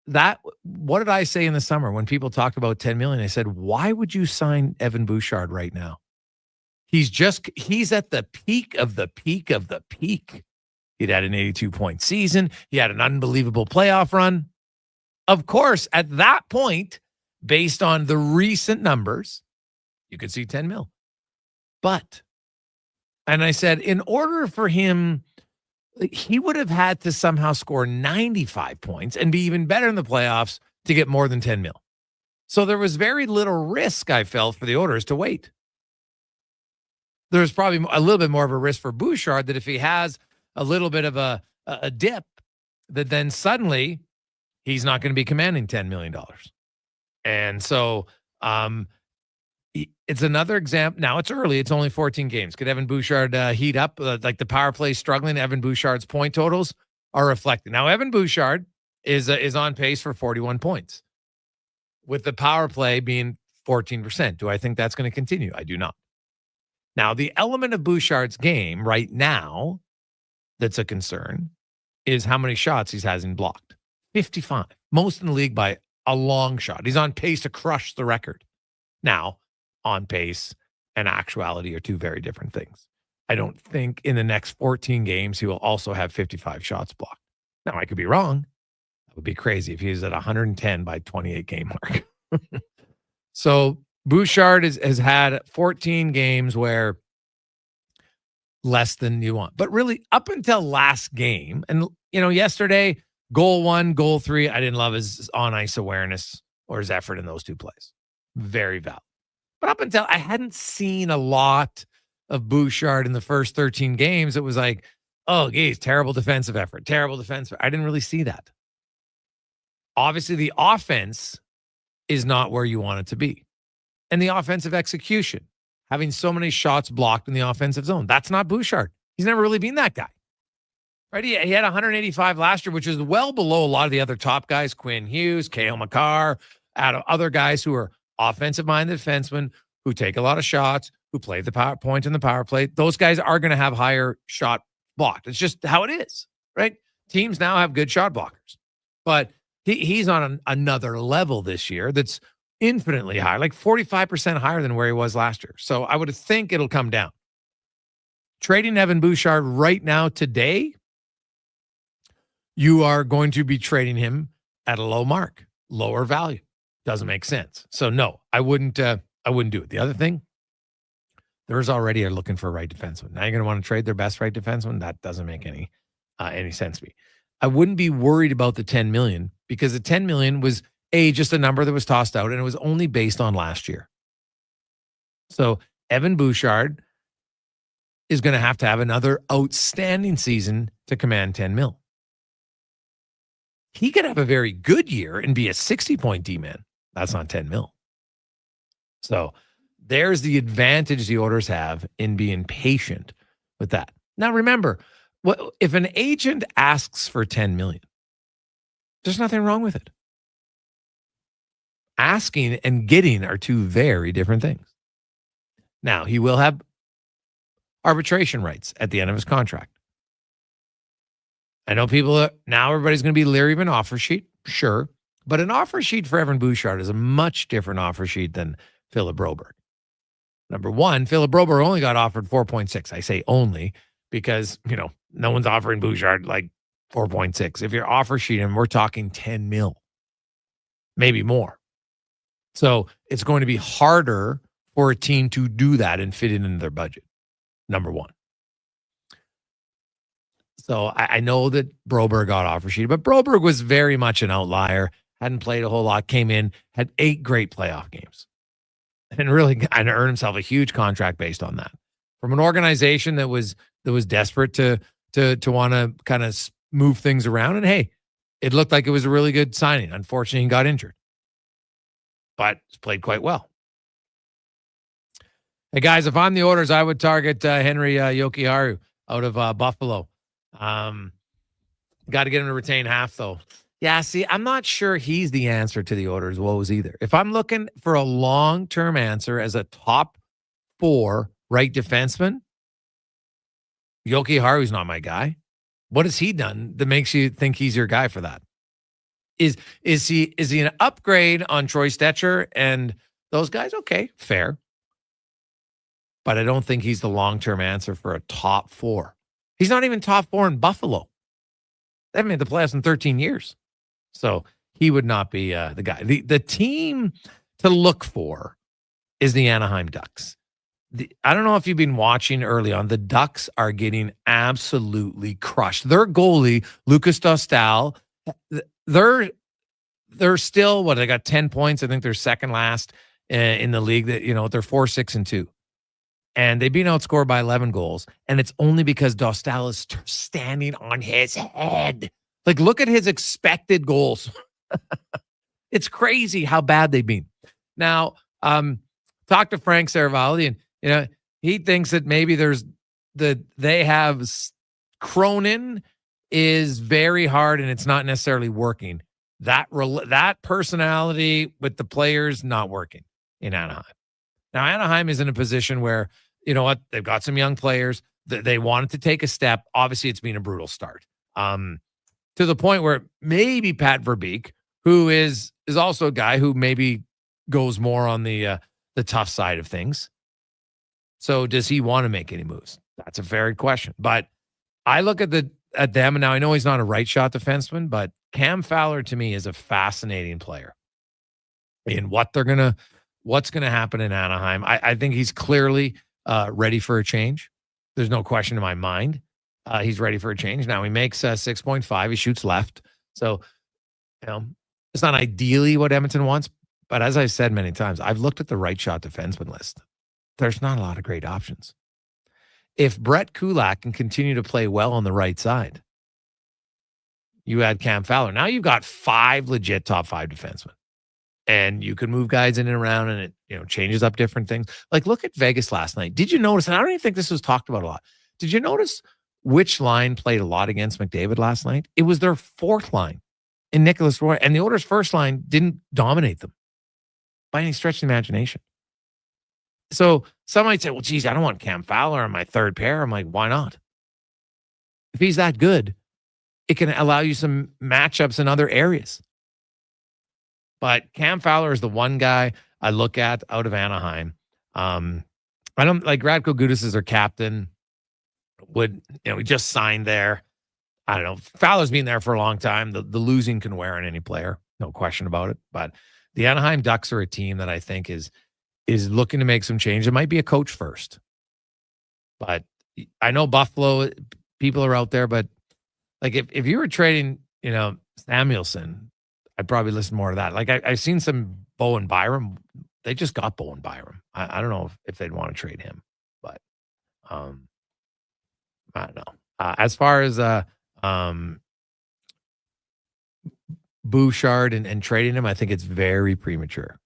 What did I say in the summer when people talked about $10 million? I said, why would you sign Evan Bouchard right now? He's at the peak of the peak of the peak. He'd had an 82-point season. He had an unbelievable playoff run. Of course, at that point, based on the recent numbers, you could see 10 mil. And I said, in order for him, he would have had to somehow score 95 points and be even better in the playoffs to get more than 10 mil. So there was very little risk, I felt, for the Oilers to wait. There's probably a little bit more of a risk for Bouchard that if he has a little bit of a dip, that then suddenly he's not going to be commanding $10 million. And so it's another example. Now it's early. It's only 14 games. Could Evan Bouchard heat up? Like the power play struggling, Evan Bouchard's point totals are reflected. Now Evan Bouchard is on pace for 41 points with the power play being 14%. Do I think that's going to continue? I do not. Now, the element of Bouchard's game right now that's a concern is how many shots he has blocked. 55. Most in the league by a long shot. He's on pace to crush the record. Now, on pace and actuality are two very different things. I don't think in the next 14 games he will also have 55 shots blocked. Now, I could be wrong. That would be crazy if he was at 110 by 28 game mark. So Bouchard has had 14 games where less than you want. But really, up until last game, and yesterday, goal 1, goal 3, I didn't love his on-ice awareness or his effort in those two plays. Very valid. But up until I hadn't seen a lot of Bouchard in the first 13 games, it was like, oh, geez, terrible defensive effort, terrible defensive. I didn't really see that. Obviously, the offense is not where you want it to be. and the offensive execution, having so many shots blocked in the offensive zone. That's not Bouchard. He's never really been that guy. Right? He had 185 last year, which is well below a lot of the other top guys, Quinn Hughes, Cale Makar, out of other guys who are offensive-minded defensemen who take a lot of shots, who play the power point in the power play. Those guys are going to have higher shot blocked. It's just how it is, right? Teams now have good shot blockers. But he's on another level this year that's infinitely high, like 45% higher than where he was last year. So I would think it'll come down. Trading Evan Bouchard right now today, you are going to be trading him at a low mark, lower value. Doesn't make sense. So no, I wouldn't do it. The other thing, there's already are looking for a right defenseman. Now you're going to want to trade their best right defenseman. That doesn't make any sense to me. I wouldn't be worried about the 10 million because the 10 million was just a number that was tossed out and it was only based on last year. So Evan Bouchard is going to have another outstanding season to command 10 mil. He could have a very good year and be a 60-point D-man. That's not 10 mil. So there's the advantage the Oilers have in being patient with that. Now, remember, if an agent asks for 10 million, there's nothing wrong with it. Asking and getting are two very different things. Now, he will have arbitration rights at the end of his contract. I know now everybody's going to be leery of an offer sheet, sure. But an offer sheet for Evan Bouchard is a much different offer sheet than Philip Broberg. Number one, Philip Broberg only got offered 4.6. I say only because, no one's offering Bouchard like 4.6. If you're offer sheeting, we're talking 10 mil, maybe more. So it's going to be harder for a team to do that and fit it into their budget. Number one. So I know that Broberg got offer sheeted, but Broberg was very much an outlier. Hadn't played a whole lot, came in, had 8 great playoff games, and really earned himself a huge contract based on that. From an organization that was desperate to want to kind of move things around, and hey, it looked like it was a really good signing. Unfortunately, he got injured, but played quite well. Hey guys, if I'm the Oilers, I would target Henry Jokiharju out of Buffalo. Got to get him to retain half though. Yeah, see, I'm not sure he's the answer to the Oilers' woes either. If I'm looking for a long-term answer as a top 4 right defenseman, Jokiharju's not my guy. What has he done that makes you think he's your guy for that? Is he an upgrade on Troy Stetcher and those guys? Okay, fair. But I don't think he's the long-term answer for a top 4. He's not even top 4 in Buffalo. They haven't made the playoffs in 13 years. So he would not be the guy. The team to look for is the Anaheim Ducks. I don't know if you've been watching early on. The Ducks are getting absolutely crushed. Their goalie, Lucas Dostal, they're still, they got 10 points. I think they're second last in the league. That they're 4-6-2. And they've been outscored by 11 goals. And it's only because Dostal is standing on his head. Like, look at his expected goals. It's crazy how bad they've been. Now, talk to Frank Saravalli, and he thinks that maybe they have Cronin is very hard and it's not necessarily working. That personality with the players not working in Anaheim. Now, Anaheim is in a position where, they've got some young players. They wanted to take a step. Obviously, it's been a brutal start. To the point where maybe Pat Verbeek, who is also a guy who maybe goes more on the tough side of things. So does he want to make any moves? That's a fair question. But I look at them, and now I know he's not a right shot defenseman, but Cam Fowler to me is a fascinating player. And what's going to happen in Anaheim? I think he's clearly ready for a change. There's no question in my mind. He's ready for a change. Now he makes 6.5. He shoots left. So, it's not ideally what Edmonton wants. But as I've said many times, I've looked at the right shot defenseman list. There's not a lot of great options. If Brett Kulak can continue to play well on the right side, you add Cam Fowler. Now you've got 5 legit top 5 defensemen. And you can move guys in and around, and changes up different things. Like, look at Vegas last night. Did you notice, and I don't even think this was talked about a lot, did you notice which line played a lot against McDavid last night? It was their fourth line in Nicholas Roy, and the Oilers' first line didn't dominate them by any stretch of the imagination. So some might say, well, geez, I don't want Cam Fowler on my third pair. I'm like, why not? If he's that good, it can allow you some matchups in other areas. But Cam Fowler is the one guy I look at out of Anaheim. I don't like Radko Gudas is their captain. He just signed there. I don't know. Fowler's been there for a long time. The losing can wear on any player, no question about it. But the Anaheim Ducks are a team that I think is looking to make some change. It might be a coach first. But I know Buffalo people are out there, but like if you were trading, Samuelson, I'd probably listen more to that. Like I've seen some Bowen Byram. They just got Bowen Byram. I don't know if they'd want to trade him, but I don't know. As far as Bouchard and trading him, I think it's very premature.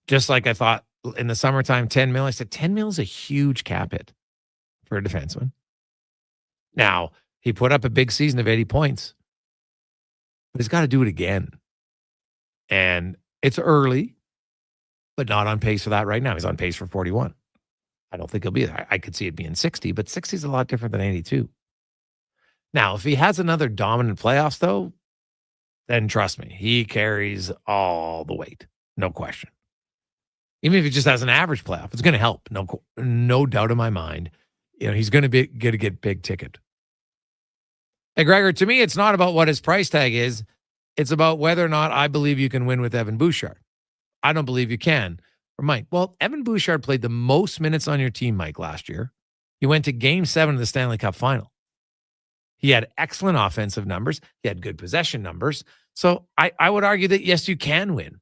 Just like I thought in the summertime, 10 mil, I said 10 mil is a huge cap hit for a defenseman. Now, he put up a big season of 80 points, but he's got to do it again. And it's early, but not on pace for that right now. He's on pace for 41. I don't think he'll be there. I could see it being 60, but 60 is a lot different than 82. Now, if he has another dominant playoffs, though, then trust me, he carries all the weight. No question. Even if he just has an average playoff, it's going to help. No doubt in my mind. He's going to get big ticket. Hey, Gregor, to me, it's not about what his price tag is. It's about whether or not I believe you can win with Evan Bouchard. I don't believe you can. Or Mike, well, Evan Bouchard played the most minutes on your team, Mike, last year. He went to Game 7 of the Stanley Cup Final. He had excellent offensive numbers. He had good possession numbers. So I would argue that, yes, you can win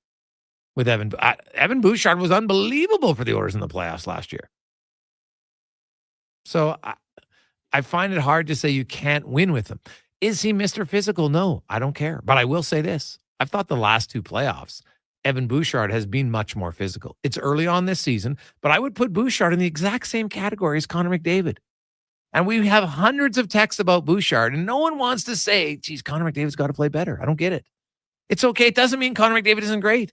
with Evan. Evan Bouchard was unbelievable for the Oilers in the playoffs last year. So I find it hard to say you can't win with him. Is he Mr. Physical? No, I don't care. But I will say this. I've thought the last two playoffs, Evan Bouchard has been much more physical. It's early on this season, but I would put Bouchard in the exact same category as Connor McDavid. And we have hundreds of texts about Bouchard, and no one wants to say, geez, Connor McDavid's got to play better. I don't get it. It's okay. It doesn't mean Connor McDavid isn't great.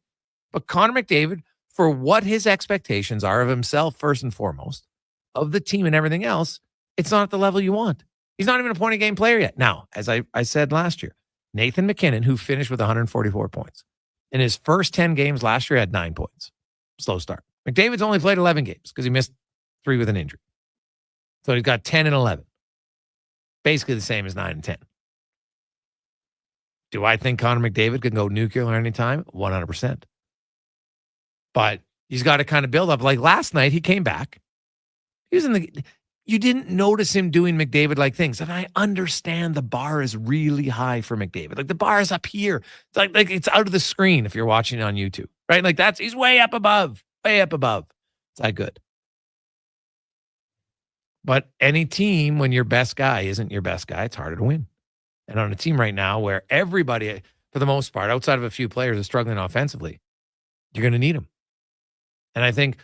But Connor McDavid, for what his expectations are of himself, first and foremost, of the team and everything else, it's not at the level you want. He's not even a point-a-game player yet. Now, as I said last year, Nathan McKinnon, who finished with 144 points, in his first 10 games last year had 9 points. Slow start. McDavid's only played 11 games because he missed 3 with an injury. So he's got 10 and 11. Basically the same as 9 and 10. Do I think Connor McDavid can go nuclear anytime? 100%. But he's got to kind of build up. Like last night, he came back. He was you didn't notice him doing McDavid-like things. And I understand the bar is really high for McDavid. Like the bar is up here. It's like it's out of the screen if you're watching it on YouTube, right? Like he's way up above. It's that good. But any team, when your best guy isn't your best guy, it's harder to win. And on a team right now where everybody, for the most part, outside of a few players, is struggling offensively, you're going to need them. And I think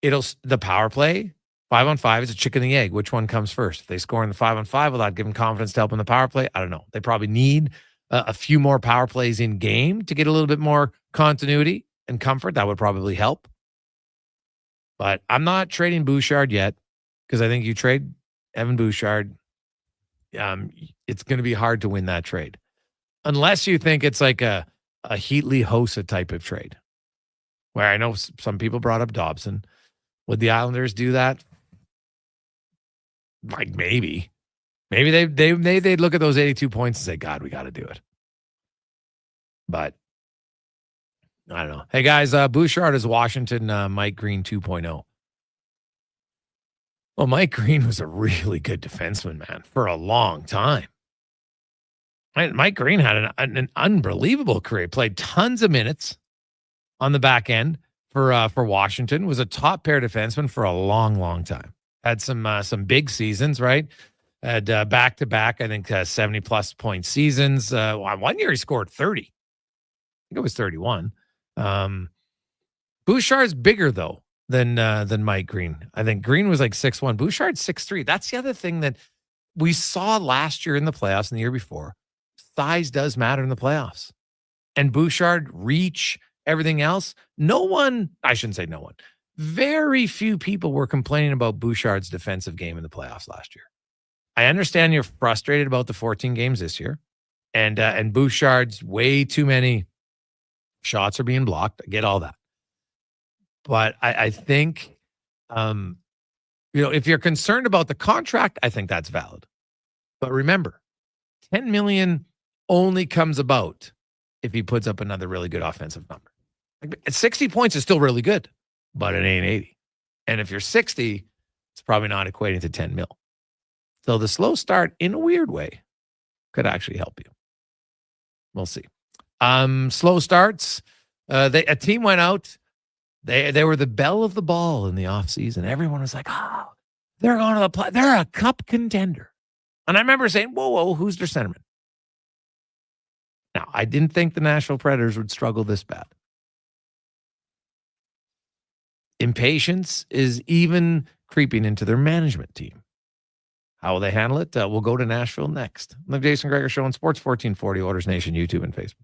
the power play, 5-on-5 is a chicken and the egg. Which one comes first? If they score in the 5-on-5 without giving confidence to help in the power play, I don't know. They probably need a few more power plays in game to get a little bit more continuity and comfort. That would probably help. But I'm not trading Bouchard yet because I think you trade Evan Bouchard, it's going to be hard to win that trade. Unless you think it's like a Heatley Hossa type of trade. Where I know some people brought up Dobson. Would the Islanders do that? Like maybe they'd look at those 82 points and say, God, we got to do it. But I don't know. Hey guys, Bouchard is Washington Mike Green 2.0. Well, Mike Green was a really good defenseman, man, for a long time. Mike Green had an unbelievable career. Played tons of minutes on the back end for Washington. Was a top pair defenseman for a long, long time. Had some big seasons, right? Had back-to-back, I think, 70-plus point seasons. 1 year he scored 30. I think it was 31. Good Bouchard's bigger though than Mike Green. I think Green was like 6'1". Bouchard's 6'3". That's the other thing that we saw last year in the playoffs and the year before. Size does matter in the playoffs. And Bouchard, reach, everything else. I shouldn't say no one. Very few people were complaining about Bouchard's defensive game in the playoffs last year. I understand you're frustrated about the 14 games this year. And Bouchard's way too many shots are being blocked. I get all that. But I think, if you're concerned about the contract, I think that's valid. But remember, $10 million only comes about if he puts up another really good offensive number. Like, 60 points is still really good, but it ain't 80. And if you're 60, it's probably not equating to 10 mil. So the slow start, in a weird way, could actually help you. We'll see. Slow starts. A team went out. They were the belle of the ball in the offseason. Everyone was like, oh, they're going to the play. They're a cup contender. And I remember saying, whoa, who's their centerman? Now, I didn't think the Nashville Predators would struggle this bad. Impatience is even creeping into their management team. How will they handle it? We'll go to Nashville next. I'm Jason Gregor Show on Sports 1440, Oilers Nation, YouTube, and Facebook.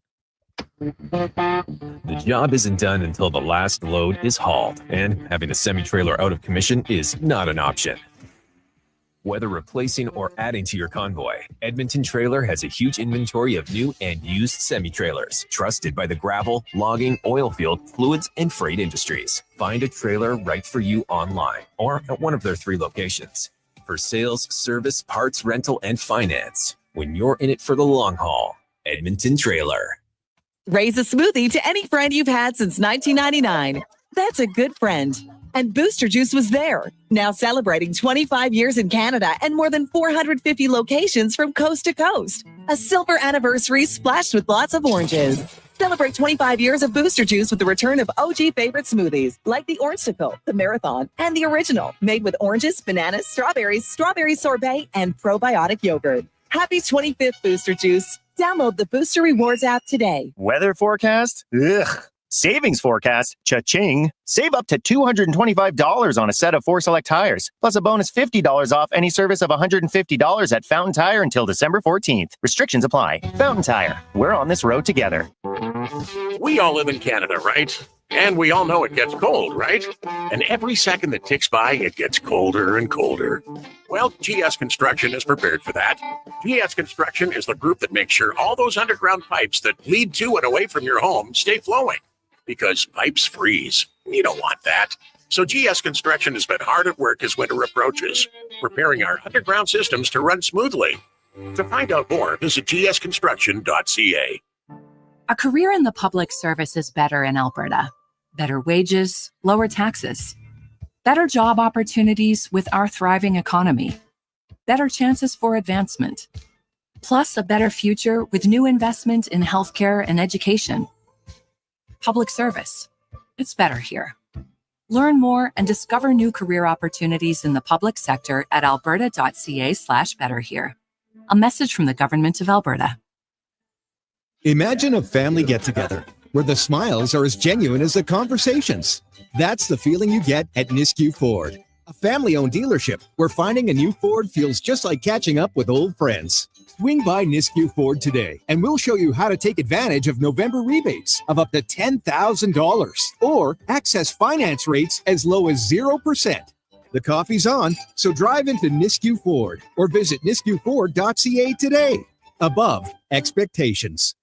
The job isn't done until the last load is hauled, and having a semi-trailer out of commission is not an option. Whether replacing or adding to your convoy, Edmonton Trailer has a huge inventory of new and used semi-trailers, trusted by the gravel, logging, oil field, fluids, and freight industries. Find a trailer right for you online or at one of their 3 locations. For sales, service, parts, rental, and finance, when you're in it for the long haul, Edmonton Trailer. Raise a smoothie to any friend you've had since 1999. That's a good friend. And Booster Juice was there, now celebrating 25 years in Canada and more than 450 locations from coast to coast. A silver anniversary splashed with lots of oranges. Celebrate 25 years of Booster Juice with the return of OG favorite smoothies like the Orangesicle, the Marathon, and the Original, made with oranges, bananas, strawberry sorbet, and probiotic yogurt. Happy 25th Booster Juice. Download the Booster Rewards app today. Weather forecast? Ugh. Savings forecast? Cha-ching. Save up to $225 on a set of 4 select tires, plus a bonus $50 off any service of $150 at Fountain Tire until December 14th. Restrictions apply. Fountain Tire. We're on this road together. We all live in Canada, right? And we all know it gets cold, right? And every second that ticks by, it gets colder and colder. Well, GS Construction is prepared for that. GS Construction is the group that makes sure all those underground pipes that lead to and away from your home stay flowing. Because pipes freeze. You don't want that. So GS Construction has been hard at work as winter approaches, preparing our underground systems to run smoothly. To find out more, visit gsconstruction.ca. A career in the public service is better in Alberta. Better wages, lower taxes. Better job opportunities with our thriving economy. Better chances for advancement. Plus a better future with new investment in healthcare and education. Public service. It's better here. Learn more and discover new career opportunities in the public sector at alberta.ca/betterhere. A message from the Government of Alberta. Imagine a family get-together where the smiles are as genuine as the conversations. That's the feeling you get at Nisku Ford, a family-owned dealership where finding a new Ford feels just like catching up with old friends. Swing by Nisku Ford today, and we'll show you how to take advantage of November rebates of up to $10,000 or access finance rates as low as 0%. The coffee's on, so drive into Nisku Ford or visit niskuford.ca today. Above expectations.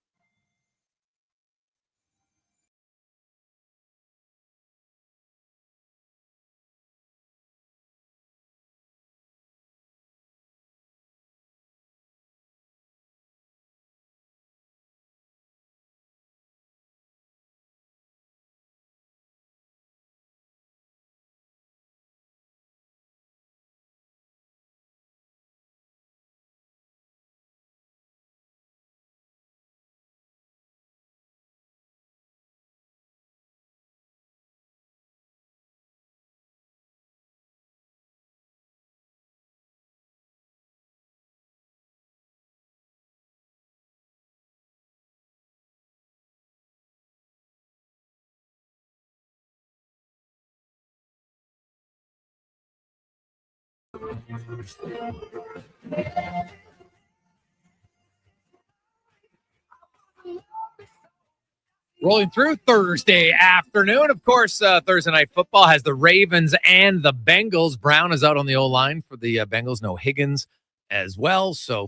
Rolling through Thursday afternoon. Of course, Thursday Night Football has the Ravens and the Bengals. Brown is out on the O-line for the Bengals. No Higgins as well. So,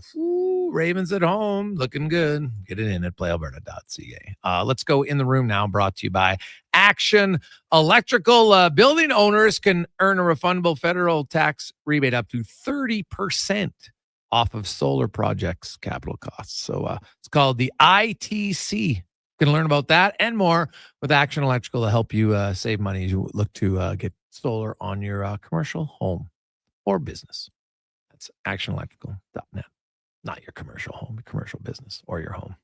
Ravens at home. Looking good. Get it in at playalberta.ca. Let's go in the room now. Brought to you by Action Electrical. Building owners can earn a refundable federal tax rebate up to 30% off of solar projects' capital costs. So, it's called the ITC. You can learn about that and more with Action Electrical to help you save money as you look to get solar on your commercial home or business. That's actionelectrical.net. Not your commercial home, your commercial business or your home.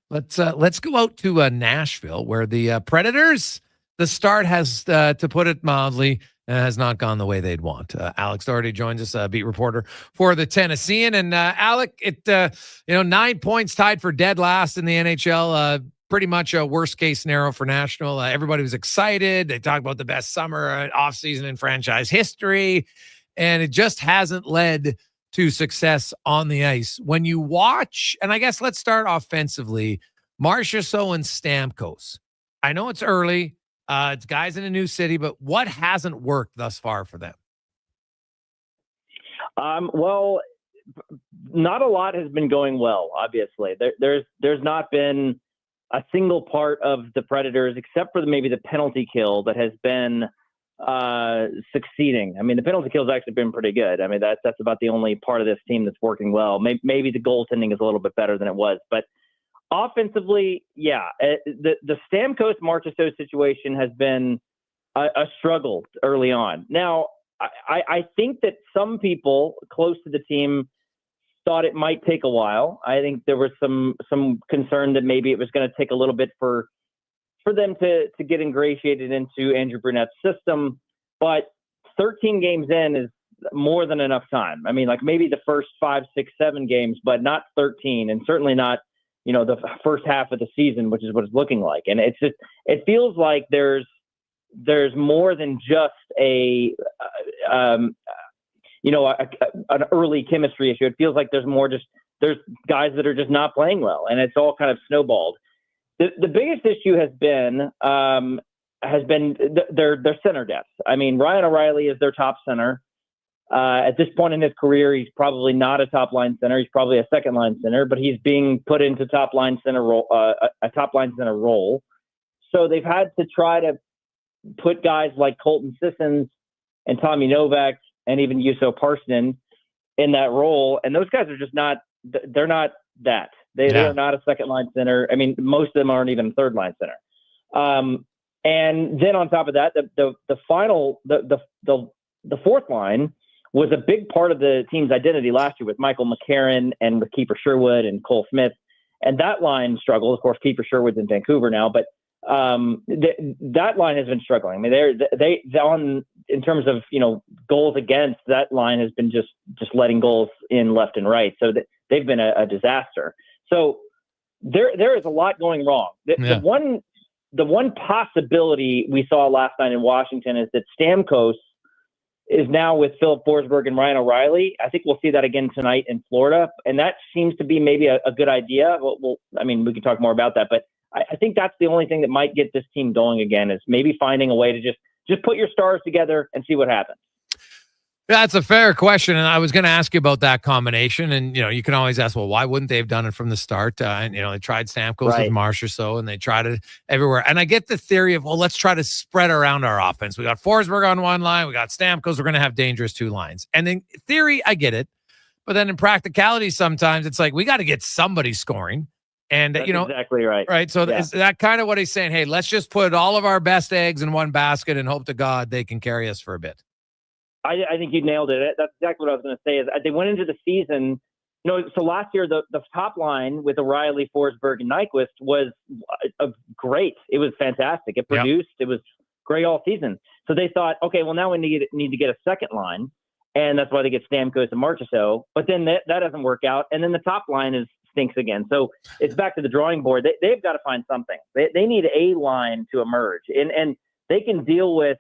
Let's go out to Nashville, where the Predators, the start has, to put it mildly, has not gone the way they'd want. Alex Doherty joins us, beat reporter for the Tennessean. And Alec, 9 points tied for dead last in the NHL. Pretty much a worst case scenario for Nashville. Everybody was excited. They talked about the best summer offseason in franchise history, and it just hasn't led to success on the ice. When you watch, and I guess let's start offensively, Marchessault and Stamkos. I know it's early. It's guys in a new city, but what hasn't worked thus far for them? Well, not a lot has been going well, obviously. There's not been a single part of the Predators, except for maybe the penalty kill, that has been succeeding. I mean, the penalty kill has actually been pretty good. I mean, that's about the only part of this team that's working well. Maybe the goaltending is a little bit better than it was, but offensively, yeah, the Stamkos Marchessault situation has been a struggle early on. Now, I think that some people close to the team thought it might take a while. I think there was some concern that maybe it was going to take a little bit for them to get ingratiated into Andrew Brunette's system, but 13 games in is more than enough time. I mean, like maybe the first 5, 6, 7 games, but not 13, and certainly not, the first half of the season, which is what it's looking like. And it feels like there's more than just an early chemistry issue. It feels like there's guys that are just not playing well, and it's all kind of snowballed. The biggest issue has been their center depth. I mean, Ryan O'Reilly is their top center. At this point in his career, he's probably not a top line center. He's probably a second line center, but he's being put into top line center role, a top line center role. So they've had to try to put guys like Colton Sissons and Tommy Novak and even Juuso Parssinen in that role. And those guys are just not, they're not that. They are not a second line center. I mean, most of them aren't even a third line center. And then on top of that, the fourth line was a big part of the team's identity last year with Michael McCarron and with Kiefer Sherwood and Cole Smith. And that line struggled. Of course, Kiefer Sherwood's in Vancouver now, but that line has been struggling. I mean, they in terms of goals against, that line has been just letting goals in left and right. So they've been a disaster. So there is a lot going wrong. The one possibility we saw last night in Washington is that Stamkos is now with Philip Forsberg and Ryan O'Reilly. I think we'll see that again tonight in Florida, and that seems to be maybe a good idea. I mean, we can talk more about that, but I think that's the only thing that might get this team going again, is maybe finding a way to just put your stars together and see what happens. That's a fair question, and I was going to ask you about that combination. And you can always ask, well, why wouldn't they have done it from the start? And they tried Stamkos with Marchessault, and they tried it everywhere. And I get the theory of, well, let's try to spread around our offense. We got Forsberg on one line, we got Stamkos. We're going to have dangerous two lines. And in theory, I get it, but then in practicality, sometimes it's like we got to get somebody scoring. And that's exactly right. Right. So is that kind of what he's saying? Hey, let's just put all of our best eggs in one basket and hope to God they can carry us for a bit. I think you nailed it. That's exactly what I was going to say. Is they went into the season, so last year the top line with O'Reilly, Forsberg, and Nyquist was great. It was fantastic. It produced. It was great all season. So they thought, okay, well now we need to get a second line, and that's why they get Stamkos and Marchessault. But then that doesn't work out, and then the top line stinks again. So it's back to the drawing board. They've got to find something. They need a line to emerge, and they can deal with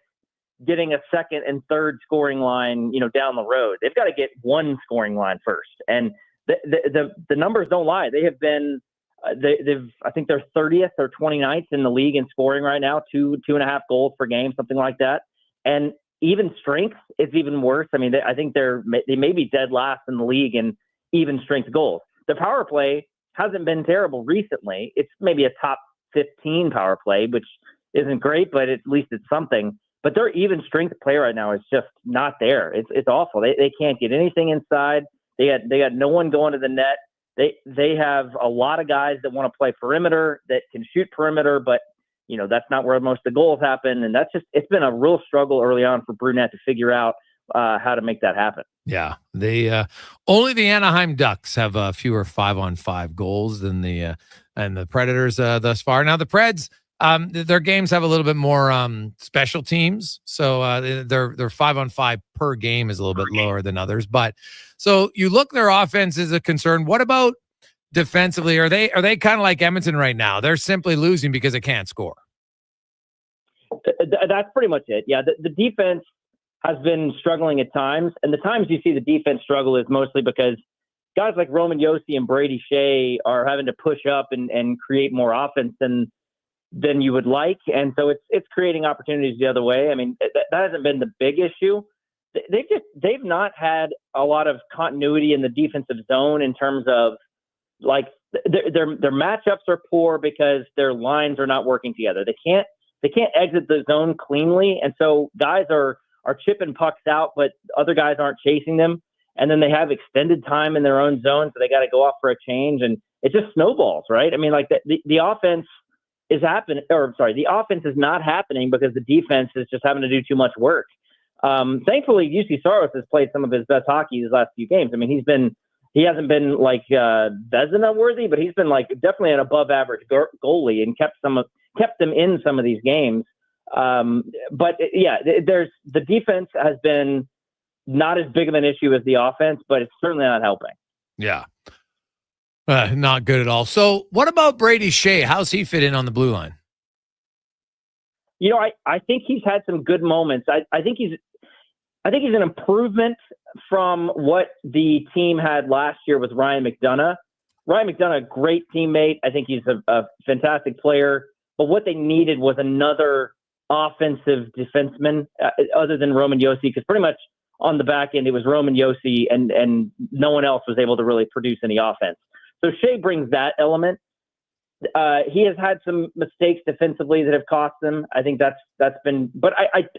getting a second and third scoring line, down the road. They've got to get one scoring line first. And the numbers don't lie. They have been, I think they're 30th or 29th in the league in scoring right now, 2.5 goals per game, something like that. And even strength is even worse. I mean, I think they may be dead last in the league in even strength goals. The power play hasn't been terrible recently. It's maybe a top 15 power play, which isn't great, but at least it's something. But their even strength play right now is just not there. It's awful. They can't get anything inside. They got no one going to the net. They have a lot of guys that want to play perimeter, that can shoot perimeter, but that's not where most of the goals happen. And it's been a real struggle early on for Brunette to figure out how to make that happen. Yeah, they only the Anaheim Ducks have fewer 5-on-5 goals than the Predators thus far. Now the Preds, their games have a little bit more special teams, so their 5-on-5 per game is a little bit lower than others. But so you look, their offense is a concern. What about defensively? Are they kind of like Edmonton right now? They're simply losing because they can't score. That's pretty much it. Yeah, the defense has been struggling at times, and the times you see the defense struggle is mostly because guys like Roman Josi and Brady Shea are having to push up and create more offense than you would like, and so it's creating opportunities the other way. I mean, that hasn't been the big issue. They've not had a lot of continuity in the defensive zone in terms of like their matchups are poor because their lines are not working together. They can't exit the zone cleanly, and so guys are chipping pucks out, but other guys aren't chasing them. And then they have extended time in their own zone, so they got to go off for a change, and it just snowballs, right? I mean, like the offense is happening, the offense is not happening because the defense is just having to do too much work. Thankfully, UC Saros has played some of his best hockey these last few games. I mean, he hasn't been like Vezina worthy, but he's been like definitely an above average goalie and kept them in some of these games. But yeah, the defense has been not as big of an issue as the offense, but it's certainly not helping. Yeah. Not good at all. So what about Brady Shea? How's he fit in on the blue line? I think he's had some good moments. I think he's an improvement from what the team had last year with Ryan McDonough. Ryan McDonough, a great teammate. I think he's a fantastic player. But what they needed was another offensive defenseman other than Roman Josi, because pretty much on the back end it was Roman Josi and no one else was able to really produce any offense. So Shea brings that element. He has had some mistakes defensively that have cost him. I think that's been, but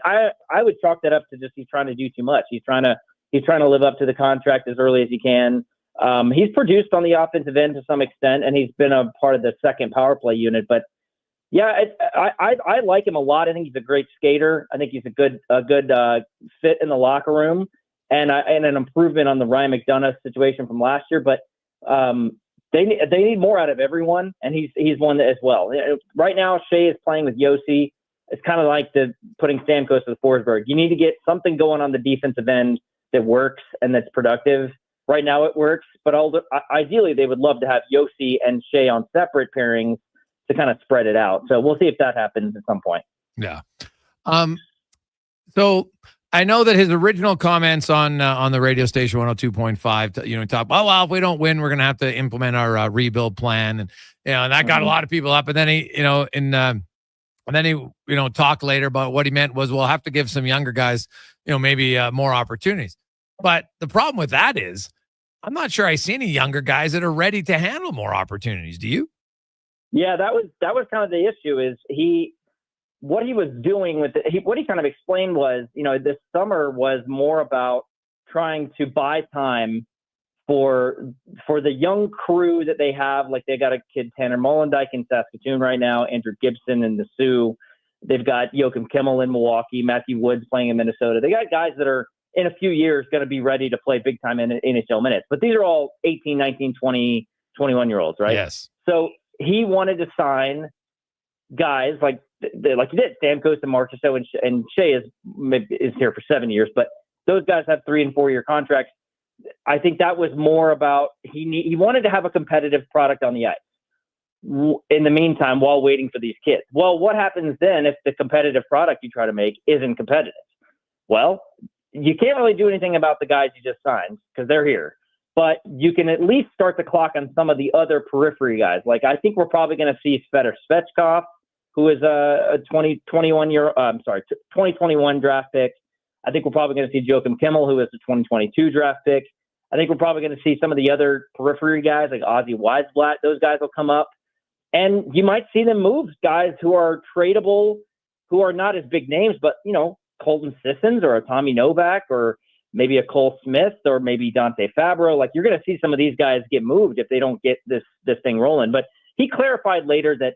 I would chalk that up to just he's trying to do too much. He's trying to live up to the contract as early as he can. He's produced on the offensive end to some extent, and he's been a part of the second power play unit. But yeah, I like him a lot. I think he's a great skater. I think he's a good fit in the locker room, and an improvement on the Ryan McDonough situation from last year. But they need more out of everyone, and he's one as well. Right now, Shea is playing with Josi. It's kind of like putting Stamkos with Forsberg. You need to get something going on the defensive end that works and that's productive. Right now it works, but ideally they would love to have Josi and Shea on separate pairings to kind of spread it out. So we'll see if that happens at some point. Yeah. So I know that his original comments on the radio station 102.5, talk, well, if we don't win, we're going to have to implement our rebuild plan. And, and that got a lot of people up. And then he, talked later about what he meant was, we'll have to give some younger guys, maybe more opportunities. But the problem with that is I'm not sure I see any younger guys that are ready to handle more opportunities. Do you? Yeah, that was kind of the issue. Is what he was doing with what he kind of explained was, this summer was more about trying to buy time for the young crew that they have. Like they got a kid, Tanner Mollendijk in Saskatoon right now, Andrew Gibson in the Sioux. They've got Joachim Kimmel in Milwaukee, Matthew Woods playing in Minnesota. They got guys that are in a few years going to be ready to play big time in NHL minutes. But these are all 18, 19, 20, 21-year-olds, right? Yes. So he wanted to sign guys like you did, Stamkos and Marchessault, and Shea is here for 7 years, but those guys have 3 and 4 year contracts. I think that was more about he wanted to have a competitive product on the ice in the meantime while waiting for these kids. Well, what happens then if the competitive product you try to make isn't competitive? Well, you can't really do anything about the guys you just signed because they're here. But you can at least start the clock on some of the other periphery guys. Like, I think we're probably going to see Svetr Svechkov, who is a 2021 draft pick. I think we're probably going to see Joachim Kimmel, who is a 2022 draft pick. I think we're probably going to see some of the other periphery guys like Ozzy Weisblatt. Those guys will come up. And you might see them move guys who are tradable, who are not as big names, but, Colton Sissons or a Tommy Novak or maybe a Cole Smith or maybe Dante Fabro. Like, you're going to see some of these guys get moved if they don't get this thing rolling. But he clarified later that,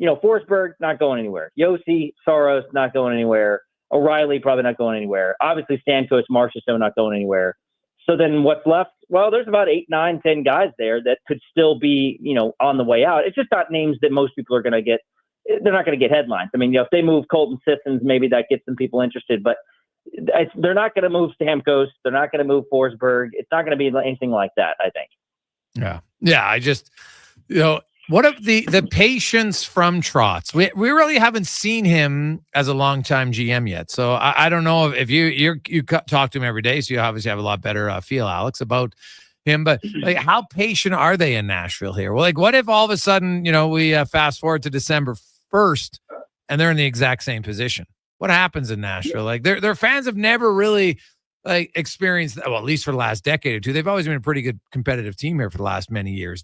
Forsberg not going anywhere. Yossi Saros not going anywhere. O'Reilly probably not going anywhere. Obviously, Stamkos, Marchessault not going anywhere. So then what's left? Well, there's about 8, 9, 10 guys there that could still be, on the way out. It's just not names that most people are going to get. They're not going to get headlines. I mean, if they move Colton Sissons, maybe that gets some people interested, but they're not going to move Stamkos. They're not going to move Forsberg. It's not going to be anything like that, I think. Yeah. Yeah. I just, what of the patience from Trotz? We really haven't seen him as a longtime GM yet. So I don't know if you talk to him every day, so you obviously have a lot better feel, Alex, about him. But like, how patient are they in Nashville here? Well, like, what if all of a sudden, we fast forward to December 1st and they're in the exact same position? What happens in Nashville? Like, their fans have never really experienced, well, at least for the last decade or two. They've always been a pretty good competitive team here for the last many years.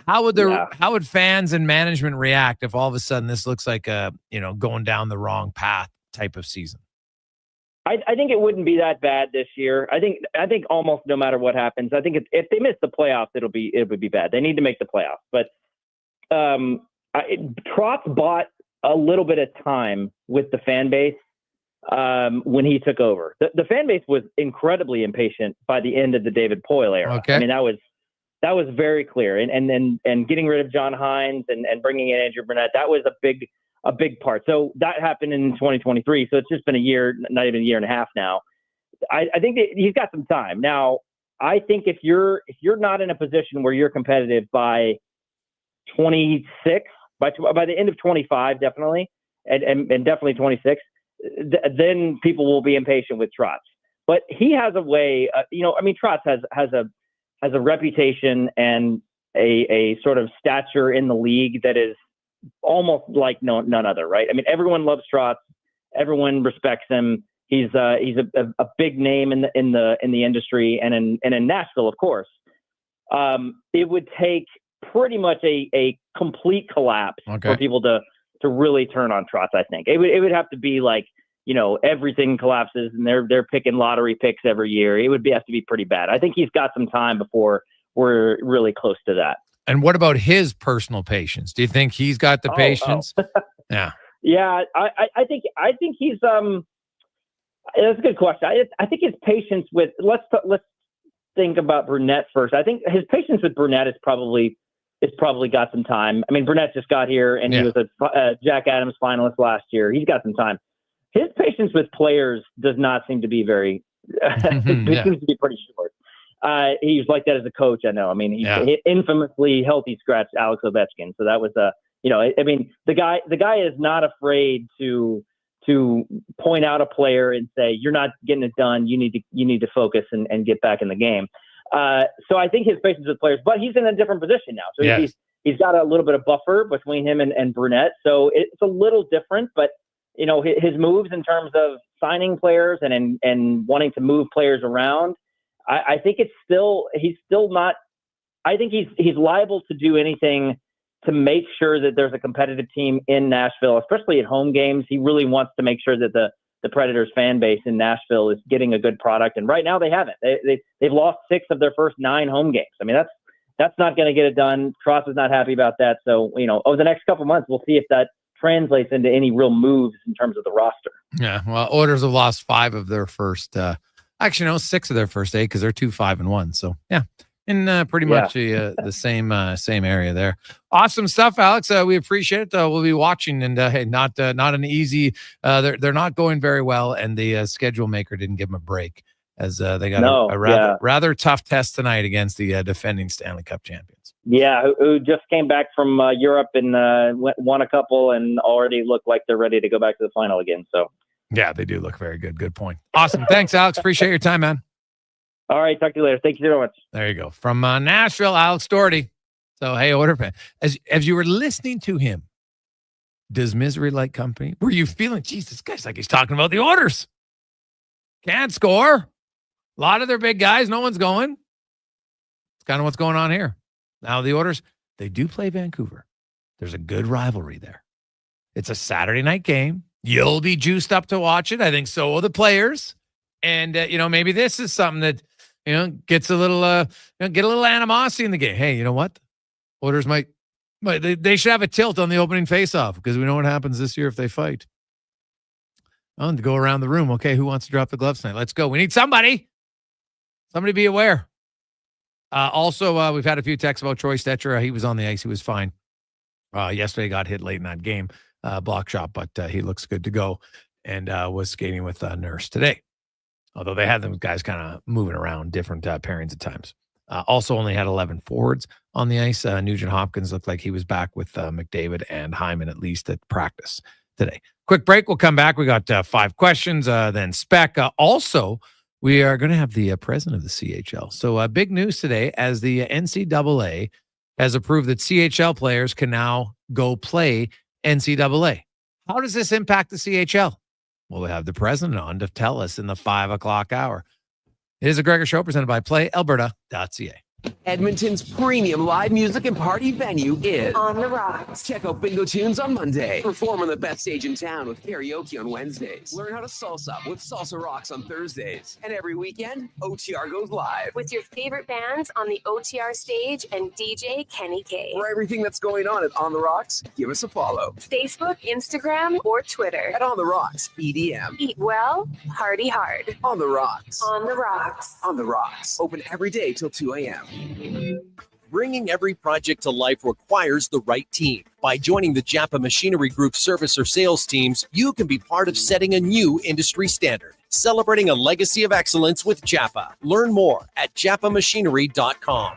How would fans and management react if all of a sudden this looks like going down the wrong path type of season? I think it wouldn't be that bad this year. I think almost no matter what happens, I think if they miss the playoffs, it would be bad. They need to make the playoffs. But Trotz bought a little bit of time with the fan base when he took over. The fan base was incredibly impatient by the end of the David Poile era. Okay. I mean, that was very clear. And getting rid of John Hines and bringing in Andrew Burnett, that was a big part. So that happened in 2023. So it's just been a year, not even a year and a half now. I think that he's got some time. Now, I think if you're not in a position where you're competitive by 26, by the end of 25, definitely, and definitely 26, then people will be impatient with Trotz. But he has a way, Trotz has a reputation and a sort of stature in the league that is almost like none other, right? I mean, everyone loves Trotz. Everyone respects him. He's a big name in the industry and in Nashville, of course. It would take pretty much a complete collapse for people to really turn on Trotz. I think it would have to be like, everything collapses and they're picking lottery picks every year. It would have to be pretty bad. I think he's got some time before we're really close to that. And what about his personal patience? Do you think he's got the patience? Yeah. Yeah. I think he's, that's a good question. I think his patience with, let's think about Burnett first. I think his patience with Burnett is probably got some time. I mean, Burnett just got here and he was a Jack Adams finalist last year. He's got some time. His patience with players does not seem to be very, it seems to be pretty short. He's like that as a coach. I know. I mean, he infamously healthy scratched Alex Ovechkin. So that was the guy is not afraid to point out a player and say, you're not getting it done. You need to focus and get back in the game. So I think his patience with players, but he's in a different position now. So he's got a little bit of buffer between him and Burnett. So it's a little different, but his moves in terms of signing players and wanting to move players around, I think he's still not. I think he's liable to do anything to make sure that there's a competitive team in Nashville, especially at home games. He really wants to make sure that the Predators fan base in Nashville is getting a good product. And right now they haven't. They've lost 6 of their first 9 home games. I mean, that's not going to get it done. Trotz is not happy about that. So, over the next couple of months, we'll see if that translates into any real moves in terms of the roster. Yeah. Well, Oilers have lost 5 of their first, 6 of their first 8 because they're 2-5-1. So yeah, in pretty much the same area there. Awesome stuff, Alex. We appreciate it. We'll be watching, and hey, not an easy. They're not going very well, and the schedule maker didn't give them a break as they got a rather tough test tonight against the defending Stanley Cup champions. Yeah, who just came back from Europe and won a couple and already look like they're ready to go back to the final again. So Yeah, they do look very good. Good point. Awesome. Thanks, Alex. Appreciate your time, man. All right. Talk to you later. Thank you so much. There you go. From Nashville, Alex Doherty. So, hey, Order fan, as you were listening to him, does misery like company? Were you feeling, geez, this guy's like he's talking about the Orders. Can't score. A lot of their big guys, no one's going. It's kind of what's going on here. Now, the Orders, they do play Vancouver. There's a good rivalry there. It's a Saturday night game. You'll be juiced up to watch it. I think so will the players. And, maybe this is something that, gets a little, get a little animosity in the game. Hey, you know what? Orders might they should have a tilt on the opening faceoff because we know what happens this year if they fight. Oh, and to go around the room. Okay, who wants to drop the gloves tonight? Let's go. We need somebody. Somebody be aware. Also, we've had a few texts about Troy Stetcher. He was on the ice. He was fine. Yesterday got hit late in that game, block shot, but he looks good to go and was skating with Nurse today. Although they had them guys kind of moving around different pairings at times. Also only had 11 forwards on the ice. Nugent Hopkins looked like he was back with McDavid and Hyman at least at practice today. Quick break. We'll come back. We got 5 questions, then spec. Also, we are going to have the president of the CHL. So big news today as the NCAA has approved that CHL players can now go play NCAA. How does this impact the CHL? Well, we have the president on to tell us in the 5 o'clock hour. It is a Gregor Show presented by PlayAlberta.ca. Edmonton's premium live music and party venue is On the Rocks. Check out Bingo Tunes on Monday. Perform on the best stage in town with karaoke on Wednesdays. Learn how to salsa with Salsa Rocks on Thursdays. And every weekend, OTR goes live. With your favorite bands on the OTR stage and DJ Kenny K. For everything that's going on at On the Rocks, give us a follow. Facebook, Instagram, or Twitter. At On the Rocks, EDM. Eat well, party hard. On the Rocks. On the Rocks. On the Rocks. Open every day till 2 a.m. Bringing every project to life requires the right team. By joining the Japa Machinery Group service or sales teams, you can be part of setting a new industry standard. Celebrating a legacy of excellence with Japa. Learn more at japamachinery.com.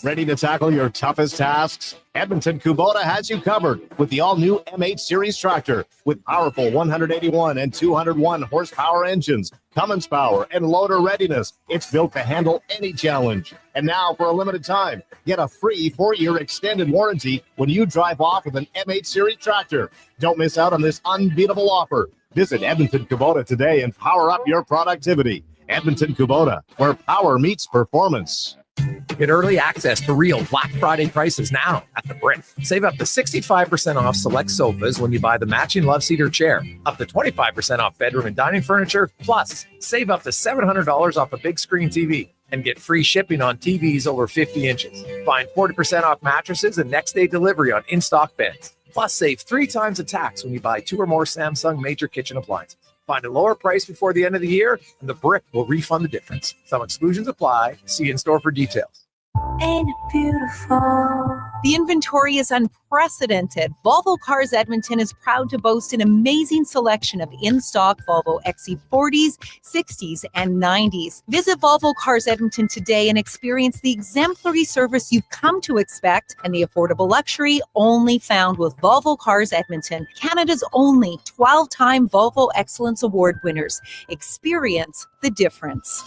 Ready to tackle your toughest tasks? Edmonton Kubota has you covered with the all-new M8 Series tractor with powerful 181 and 201 horsepower engines, Cummins power, and loader readiness. It's built to handle any challenge. And now, for a limited time, get a free 4-year extended warranty when you drive off with an M8 Series tractor. Don't miss out on this unbeatable offer. Visit Edmonton Kubota today and power up your productivity. Edmonton Kubota, where power meets performance. Get early access to real Black Friday prices now at The Brick. Save up to 65% off select sofas when you buy the matching Love Seater chair. Up to 25% off bedroom and dining furniture. Plus, save up to $700 off a big screen TV. And get free shipping on TVs over 50 inches. Find 40% off mattresses and next day delivery on in-stock beds. Plus, save 3 times the tax when you buy 2 or more Samsung major kitchen appliances. Find a lower price before the end of the year, and The Brick will refund the difference. Some exclusions apply. See in-store for details. Ain't it beautiful? The inventory is unprecedented. Volvo Cars Edmonton is proud to boast an amazing selection of in-stock Volvo XC40s, 60s, and 90s. Visit Volvo Cars Edmonton today and experience the exemplary service you've come to expect and the affordable luxury only found with Volvo Cars Edmonton, Canada's only 12-time Volvo Excellence Award winners. Experience the difference.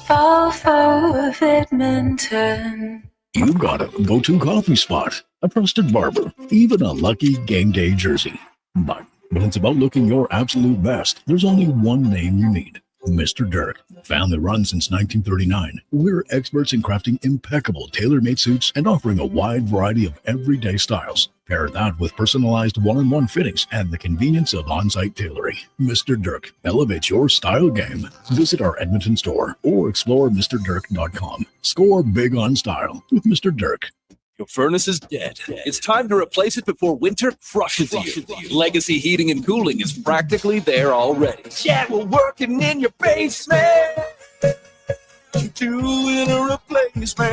Volvo of Edmonton. You got a go-to coffee spot, a trusted barber, even a lucky game day jersey. But when it's about looking your absolute best, there's only one name you need. Mr. Dirk. Family run since 1939. We're experts in crafting impeccable tailor-made suits and offering a wide variety of everyday styles. Pair that with personalized one-on-one fittings and the convenience of on-site tailoring. Mr. Dirk, elevate your style game. Visit our Edmonton store or explore MrDirk.com. Score big on style with Mr. Dirk. Your furnace is dead. It's time to replace it before winter crushes you. Legacy Heating and Cooling is practically there already. Yeah, we're working in your basement. Doing a replacement.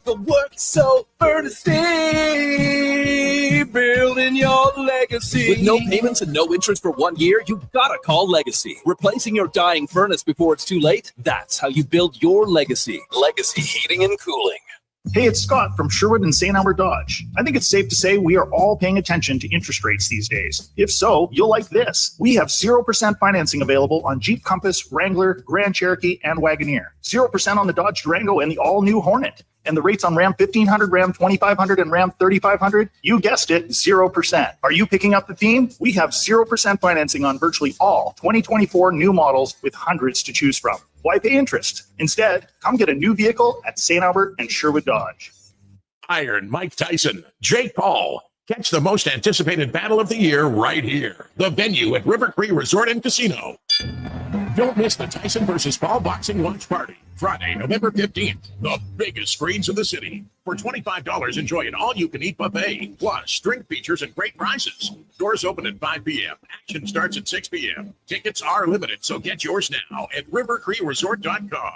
The work is so earnestly building your legacy. With no payments and no interest for 1 year, you gotta call Legacy. Replacing your dying furnace before it's too late, that's how you build your legacy. Legacy Heating and Cooling. Hey, it's Scott from Sherwood and St. Albert Dodge. I think it's safe to say we are all paying attention to interest rates these days. If so, you'll like this. We have 0% financing available on Jeep Compass, Wrangler, Grand Cherokee, and Wagoneer. 0% on the Dodge Durango and the all-new Hornet. And the rates on Ram 1500, Ram 2500, and Ram 3500, you guessed it, 0%. Are you picking up the theme? We have 0% financing on virtually all 2024 new models with hundreds to choose from. Why pay interest? Instead, come get a new vehicle at St. Albert and Sherwood Dodge. Iron Mike Tyson, Jake Paul. Catch the most anticipated battle of the year right here. The venue at River Cree Resort and Casino. Don't miss the Tyson versus Paul boxing launch party. Friday, November 15th. The biggest screens in the city. For $25, enjoy an all-you-can-eat buffet. Plus, drink features and great prizes. Doors open at 5 p.m. Action starts at 6 p.m. Tickets are limited, so get yours now at rivercreeresort.com.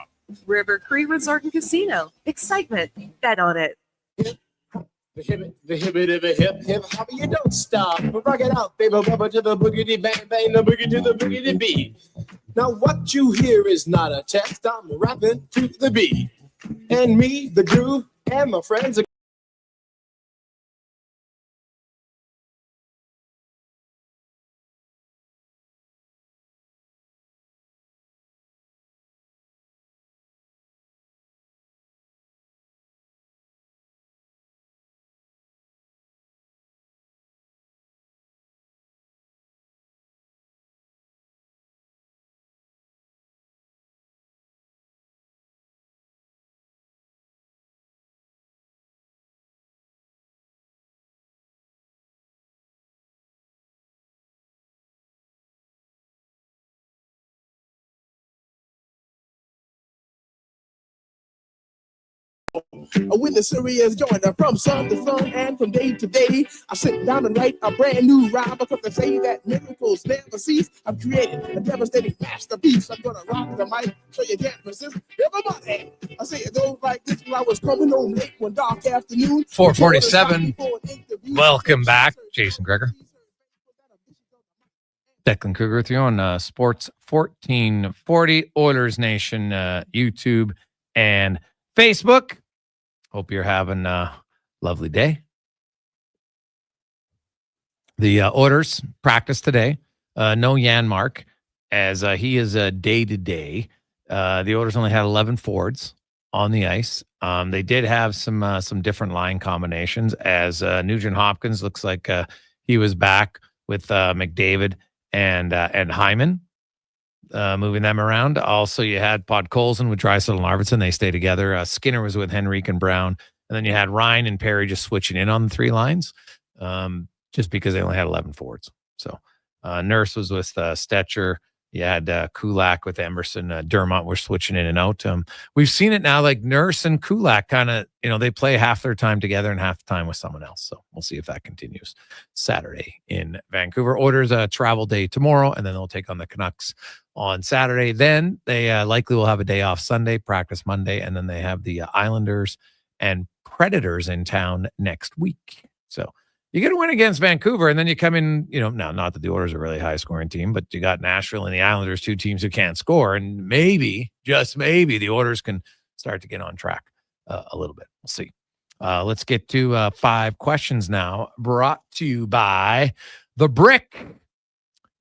River Cree Resort and Casino. Excitement. Bet on it. The hip, hop, you don't stop. Rock it out, baby, bubba to the boogity bang bang, the boogie to the boogity beat. Now what you hear is not a test. I'm rapping to the beat, and me, the groove, and my friends are. When the serious joiner from sun to sun and from day to day, I sit down and write a brand new rhyme because they say that miracles never cease. I've created a devastating masterpiece. I'm gonna rock the mic so you can't resist. Everybody, I say it goes like this. When I was coming home late one dark afternoon. 447. Welcome back, Jason Gregor. Declan Kruger with you on Sports 1440, Oilers Nation, YouTube, and Facebook. Hope you're having a lovely day. The Oilers practice today. No Janmark, as he is day-to-day. The Oilers only had 11 forwards on the ice. They did have some different line combinations, as Nugent Hopkins looks like he was back with McDavid and Hyman, moving them around. Also, you had Podkolzin with Draisaitl and Arvidsson. They stay together. Skinner was with Henrique and Brown. And then you had Ryan and Perry just switching in on the three lines, just because they only had 11 forwards. So Nurse was with Stetcher. You had Kulak with Emerson. Dermott were switching in and out. We've seen it now, like Nurse and Kulak kind of, they play half their time together and half the time with someone else. So we'll see if that continues Saturday in Vancouver. Oilers travel day tomorrow, and then they'll take on the Canucks on Saturday. Then they likely will have a day off Sunday, practice Monday, and then they have the Islanders and Predators in town next week. So you get a win against Vancouver, and then you come in, now not that the Oilers are a really high scoring team, but you got Nashville and the Islanders, two teams who can't score. And maybe, just maybe, the Oilers can start to get on track a little bit. We'll see. Let's get to 5 questions now, brought to you by The Brick.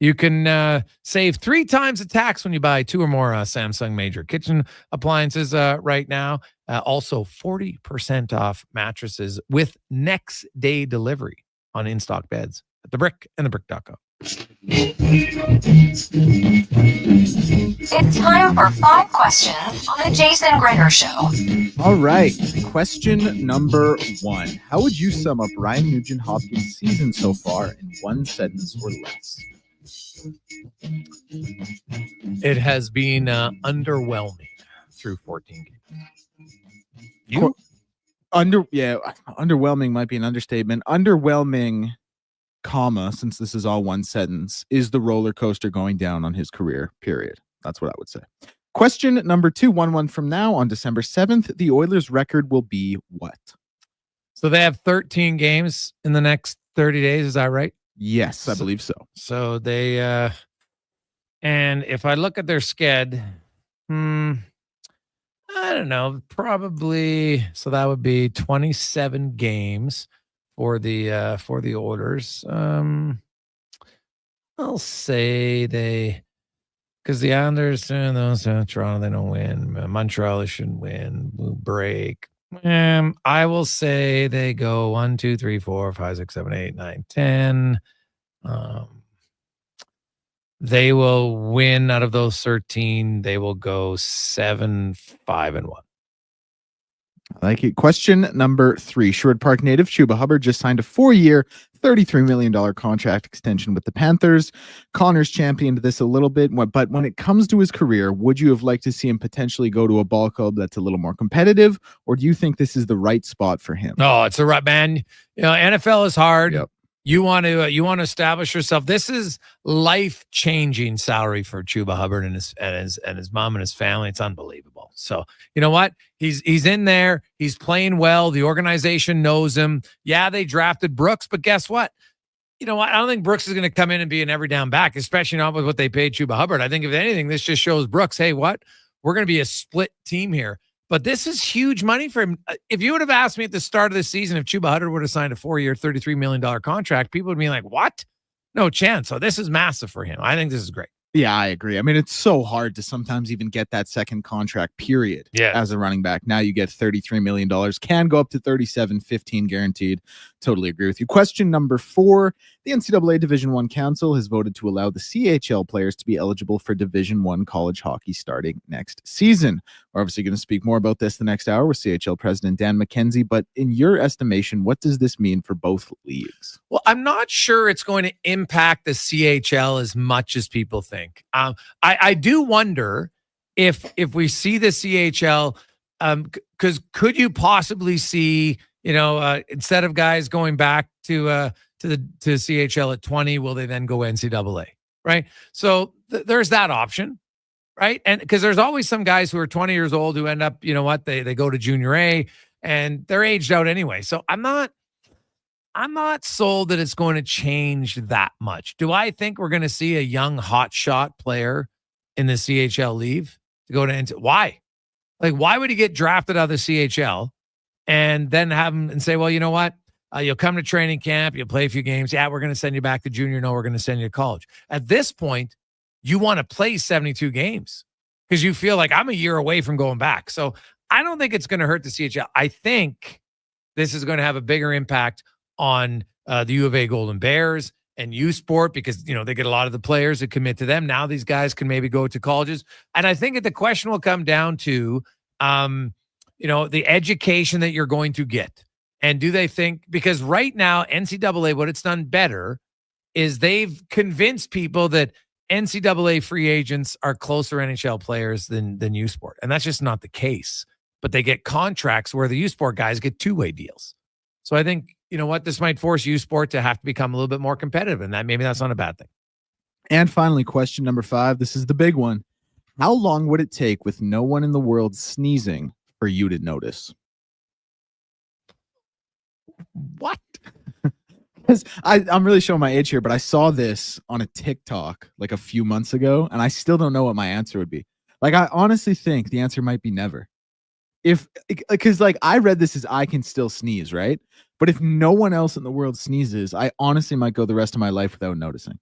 You can save 3 times the tax when you buy 2 or more Samsung major kitchen appliances right now. Also, 40% off mattresses with next day delivery on in-stock beds at The Brick and thebrick.com. It's time for 5 questions on the Jason Gregor Show. All right. Question number 1. How would you sum up Ryan Nugent-Hopkins' season so far in 1 sentence or less? It has been underwhelming through 14 games. Underwhelming might be an understatement. Underwhelming, since this is all 1 sentence, is the roller coaster going down on his career, period. That's what I would say. Question number 2, 1 from now on December 7th, the Oilers' record will be what? So they have 13 games in the next 30 days. Is that right? Yes, I believe so. So they, and if I look at their sched, I don't know, probably. So that would be 27 games for the Oilers. I'll say because the Islanders, Toronto, they don't win. Montreal, they shouldn't win. Blue break. I will say they go 1, 2, 3, 4, 5, 6, 7, 8, 9, 10. They will win out of those 13. They will go 7, 5, and 1. I like it. Question number 3. Sherwood Park native Chuba Hubbard just signed a 4-year, $33 million contract extension with the Panthers. Connor's championed this a little bit, but when it comes to his career, would you have liked to see him potentially go to a ball club that's a little more competitive, or do you think this is the right spot for him? Oh, it's a right, man. NFL is hard. Yep. You want to establish yourself. This is life-changing salary for Chuba Hubbard and his mom and his family. It's unbelievable. So you know what? He's in there. He's playing well. The organization knows him. Yeah, they drafted Brooks, but guess what? You know what? I don't think Brooks is going to come in and be an every down back, especially not with what they paid Chuba Hubbard. I think if anything, this just shows Brooks, hey, what? We're going to be a split team here. But this is huge money for him. If you would have asked me at the start of the season if Chuba Hubbard would have signed a 4-year, $33 million contract, people would be like, what? No chance. So this is massive for him. I think this is great. Yeah, I agree. I mean, it's so hard to sometimes even get that second contract period as a running back. Now you get $33 million, can go up to 37, 15 guaranteed. Totally agree with you. Question number 4. The NCAA Division I Council has voted to allow the CHL players to be eligible for Division I college hockey starting next season. We're obviously going to speak more about this the next hour with CHL President Dan McKenzie. But in your estimation, what does this mean for both leagues? Well, I'm not sure it's going to impact the CHL as much as people think. I do wonder if we see the CHL, because could you possibly see, instead of guys going back to CHL at 20, will they then go NCAA? Right. So there's that option. Right. And because there's always some guys who are 20 years old who end up, they go to junior A and they're aged out anyway. So I'm not sold that it's going to change that much. Do I think we're going to see a young hotshot player in the CHL leave to go to NCAA? Why? Like, why would he get drafted out of the CHL and then have him and say, well, you know what? You'll come to training camp. You'll play a few games. Yeah, we're going to send you back to junior. No, we're going to send you to college. At this point, you want to play 72 games because you feel like I'm a year away from going back. So I don't think it's going to hurt the CHL. I think this is going to have a bigger impact on the U of A Golden Bears and U Sport because, they get a lot of the players that commit to them. Now these guys can maybe go to colleges. And I think that the question will come down to, the education that you're going to get. And do they think, because right now, NCAA, what it's done better is they've convinced people that NCAA free agents are closer NHL players than U Sport. And that's just not the case. But they get contracts where the U Sport guys get two-way deals. So I think, this might force U Sport to have to become a little bit more competitive. And maybe that's not a bad thing. And finally, question number 5. This is the big one. How long would it take with no one in the world sneezing for you to notice? What? Because I'm really showing my age here, but I saw this on a TikTok like a few months ago, and I still don't know what my answer would be. Like, I honestly think the answer might be never. Because I read this as I can still sneeze, right? But if no one else in the world sneezes, I honestly might go the rest of my life without noticing.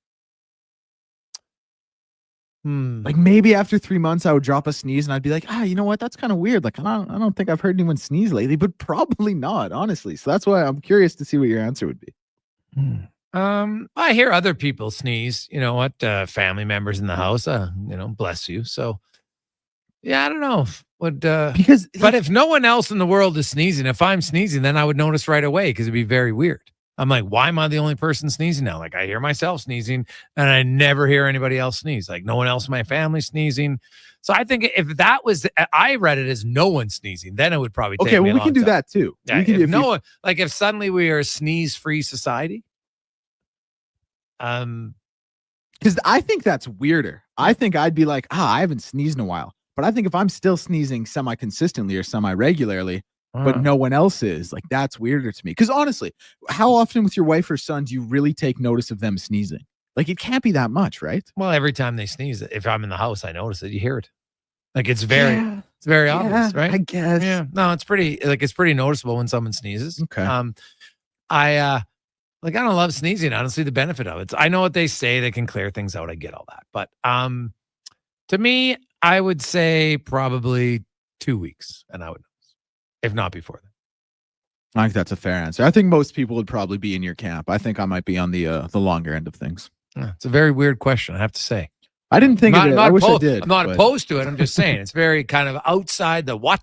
Like maybe after 3 months, I would drop a sneeze and I'd be like, you know what? That's kind of weird. Like, I don't think I've heard anyone sneeze lately, but probably not, honestly. So that's why I'm curious to see what your answer would be. I hear other people sneeze, family members in the house, bless you. So yeah, I don't know. But if no one else in the world is sneezing, if I'm sneezing, then I would notice right away because it'd be very weird. I'm like, why am I the only person sneezing now? Like I hear myself sneezing and I never hear anybody else sneeze. Like no one else in my family sneezing. So I think if that was, I read it as no one sneezing, then it would probably take me we can do that too. Yeah, we can if suddenly we are a sneeze-free society. Because I think that's weirder. I think I'd be like, I haven't sneezed in a while. But I think if I'm still sneezing semi-consistently or semi-regularly, but no one else is, like, that's weirder to me. Because honestly, how often with your wife or son do you really take notice of them sneezing? Like, it can't be that much, right? Well, every time they sneeze, if I'm in the house, I notice it. You hear it. Like, it's very It's very obvious, right? I guess. Yeah. No, it's pretty noticeable when someone sneezes. Okay. I don't love sneezing. I don't see the benefit of it. I know what they say, they can clear things out. I get all that. But to me, I would say probably 2 weeks, and I would know, if not before then. I think that's a fair answer. I think most people would probably be in your camp. I think I might be on the longer end of things. It's a very weird question, I have to say. I didn't think of it. I wish I did. I'm not opposed to it. I'm just saying it's very kind of outside the what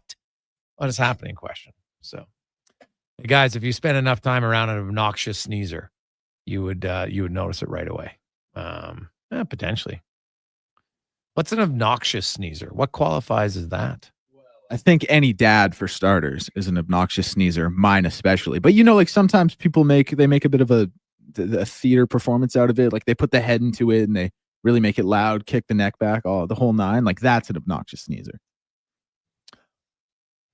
is happening question. So, hey guys, if you spend enough time around an obnoxious sneezer, you would notice it right away. Potentially. What's an obnoxious sneezer? What qualifies as that? I think any dad, for starters, is an obnoxious sneezer, mine especially. But like sometimes people make a bit of a theater performance out of it. Like they put the head into it and they really make it loud, kick the neck back, the whole nine. Like that's an obnoxious sneezer.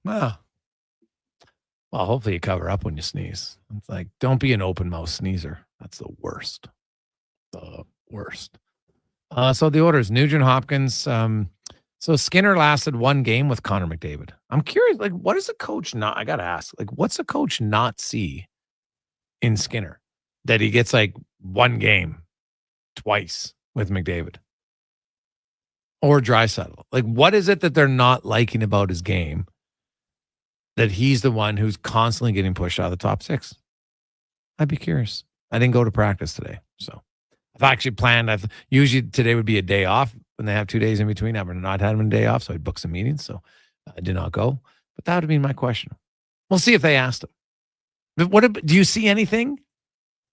Well, hopefully you cover up when you sneeze. It's like, don't be an open mouth sneezer. That's the worst. The worst. So the orders, Nugent Hopkins. So Skinner lasted one game with Connor McDavid. I'm curious, like, what does a coach not, I got to ask, like, what's a coach not see in Skinner that he gets like one game twice with McDavid or Draisaitl? Like, what is it that they're not liking about his game that he's the one who's constantly getting pushed out of the top six? I'd be curious. I didn't go to practice today, so I've actually planned. Usually today would be a day off when they have 2 days in between. I've not had a day off, so I'd book some meetings. So I did not go. But that would have been my question. We'll see if they asked him. But do you see anything?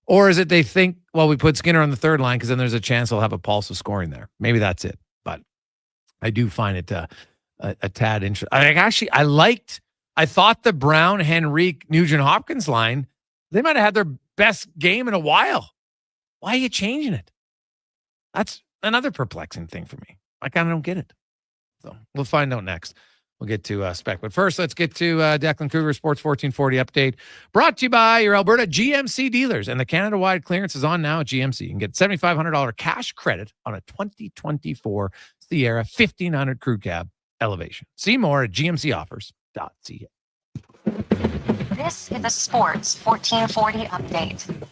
Or is it they think, well, we put Skinner on the third line because then there's a chance he'll have a pulse of scoring there. Maybe that's it. But I do find it a tad interesting. I thought the Brown, Henrique, Nugent Hopkins line, they might have had their best game in a while. Why are you changing it? That's another perplexing thing for me. I kind of don't get it. So we'll find out next. We'll get to spec. But first, let's get to Declan Kruger Sports 1440 update. Brought to you by your Alberta GMC dealers. And the Canada-wide clearance is on now at GMC. You can get $7,500 cash credit on a 2024 Sierra 1500 Crew Cab Elevation. See more at gmcoffers.ca. This is a Sports 1440 update.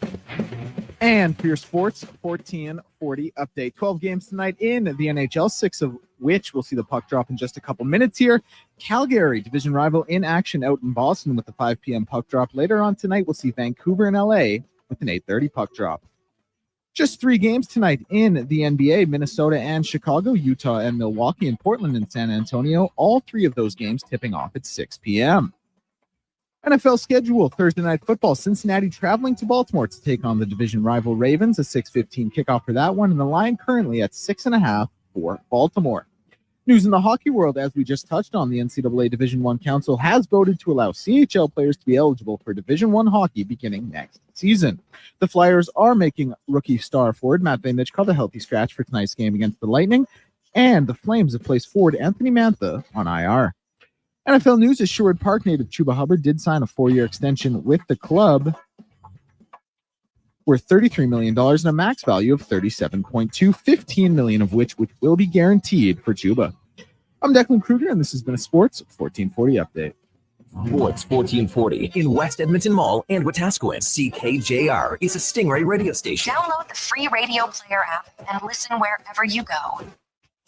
And for your Sports 1440 update, 12 games tonight in the NHL, 6 of which we'll see the puck drop in just a couple minutes here. Calgary, division rival, in action out in Boston with the 5 p.m. puck drop. Later on tonight, we'll see Vancouver and LA with an 8:30 puck drop. Just 3 games tonight in the NBA, Minnesota and Chicago, Utah and Milwaukee, and Portland and San Antonio. All 3 of those games tipping off at 6 p.m. NFL schedule, Thursday Night Football, Cincinnati traveling to Baltimore to take on the division rival Ravens, a 6:15 kickoff for that one, and the line currently at 6.5 for Baltimore. News in the hockey world, as we just touched on, the NCAA Division I Council has voted to allow CHL players to be eligible for Division I hockey beginning next season. The Flyers are making rookie star forward Matt Mitchell a healthy scratch for tonight's game against the Lightning, and the Flames have placed forward Anthony Mantha on IR. NFL news, as Sherwood Park native Chuba Hubbard did sign a 4-year extension with the club worth $33 million and a max value of $37.2, $15 million of which will be guaranteed for Chuba. I'm Declan Kruger, and this has been a Sports 1440 update. Sports 1440 in West Edmonton Mall and Wetaskiwin. CKJR is a Stingray radio station. Download the free radio player app and listen wherever you go.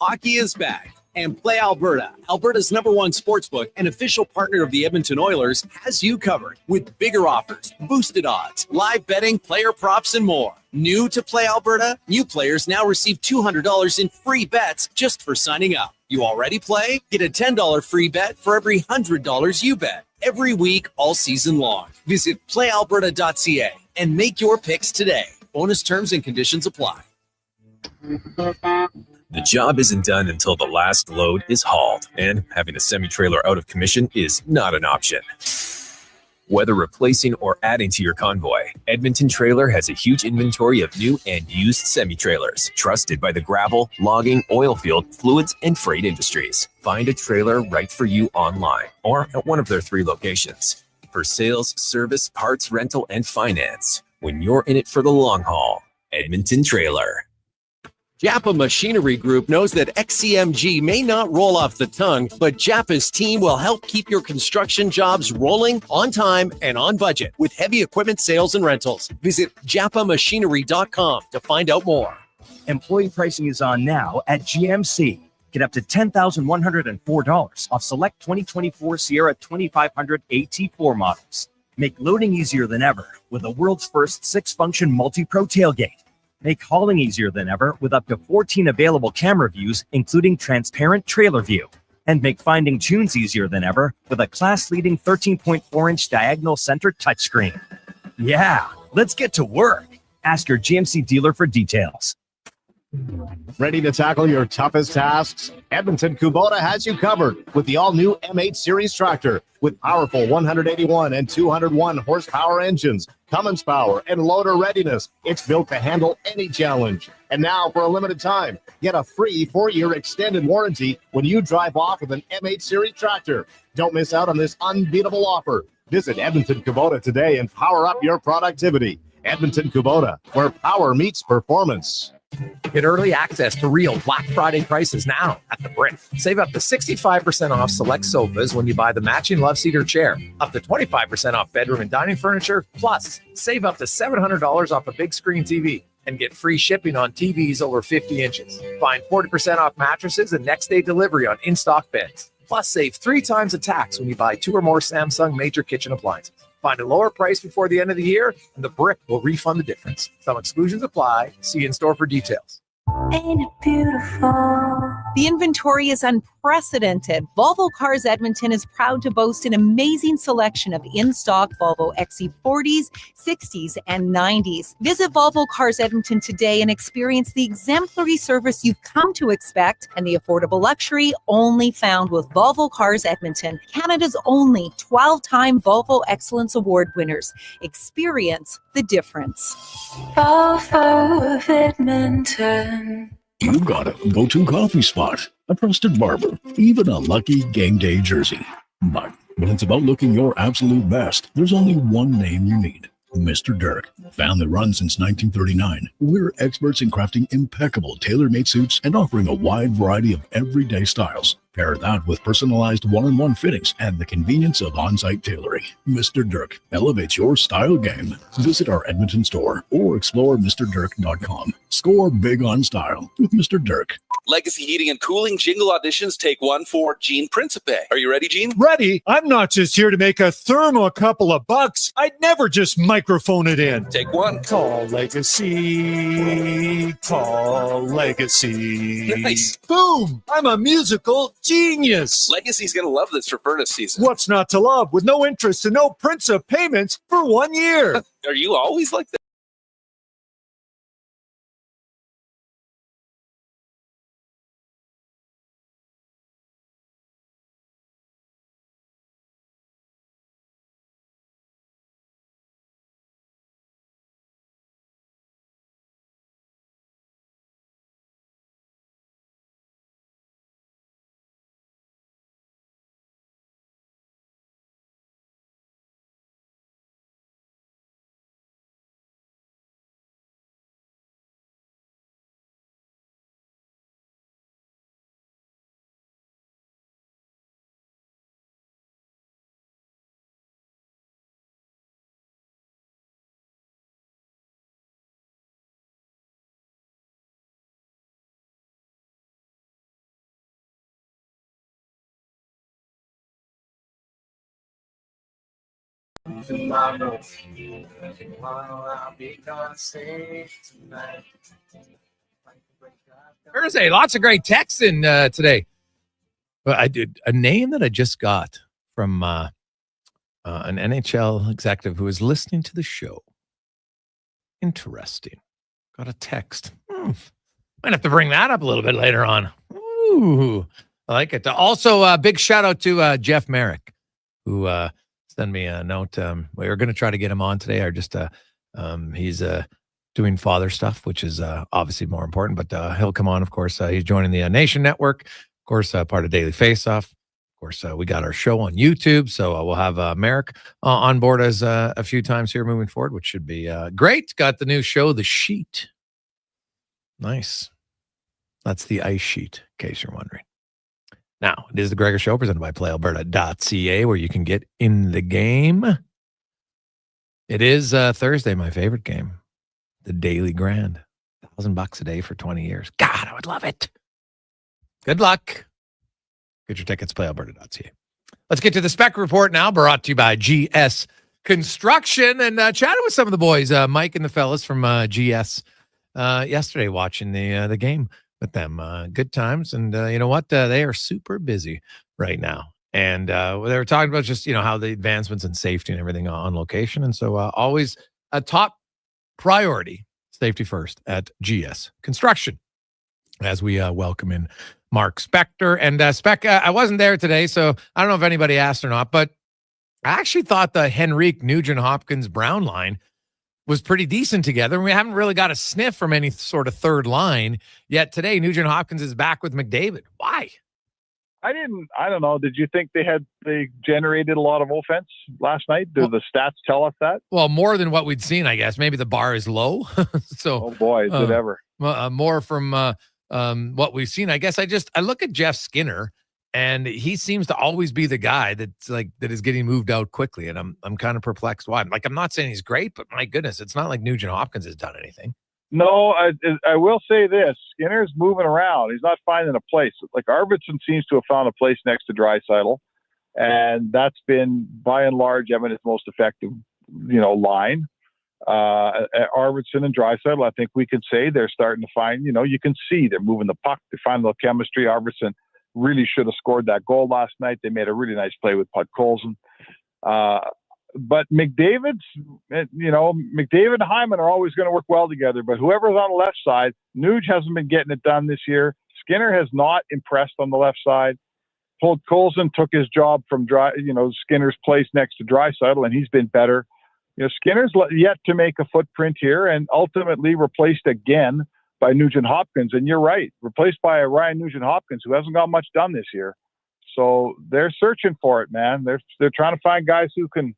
Hockey is back. And Play Alberta, Alberta's #1 sportsbook and official partner of the Edmonton Oilers, has you covered with bigger offers, boosted odds, live betting, player props, and more. New to Play Alberta? New players now receive $200 in free bets just for signing up. You already play? Get a $10 free bet for every $100 you bet. Every week, all season long. Visit playalberta.ca and make your picks today. Bonus terms and conditions apply. The job isn't done until the last load is hauled, and having a semi-trailer out of commission is not an option. Whether replacing or adding to your convoy, Edmonton Trailer has a huge inventory of new and used semi-trailers, trusted by the gravel, logging, oil field, fluids, and freight industries. Find a trailer right for you online or at one of their 3 locations. For sales, service, parts, rental, and finance, when you're in it for the long haul, Edmonton Trailer. Japa Machinery Group knows that XCMG may not roll off the tongue, but Japa's team will help keep your construction jobs rolling on time and on budget with heavy equipment sales and rentals. Visit japamachinery.com to find out more. Employee pricing is on now at GMC. Get up to $10,104 off select 2024 Sierra 2500 AT4 models. Make loading easier than ever with the world's first 6-function multi-pro tailgate. Make hauling easier than ever with up to 14 available camera views, including transparent trailer view. And make finding tunes easier than ever with a class-leading 13.4-inch diagonal center touchscreen. Yeah, let's get to work. Ask your GMC dealer for details. Ready to tackle your toughest tasks? Edmonton Kubota has you covered with the all-new M8 Series tractor with powerful 181 and 201 horsepower engines, Cummins power, and loader readiness. It's built to handle any challenge. And now, for a limited time, get a free 4-year extended warranty when you drive off with an M8 Series tractor. Don't miss out on this unbeatable offer. Visit Edmonton Kubota today and power up your productivity. Edmonton Kubota, where power meets performance. Get early access to real Black Friday prices now at The Brick. Save up to 65% off select sofas when you buy the matching love seater chair. Up to 25% off bedroom and dining furniture. Plus, save up to $700 off a big screen TV and get free shipping on TVs over 50 inches. Find 40% off mattresses and next day delivery on in-stock beds. Plus, save 3 times the tax when you buy 2 or more Samsung major kitchen appliances. Find a lower price before the end of the year, and The Brick will refund the difference. Some exclusions apply. See in store for details. Ain't it beautiful? The inventory is unprecedented. Volvo Cars Edmonton is proud to boast an amazing selection of in-stock Volvo XC40s, 60s, and 90s. Visit Volvo Cars Edmonton today and experience the exemplary service you've come to expect and the affordable luxury only found with Volvo Cars Edmonton, Canada's only 12-time Volvo Excellence Award winners. Experience the difference. Volvo of Edmonton. You've got a go-to coffee spot, a trusted barber, even a lucky game day jersey. But when it's about looking your absolute best, there's only one name you need. Mr. Dirk. Family run since 1939, we're experts in crafting impeccable tailor-made suits and offering a wide variety of everyday styles. Pair that with personalized one-on-one fittings and the convenience of on-site tailoring. Mr. Dirk elevates your style game. Visit our Edmonton store or explore MrDirk.com. Score big on style with Mr. Dirk. Legacy Heating and Cooling jingle auditions take 1 for Gene Principe. Are you ready, Gene? Ready? I'm not just here to make a thermo a couple of bucks. I'd never just microphone it in. Take 1. Call Legacy. Call Legacy. Nice. Boom! I'm a musical genius. Legacy's going to love this for furnace season. What's not to love with no interest and no Principe payments for 1 year? Are you always like that? Tomorrow I'll be gone safe tonight. Thursday, lots of great texts in today. But I did a name that I just got from an NHL executive who was listening to the show. Interesting. Got a text. Might have to bring that up a little bit later on. Ooh, I like it. Also, a big shout out to Jeff Merrick, who sent me a note. We were going to try to get him on today, or just he's doing father stuff, which is obviously more important, but he'll come on, of course. He's joining the Nation Network, of course, part of Daily Face-Off. Of course, we got our show on YouTube, so we'll have Merrick on board as a few times here moving forward, which should be great. Got the new show, The Sheet. Nice. That's the ice sheet, in case you're wondering. Now, it is the Gregor Show presented by PlayAlberta.ca, where you can get in the game. It is Thursday, my favorite game, the Daily Grand. $1,000 a day for 20 years. God, I would love it. Good luck. Get your tickets, PlayAlberta.ca. Let's get to the Spec Report now, brought to you by GS Construction. And chatted with some of the boys, Mike and the fellas from GS yesterday, watching the game with them. Good times. And you know what? They are super busy right now. And they were talking about just, how the advancements in safety and everything on location. And so always a top priority, safety first at GS Construction, as we welcome in Mark Spector. And Spec, I wasn't there today, so I don't know if anybody asked or not, but I actually thought the Henrique, Nugent, Hopkins, Brown line was pretty decent together. And we haven't really got a sniff from any sort of third line yet today. Nugent Hopkins is back with McDavid. Why? I don't know. Did you think they generated a lot of offense last night? Do the stats tell us that? Well, more than what we'd seen, I guess. Maybe the bar is low. So, oh boy, is it ever. More from what we've seen. I guess I look at Jeff Skinner, and he seems to always be the guy that is getting moved out quickly. And I'm kind of perplexed why. I'm not saying he's great, but my goodness, it's not like Nugent Hopkins has done anything. No, I will say this. Skinner's moving around. He's not finding a place. Like Arvidsson seems to have found a place next to Draisaitl, and that's been, by and large, Edmonton's most effective, line. Arvidsson and Draisaitl, I think we could say they're starting to find, you can see they're moving the puck. They find a little chemistry. Arvidsson really should have scored that goal last night. They made a really nice play with Podkolzin. But McDavid and Hyman are always going to work well together. But whoever's on the left side, Nuge hasn't been getting it done this year. Skinner has not impressed on the left side. Podkolzin took his job from Skinner's place next to Draisaitl, and he's been better. Skinner's yet to make a footprint here, and ultimately replaced again by Nugent Hopkins. And you're right, replaced by a Ryan Nugent Hopkins who hasn't got much done this year. So they're searching for it, man. They're trying to find guys who can,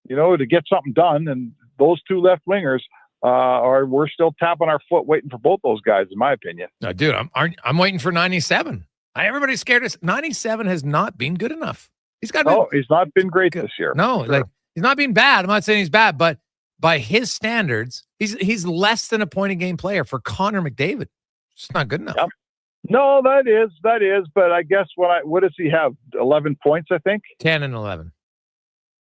to get something done. And those two left wingers we're still tapping our foot waiting for both those guys, in my opinion. Dude, I'm waiting for 97. Everybody's scared us. 97 has not been good enough. He's not been great this year. No, sure. He's not been bad. I'm not saying he's bad, but by his standards, he's less than a point a game player for Connor McDavid. It's not good enough. Yep. No, that is. But I guess what does he have? 11 points, I think. 10 and 11.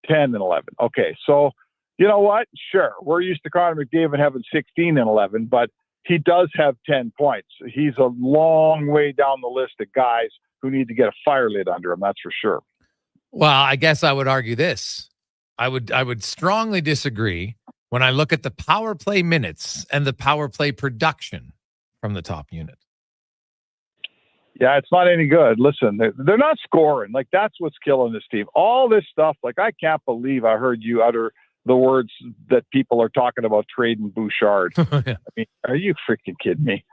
10 and 11. Okay, so you know what? Sure, we're used to Connor McDavid having 16 and 11, but he does have 10 points. He's a long way down the list of guys who need to get a fire lit under him. That's for sure. Well, I guess I would argue this. I would strongly disagree when I look at the power play minutes and the power play production from the top unit. Yeah, it's not any good. Listen, they're not scoring. That's what's killing this team. All this stuff, I can't believe I heard you utter the words that people are talking about trading Bouchard. I mean, are you freaking kidding me?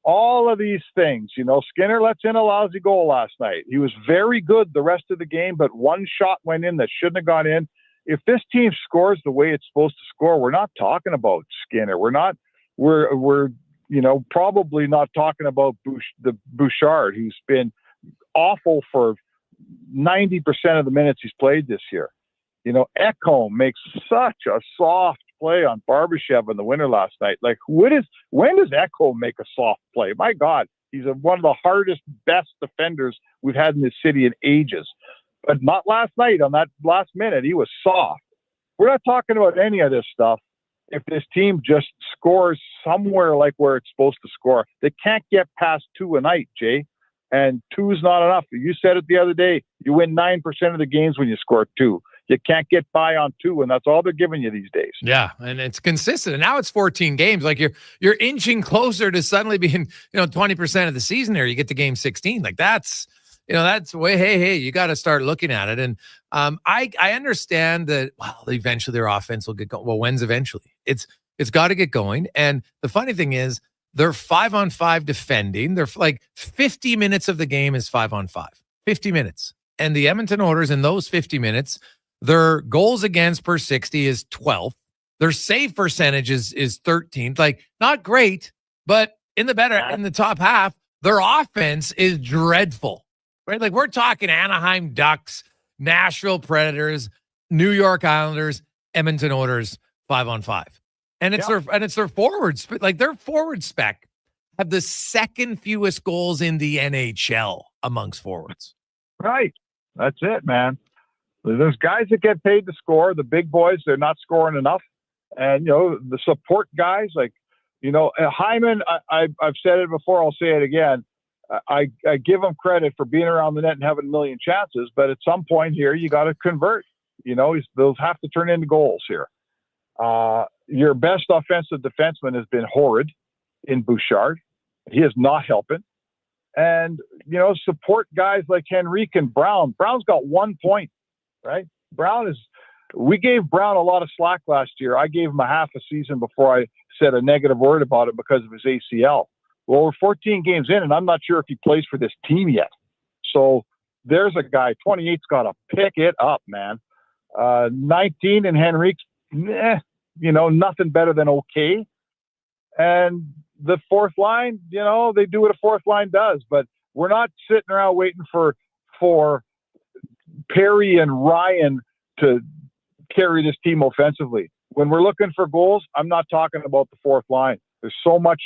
All of these things, Skinner lets in a lousy goal last night. He was very good the rest of the game, but one shot went in that shouldn't have gone in. If this team scores the way it's supposed to score, we're not talking about Skinner. We're probably not talking about the Bouchard, who's been awful for 90% of the minutes he's played this year. Ekholm makes such a soft play on Barbashev in the winter last night. When does Ekholm make a soft play? My God, he's one of the hardest, best defenders we've had in this city in ages. But not last night. On that last minute, he was soft. We're not talking about any of this stuff if this team just scores somewhere where it's supposed to score. They can't get past 2 a night, Jay. And 2 is not enough. You said it the other day. You win 9% of the games when you score 2. You can't get by on 2, and that's all they're giving you these days. Yeah, and it's consistent. And now it's 14 games. You're inching closer to suddenly being 20% of the season there. You get to game 16. That's way. Hey, you got to start looking at it. And I understand that. Well, eventually their offense will get going. Well, when's eventually? It's got to get going. And the funny thing is, they're 5-on-5 defending. They're 50 minutes of the game is 5-on-5. 50 minutes, and the Edmonton Oilers in those 50 minutes. Their goals against per 60 is 12th. Their save percentage is 13th. Not great, but in the top half, their offense is dreadful, right? Like we're talking Anaheim Ducks, Nashville Predators, New York Islanders, Edmonton Oilers, 5-on-5. And it's their forwards. Like their forward spec have the second fewest goals in the NHL amongst forwards. Right. That's it, man. There's guys that get paid to score. The big boys, they're not scoring enough. And, the support guys, like, Hyman, I've said it before, I'll say it again. I give him credit for being around the net and having a million chances, but at some point here, you got to convert. Those have to turn into goals here. Your best offensive defenseman has been horrid in Bouchard. He is not helping. And, support guys like Henrique and Brown. Brown's got 1 point, right? We gave Brown a lot of slack last year. I gave him a half a season before I said a negative word about it because of his ACL. Well, we're 14 games in, and I'm not sure if he plays for this team yet. So there's a guy, 28's got to pick it up, man. 19 and Henrique's, nothing better than okay. And the fourth line, they do what a fourth line does, but we're not sitting around waiting for Perry and Ryan to carry this team offensively. When we're looking for goals, I'm not talking about the fourth line. There's so much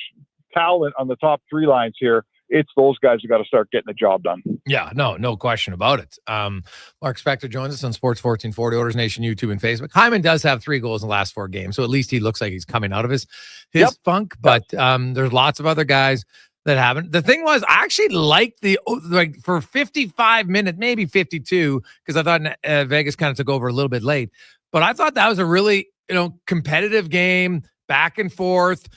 talent on the top three lines here. It's those guys who got to start getting the job done. Yeah, no question about it. Mark Spector joins us on Sports 1440, Oilers Nation, YouTube, and Facebook. Hyman does have 3 goals in the last 4 games, so at least he looks like he's coming out of his funk. But there's lots of other guys that haven't. The thing was, I actually liked for 55 minutes, maybe 52, because I thought Vegas kind of took over a little bit late. But I thought that was a really competitive game, back and forth.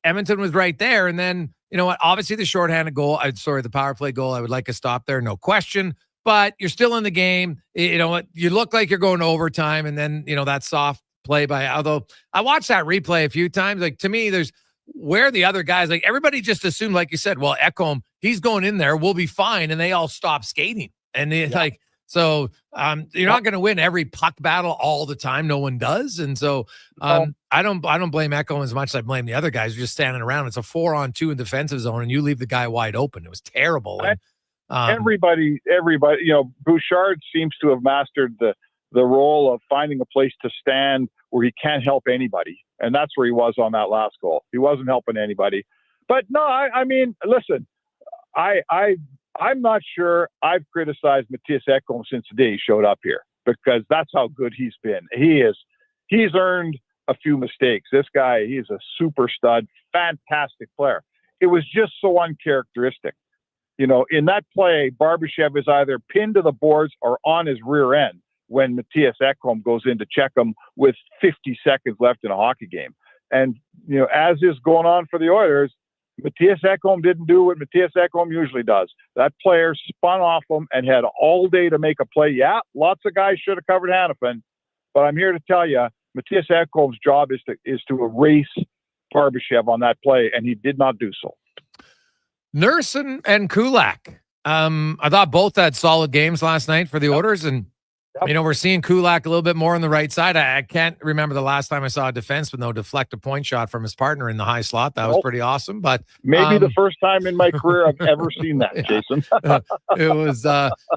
Edmonton was right there, and then. You know what? Obviously, the shorthanded goal, the power play goal, I would like a stop there, no question. But you're still in the game. You know what? You look like you're going to overtime, and then, that soft play although I watched that replay a few times. Like, to me, there's where the other guys, like, everybody just assumed, like you said, well, Ekholm, he's going in there, we'll be fine. And they all stop skating. And you're not going to win every puck battle all the time. No one does. And so I don't blame Ekholm as much as I blame the other guys who are just standing around. It's a 4-on-2 in defensive zone, and you leave the guy wide open. It was terrible. And, everybody, Bouchard seems to have mastered the role of finding a place to stand where he can't help anybody. And that's where he was on that last goal. He wasn't helping anybody. But no, I mean, listen, I'm not sure I've criticized Matthias Ekholm since the day he showed up here, because that's how good he's been. He's earned a few mistakes. This guy, he's a super stud, fantastic player. It was just so uncharacteristic. In that play, Barbashev is either pinned to the boards or on his rear end when Matthias Ekholm goes in to check him with 50 seconds left in a hockey game. And, as is going on for the Oilers, Matthias Ekholm didn't do what Matthias Ekholm usually does. That player spun off him and had all day to make a play. Yeah, lots of guys should have covered Hanifin, but I'm here to tell you, Matthias Ekholm's job is to erase Barbashev on that play, and he did not do so. Nurse and Kulak. I thought both had solid games last night for the Oilers, and we're seeing Kulak a little bit more on the right side. I can't remember the last time I saw a defenseman deflect a point shot from his partner in the high slot. That was pretty awesome. But maybe the first time in my career I've ever seen that, Jason.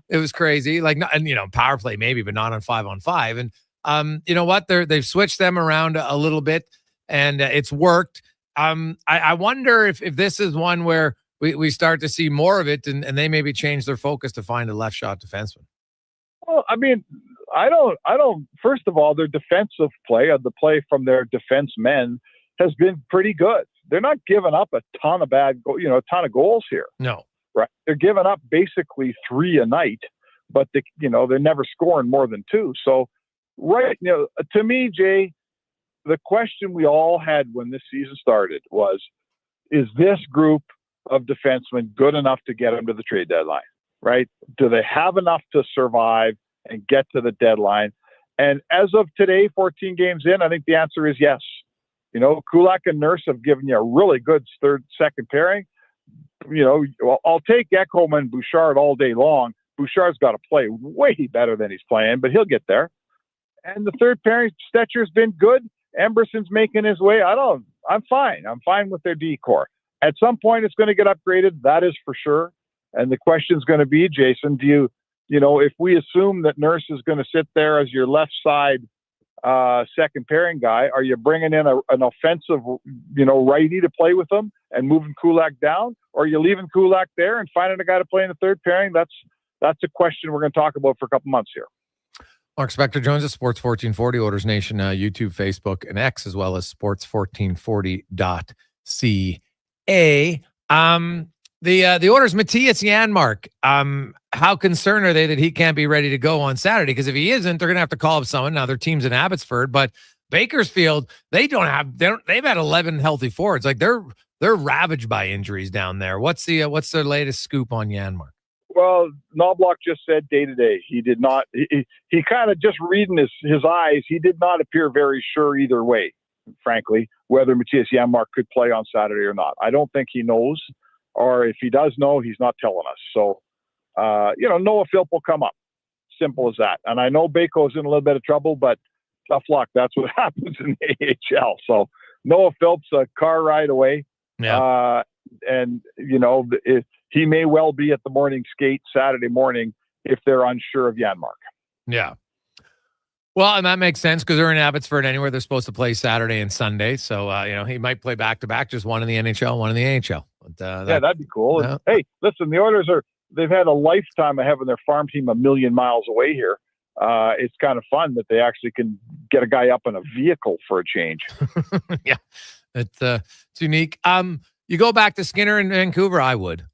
It was crazy. Like, and power play maybe, but not on 5-on-5. And you know what? They've switched them around a little bit, and it's worked. I wonder if this is one where we start to see more of it, and they maybe change their focus to find a left shot defenseman. Well, I mean, I don't. First of all, their defensive play, the play from their defensemen, has been pretty good. They're not giving up a ton of a ton of goals here. No, right? They're giving up basically 3 a night, but they're never scoring more than 2. So, right, to me, Jay, the question we all had when this season started was, is this group of defensemen good enough to get them to the trade deadline? Right? Do they have enough to survive and get to the deadline? And as of today, 14 games in, I think the answer is yes. Kulak and Nurse have given you a really good second pairing. I'll take Ekholm and Bouchard all day long. Bouchard's got to play way better than he's playing, but he'll get there. And the third pairing, Stetcher's been good. Emberson's making his way. I'm fine. I'm fine with their D-core. At some point, it's going to get upgraded. That is for sure. And the question is going to be, Jason, if we assume that Nurse is going to sit there as your left side second pairing guy, are you bringing in an offensive, righty to play with him and moving Kulak down? Or are you leaving Kulak there and finding a guy to play in the third pairing? That's a question we're going to talk about for a couple months here. Mark Spector joins us, Sports 1440, Oilers Nation, YouTube, Facebook, and X, as well as sports1440.ca. The Oilers, Matthias Janmark, how concerned are they that he can't be ready to go on Saturday? Because if he isn't, they're going to have to call up someone. Now, their team's in Abbotsford, but Bakersfield, they've had 11 healthy forwards. Like they're ravaged by injuries down there. What's their latest scoop on Janmark? Well, Knobloch just said day to day. He did not. He kind of just reading his eyes. He did not appear very sure either way, frankly, whether Matthias Janmark could play on Saturday or not. I don't think he knows, or if he does know, he's not telling us. So, Noah Philp will come up. Simple as that. And I know Baco's in a little bit of trouble, but tough luck. That's what happens in the AHL. So Noah Philp's a car ride away. Yeah. He may well be at the morning skate Saturday morning if they're unsure of Janmark. Yeah. Well, and that makes sense because they're in Abbotsford anywhere. They're supposed to play Saturday and Sunday. So, he might play back-to-back, just one in the NHL, one in the AHL. But, that'd be cool. And, hey, listen, the Oilers they've had a lifetime of having their farm team a million miles away here. It's kind of fun that they actually can get a guy up in a vehicle for a change. Yeah, it's unique. You go back to Skinner in Vancouver, I would.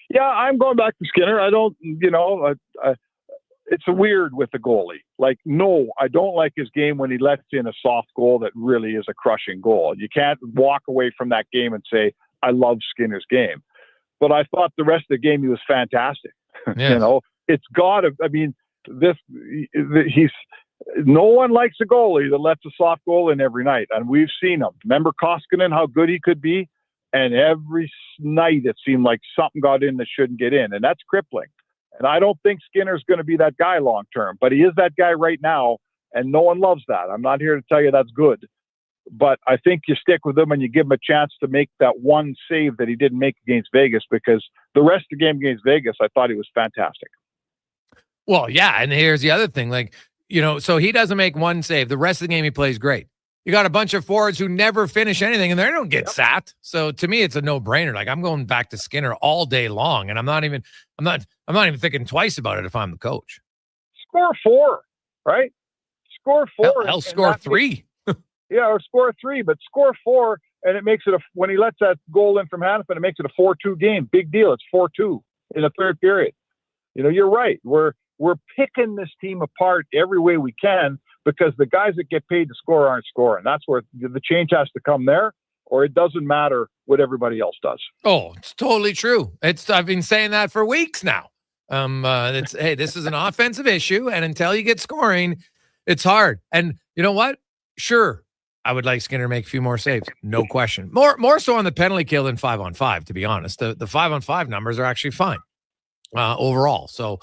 Yeah, I'm going back to Skinner. I don't, it's weird with the goalie. Like, no, I don't like his game when he lets in a soft goal that really is a crushing goal. You can't walk away from that game and say, I love Skinner's game. But I thought the rest of the game, he was fantastic. Yeah. It's got to, no one likes a goalie that lets a soft goal in every night. And we've seen him. Remember Koskinen, how good he could be? And every night it seemed like something got in that shouldn't get in. And that's crippling. And I don't think Skinner's going to be that guy long term, but he is that guy right now. And no one loves that. I'm not here to tell you that's good. But I think you stick with him and you give him a chance to make that one save that he didn't make against Vegas, because the rest of the game against Vegas, I thought he was fantastic. Well, yeah. And here's the other thing. So he doesn't make one save. The rest of the game, he plays great. You got a bunch of forwards who never finish anything and they don't get sat. So to me, it's a no-brainer. Like, I'm going back to Skinner all day long, and I'm not even thinking twice about it if I'm the coach. Score 4, right? Score 4. Hell, score 3. Yeah, or score 3, but score 4, and it makes it when he lets that goal in from Hannafin, it makes it a 4-2 game. Big deal. It's 4-2 in the third period. You're right. We're picking this team apart every way we can, because the guys that get paid to score aren't scoring. That's where the change has to come there, or it doesn't matter what everybody else does. Oh, it's totally true. I've been saying that for weeks now. Hey, this is an offensive issue, and until you get scoring, it's hard. And you know what? Sure, I would like Skinner to make a few more saves, no question. More so on the penalty kill than 5-on-5, to be honest. The 5-on-5 numbers are actually fine overall. So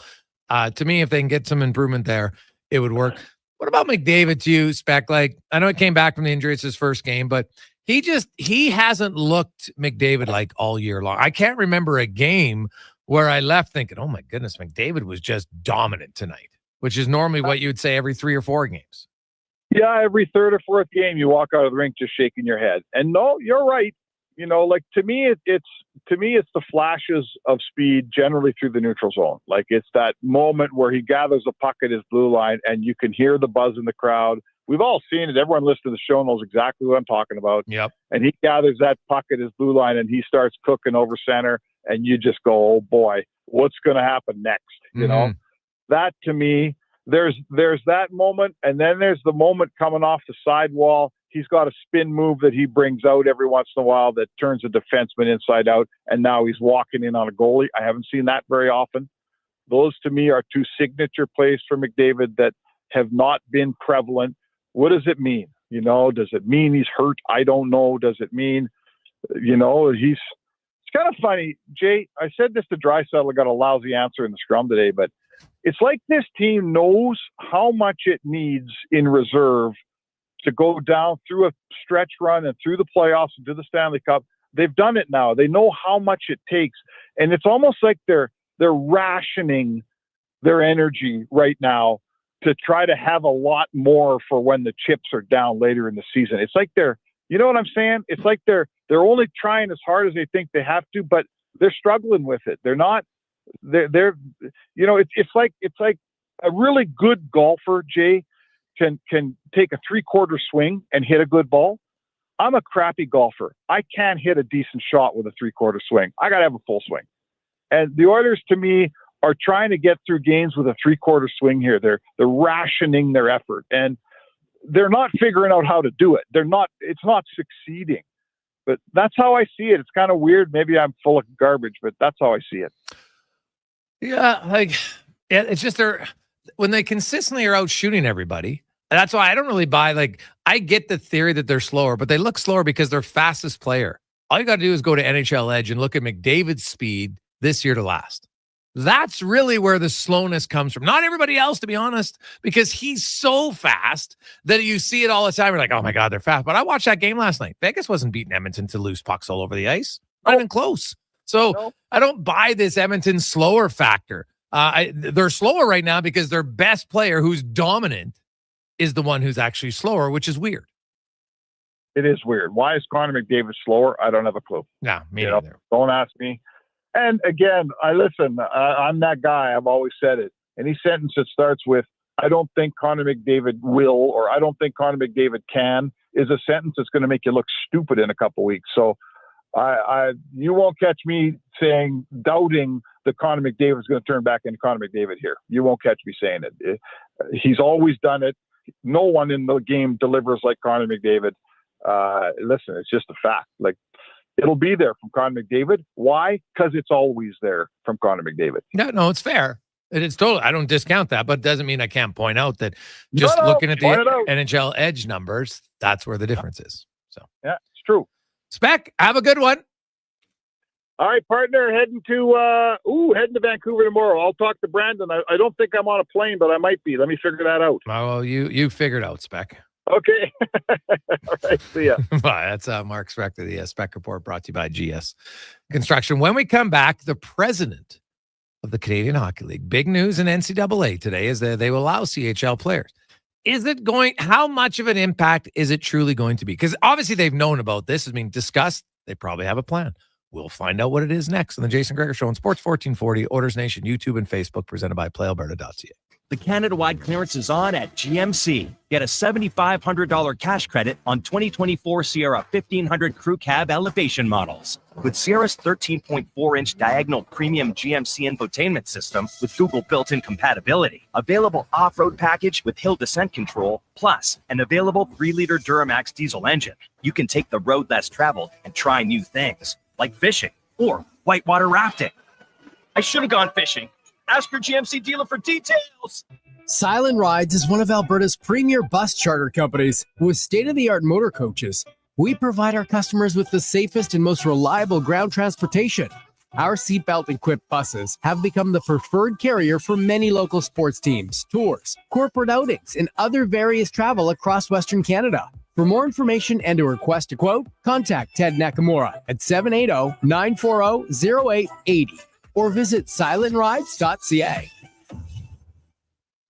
to me, if they can get some improvement there, it would work. What about McDavid to you, Spec? Like, I know he came back from the injury. It's his first game, but he hasn't looked McDavid like all year long. I can't remember a game where I left thinking, oh my goodness, McDavid was just dominant tonight, which is normally what you would say every 3 or 4 games. Yeah, every third or fourth game, you walk out of the rink just shaking your head. And no, you're right. To me, it's the flashes of speed generally through the neutral zone. Like, it's that moment where he gathers a puck at his blue line and you can hear the buzz in the crowd. We've all seen it. Everyone listening to the show knows exactly what I'm talking about. Yep. And he gathers that puck at his blue line and he starts cooking over center, and you just go, oh boy, what's going to happen next? That to me, there's that moment, and then there's the moment coming off the sidewall. He's got a spin move that he brings out every once in a while that turns a defenseman inside out, and now he's walking in on a goalie. I haven't seen that very often. Those, to me, are 2 signature plays for McDavid that have not been prevalent. What does it mean? Does it mean he's hurt? I don't know. Does it mean, it's kind of funny, Jay. I said this to Draisaitl. I got a lousy answer in the scrum today, but it's like this team knows how much it needs in reserve to go down through a stretch run and through the playoffs and to the Stanley Cup. They've done it now. They know how much it takes. And it's almost like they're rationing their energy right now to try to have a lot more for when the chips are down later in the season. It's like you know what I'm saying? It's like they're only trying as hard as they think they have to, but they're struggling with it. They're not, you know, it's like a really good golfer, Jay, can take a 3/4 swing and hit a good ball. I'm a crappy golfer. I can't hit a decent shot with a 3/4 swing. I got to have a full swing. And the Oilers, to me, are trying to get through games with a 3/4 swing here. They're rationing their effort, and they're not figuring out how to do it. It's not succeeding. But that's how I see it. It's kind of weird. Maybe I'm full of garbage, but that's how I see it. Yeah, it's just when they consistently are out shooting everybody. That's why I don't really buy, I get the theory that they're slower, but they look slower because they're fastest player. All you got to do is go to NHL Edge and look at McDavid's speed this year to last. That's really where the slowness comes from. Not everybody else, to be honest, because he's so fast that you see it all the time. You're like, oh my God, they're fast. But I watched that game last night. Vegas wasn't beating Edmonton to loose pucks all over the ice. Not even close. So I don't buy this Edmonton slower factor. They're slower right now because their best player, who's dominant, is the one who's actually slower, which is weird. It is weird. Why is Connor McDavid slower? I don't have a clue. No, me neither. Don't ask me. And again, I'm that guy. I've always said it. Any sentence that starts with, I don't think Connor McDavid will, or I don't think Connor McDavid can, is a sentence that's going to make you look stupid in a couple of weeks. So you won't catch me doubting that Connor McDavid is going to turn back into Connor McDavid here. You won't catch me saying it. He's always done it. No one in the game delivers like Connor McDavid. Listen, it's just a fact. It'll be there from Connor McDavid. Why? Because it's always there from Connor McDavid. No, it's fair. It's totally, I don't discount that, but it doesn't mean I can't point out that just looking at the NHL Edge numbers, that's where the difference is. So yeah, it's true. Spec, have a good one. All right, partner, heading to Vancouver tomorrow. I'll talk to Brandon. I don't think I'm on a plane, but I might be. Let me figure that out. Oh, well, you figured out, Spec. Okay. All right. See ya. Bye. That's Mark Spector, the Spec Report, brought to you by GS Construction. When we come back, the president of the Canadian Hockey League, big news in NCAA today is that they will allow CHL players. How much of an impact is it truly going to be? Because obviously they've known about this. It's being discussed. They probably have a plan. We'll find out what it is next on the Jason Gregor Show on Sports 1440, Oilers Nation, YouTube, and Facebook, presented by PlayAlberta.ca. The Canada-wide clearance is on at GMC. Get a $7,500 cash credit on 2024 Sierra 1500 Crew Cab elevation models. With Sierra's 13.4-inch diagonal premium GMC infotainment system with Google built-in compatibility, available off-road package with hill descent control, plus an available 3-liter Duramax diesel engine. You can take the road less traveled and try new things, like fishing or whitewater rafting. I should have gone fishing. Ask your GMC dealer for details. Silent Rides is one of Alberta's premier bus charter companies with state-of-the-art motor coaches. We provide our customers with the safest and most reliable ground transportation. Our seatbelt-equipped buses have become the preferred carrier for many local sports teams, tours, corporate outings, and other various travel across Western Canada. For more information and to request a quote, contact Ted Nakamura at 780-940-0880. or visit silentrides.ca.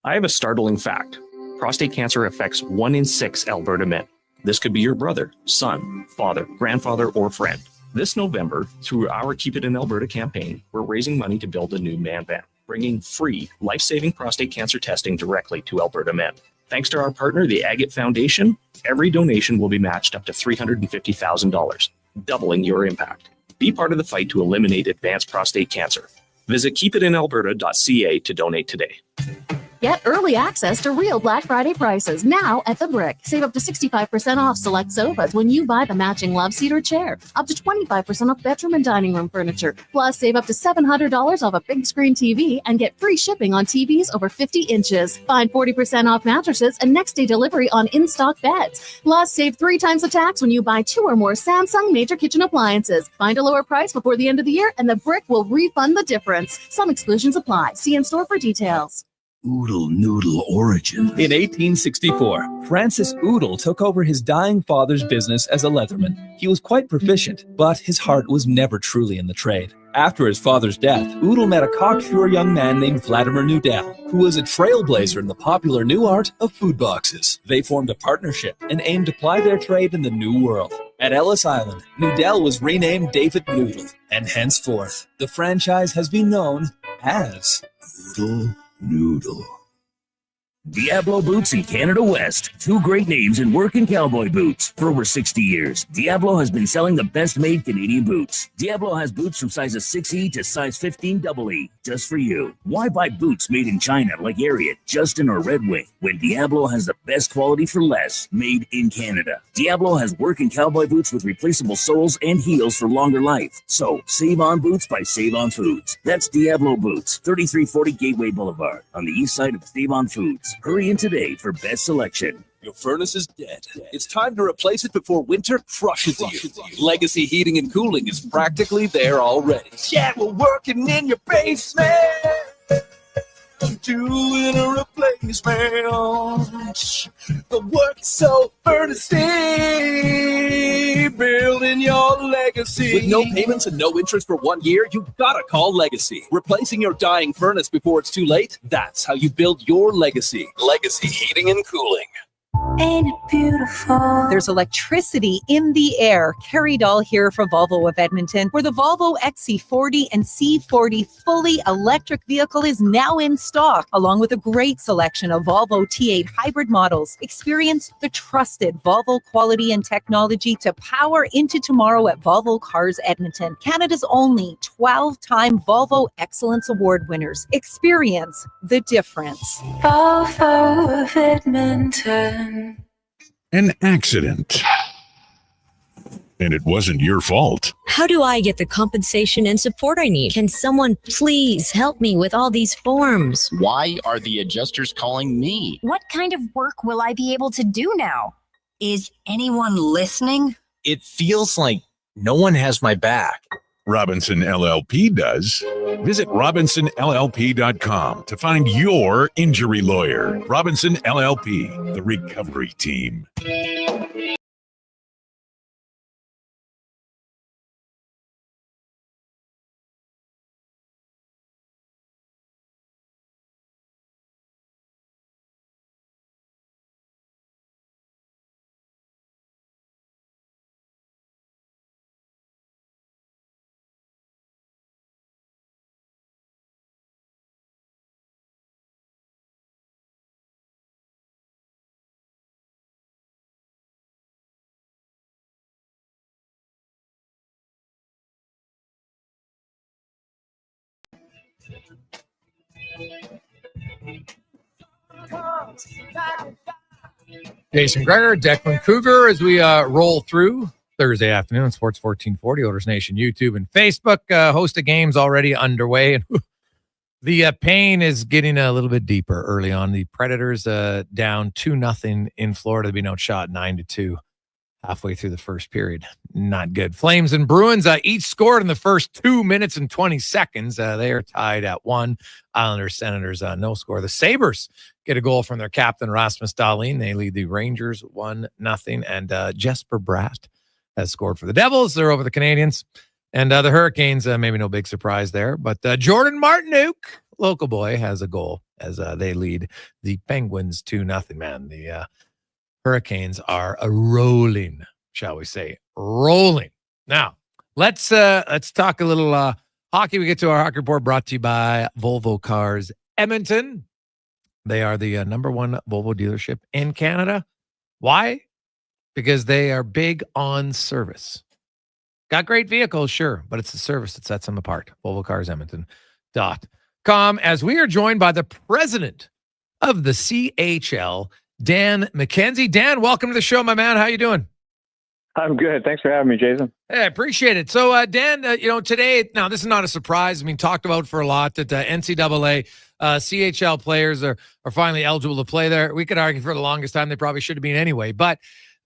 I have a startling fact. Prostate cancer affects 1 in 6 Alberta men. This could be your brother, son, father, grandfather, or friend. This November, through our Keep It in Alberta campaign, we're raising money to build a new man van, bringing free, life-saving prostate cancer testing directly to Alberta men. Thanks to our partner, the Agate Foundation, every donation will be matched up to $350,000, doubling your impact. Be part of the fight to eliminate advanced prostate cancer. Visit keepitinalberta.ca to donate today. Get early access to real Black Friday prices now at The Brick. Save up to 65% off select sofas when you buy the matching love seat or chair. Up to 25% off bedroom and dining room furniture. Plus, save up to $700 off a big screen TV and get free shipping on TVs over 50 inches. Find 40% off mattresses and next day delivery on in-stock beds. Plus, save 3 times the tax when you buy 2 or more Samsung major kitchen appliances. Find a lower price before the end of the year and The Brick will refund the difference. Some exclusions apply. See in store for details. oodle noodle origin. In 1864, Francis Oodle took over his dying father's business as a leatherman. He was quite proficient, but his heart was never truly in the trade. After his father's death, Oodle met a cocksure young man named Vladimir Nudell, who was a trailblazer in the popular new art of food boxes. They formed a partnership and aimed to ply their trade in the New World. At Ellis Island, Nudell was renamed David Noodle, and henceforth, the franchise has been known as Oodle Noodle. Diablo Boots in Canada West. Two great names in working cowboy boots. For over 60 years, Diablo has been selling the best-made Canadian boots. Diablo has boots from sizes 6E to size 15 EE, just for you. Why buy boots made in China like Ariat, Justin, or Red Wing, when Diablo has the best quality for less, made in Canada? Diablo has working cowboy boots with replaceable soles and heels for longer life. So, save on boots by Save On Foods. That's Diablo Boots, 3340 Gateway Boulevard, on the east side of Save On Foods. Hurry in today for best selection. Your furnace is dead. It's time to replace it before winter crushes you. Legacy Heating and Cooling is practically there already. Yeah, we're working in your basement, doing a replacement. The work is so earnestly building your legacy. With no payments and no interest for 1 year, you gotta call Legacy. Replacing your dying furnace before it's too late, that's how you build your legacy. Legacy Heating and Cooling. Ain't it beautiful? There's electricity in the air. Carrie Dahl here for Volvo of Edmonton, where the Volvo XC40 and C40 fully electric vehicle is now in stock, along with a great selection of Volvo T8 hybrid models. Experience the trusted Volvo quality and technology to power into tomorrow at Volvo Cars Edmonton, Canada's only 12-time Volvo Excellence Award winners. Experience the difference. Volvo of Edmonton. An accident. And it wasn't your fault. How do I get the compensation and support I need? Can someone please help me with all these forms? Why are the adjusters calling me? What kind of work will I be able to do now? Is anyone listening? It feels like no one has my back. Robinson LLP does. Visit RobinsonLLP.com to find your injury lawyer. Robinson LLP, the recovery team. Jason Gregor, Declan Cougar, as we roll through Thursday afternoon, Sports 1440, Oilers Nation, YouTube, and Facebook. Host of games already underway. And the pain is getting a little bit deeper early on. The Predators down 2-0 in Florida. They've been outshot 9-2 halfway through the first period. Not good. Flames and Bruins each scored in the first 2 minutes and 20 seconds. They are tied at 1. Islanders, Senators, no score. The Sabres get a goal from their captain, Rasmus Dahlin. They lead the Rangers 1-0. And Jesper Bratt has scored for the Devils. They're over the Canadians. And the Hurricanes, maybe no big surprise there. But Jordan Martinook, local boy, has a goal as they lead the Penguins 2-0. Man, the Hurricanes are rolling, shall we say. Rolling. Now, let's talk a little hockey. We get to our hockey report brought to you by Volvo Cars Edmonton. They are the number one Volvo dealership in Canada. Why? Because they are big on service. Got great vehicles, sure, but it's the service that sets them apart. VolvoCarsEdmonton.com. As we are joined by the president of the CHL, Dan McKenzie. Dan, welcome to the show, my man. How you doing? I'm good. Thanks for having me, Jason. Hey, I appreciate it. So, Dan, today, now this is not a surprise. I mean, talked about for a lot that NCAA CHL players are finally eligible to play there. We could argue for the longest time they probably should have been anyway. But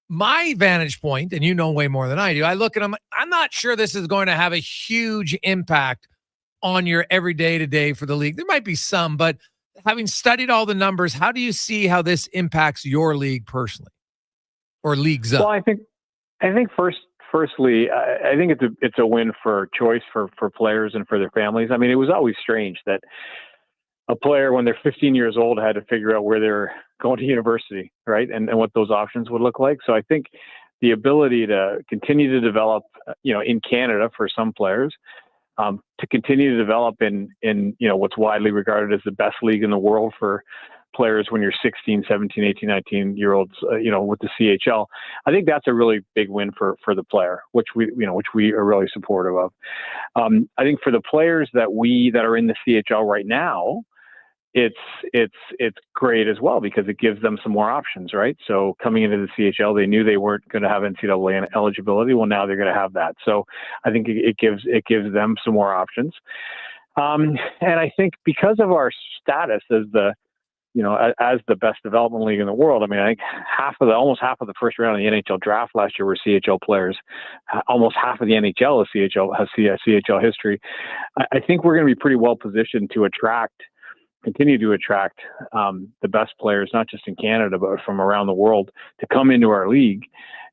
my vantage point, and you know way more than I do, I look at them, I'm not sure this is going to have a huge impact on your everyday to day for the league. There might be some, but having studied all the numbers, how do you see how this impacts your league personally, or leagues up? Well, I think firstly, I think it's a win for choice for players and for their families. I mean, it was always strange that a player, when they're 15 years old, had to figure out where they're going to university, right? And what those options would look like. So I think the ability to continue to develop, in Canada for some players, to continue to develop in what's widely regarded as the best league in the world for players when you're 16, 17, 18, 19 year olds, with the CHL. I think that's a really big win for the player, which we are really supportive of. I think for the players that are in the CHL right now, it's great as well, because it gives them some more options, right? So coming into the CHL, they knew they weren't going to have NCAA eligibility. Well, now they're going to have that. So I think it gives them some more options. And I think because of our status as as the best development league in the world, I mean, I think almost half of the first round of the NHL draft last year were CHL players. Almost half of the NHL has CHL history. I think we're going to be pretty well positioned to continue to attract the best players, not just in Canada, but from around the world, to come into our league.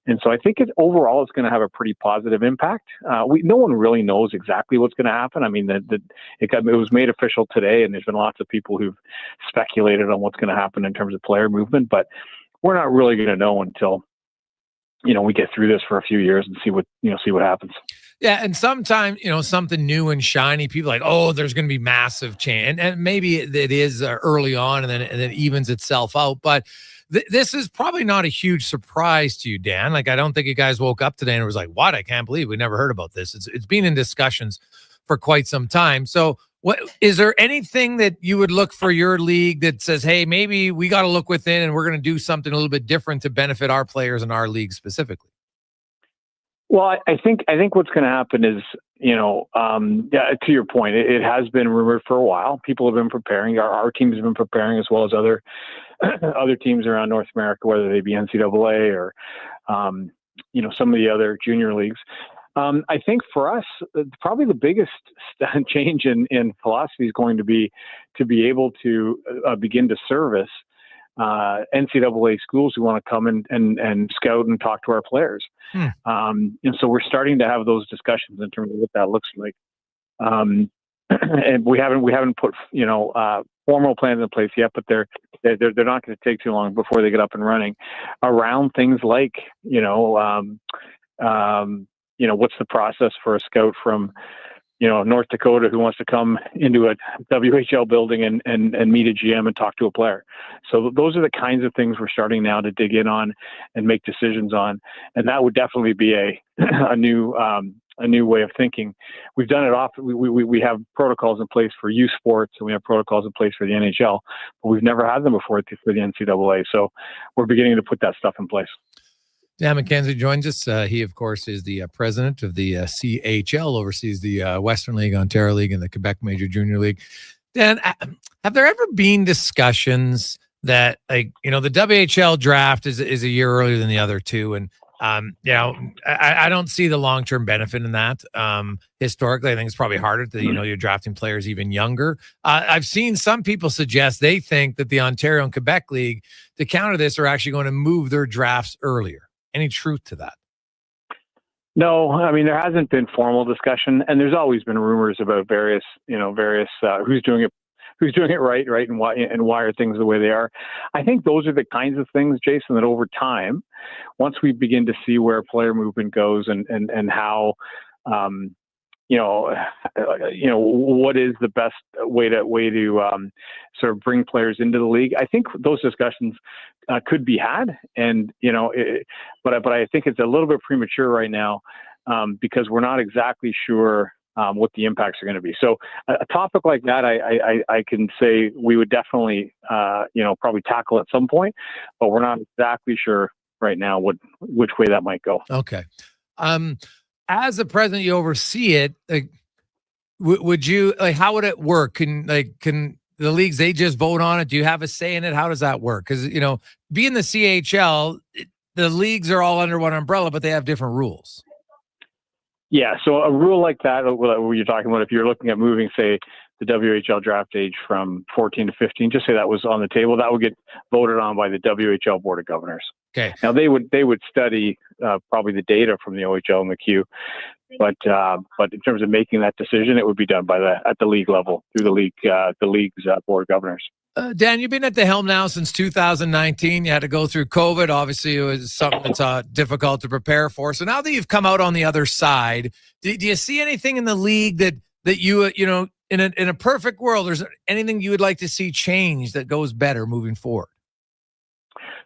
And so I think overall it's going to have a pretty positive impact. No one really knows exactly what's going to happen. I mean, it was made official today, and there's been lots of people who've speculated on what's going to happen in terms of player movement, but we're not really going to know until we get through this for a few years and see what happens. Yeah, and sometimes, something new and shiny, people are like, oh, there's going to be massive change. And maybe it is early on, and then it evens itself out. But this is probably not a huge surprise to you, Dan. Like, I don't think you guys woke up today and was like, what? I can't believe we never heard about this. It's been in discussions for quite some time. So what is there anything that you would look for your league that says, hey, maybe we got to look within and we're going to do something a little bit different to benefit our players and our league specifically? Well, I think what's going to happen is, to your point, it has been rumored for a while. People have been preparing. Our teams have been preparing, as well as other teams around North America, whether they be NCAA or, some of the other junior leagues. I think for us, probably the biggest change in philosophy is going to be able to begin to service NCAA schools who want to come and scout and talk to our players. And so we're starting to have those discussions in terms of what that looks like. And we haven't put formal plans in place yet, but they're not going to take too long before they get up and running around things like what's the process for a scout from North Dakota who wants to come into a WHL building and meet a GM and talk to a player. So those are the kinds of things we're starting now to dig in on and make decisions on. And that would definitely be a new way of thinking. We've done it often. We have protocols in place for youth sports, and we have protocols in place for the NHL, but we've never had them before for the NCAA. So we're beginning to put that stuff in place. Dan McKenzie joins us. He, of course, is the president of the CHL, oversees the Western League, Ontario League, and the Quebec Major Junior League. Dan, have there ever been discussions that, the WHL draft is a year earlier than the other two, and I don't see the long-term benefit in that. Historically, I think it's probably harder to, you're drafting players even younger. I've seen some people suggest they think that the Ontario and Quebec League, to counter this, are actually going to move their drafts earlier. Any truth to that? No, I mean, there hasn't been formal discussion, and there's always been rumors about various who's doing it right, and why are things the way they are. I think those are the kinds of things, Jason, that over time, once we begin to see where player movement goes and how what is the best way to sort of bring players into the league. I think those discussions could be had, and but I think it's a little bit premature right now because we're not exactly sure what the impacts are going to be. So a topic like that, I can say we would definitely probably tackle at some point, but we're not exactly sure right now which way that might go. Okay. As a president, you oversee it. Would you how would it work? Can the leagues, they just vote on it? Do you have a say in it? How does that work? Because being the CHL, the leagues are all under one umbrella, but they have different rules. Yeah, so a rule like that, what you're talking about, if you're looking at moving, say, the WHL draft age from 14 to 15. Just say that was on the table. That would get voted on by the WHL Board of Governors. Okay. Now they would study probably the data from the OHL and the Q, but in terms of making that decision, it would be done at the league level through the league's Board of Governors. Dan, you've been at the helm now since 2019. You had to go through COVID. Obviously, it was something that's difficult to prepare for. So now that you've come out on the other side, do you see anything in the league that you in a perfect world, is there anything you would like to see change that goes better moving forward?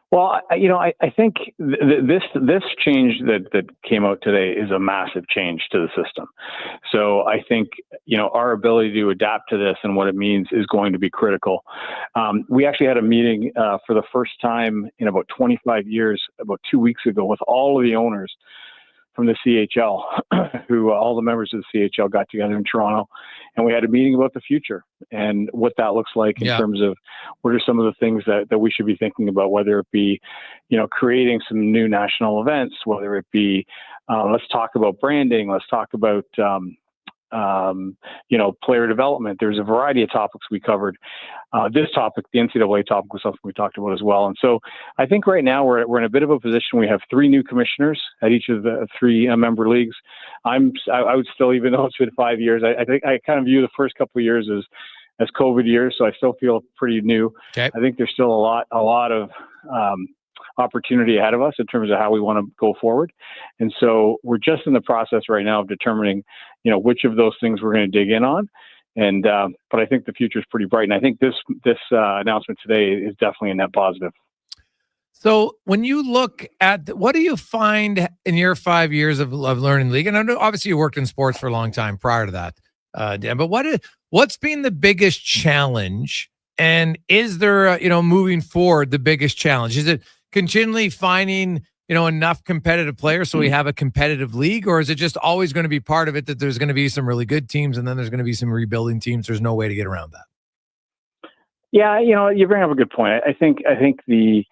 Well, I think this change that came out today is a massive change to the system. So I think, our ability to adapt to this and what it means is going to be critical. We actually had a meeting for the first time in about 25 years, about 2 weeks ago, with all of the owners from the CHL, who all the members of the CHL got together in Toronto, and we had a meeting about the future and what that looks like in terms of what are some of the things that we should be thinking about, whether it be, creating some new national events, whether it be, let's talk about branding, let's talk about, player development. There's a variety of topics we covered. This topic, the NCAA topic, was something we talked about as well. And so I think right now we're in a bit of a position. We have 3 new commissioners at each of the 3 member leagues. I would still, even though it's been 5 years, I think I kind of view the first couple of years as COVID years. So I still feel pretty new. Okay. I think there's still a lot of opportunity ahead of us in terms of how we want to go forward. And so we're just in the process right now of determining, which of those things we're going to dig in on. And, but I think the future is pretty bright. And I think this announcement today is definitely a net positive. So when you look at, what do you find in your 5 years of learning the league? And I know obviously you worked in sports for a long time prior to that, Dan, but what's been the biggest challenge? And is there, moving forward, the biggest challenge? Is it continually finding, enough competitive players so we have a competitive league, or is it just always going to be part of it that there's going to be some really good teams and then there's going to be some rebuilding teams? There's no way to get around that. Yeah, you bring up a good point. I think the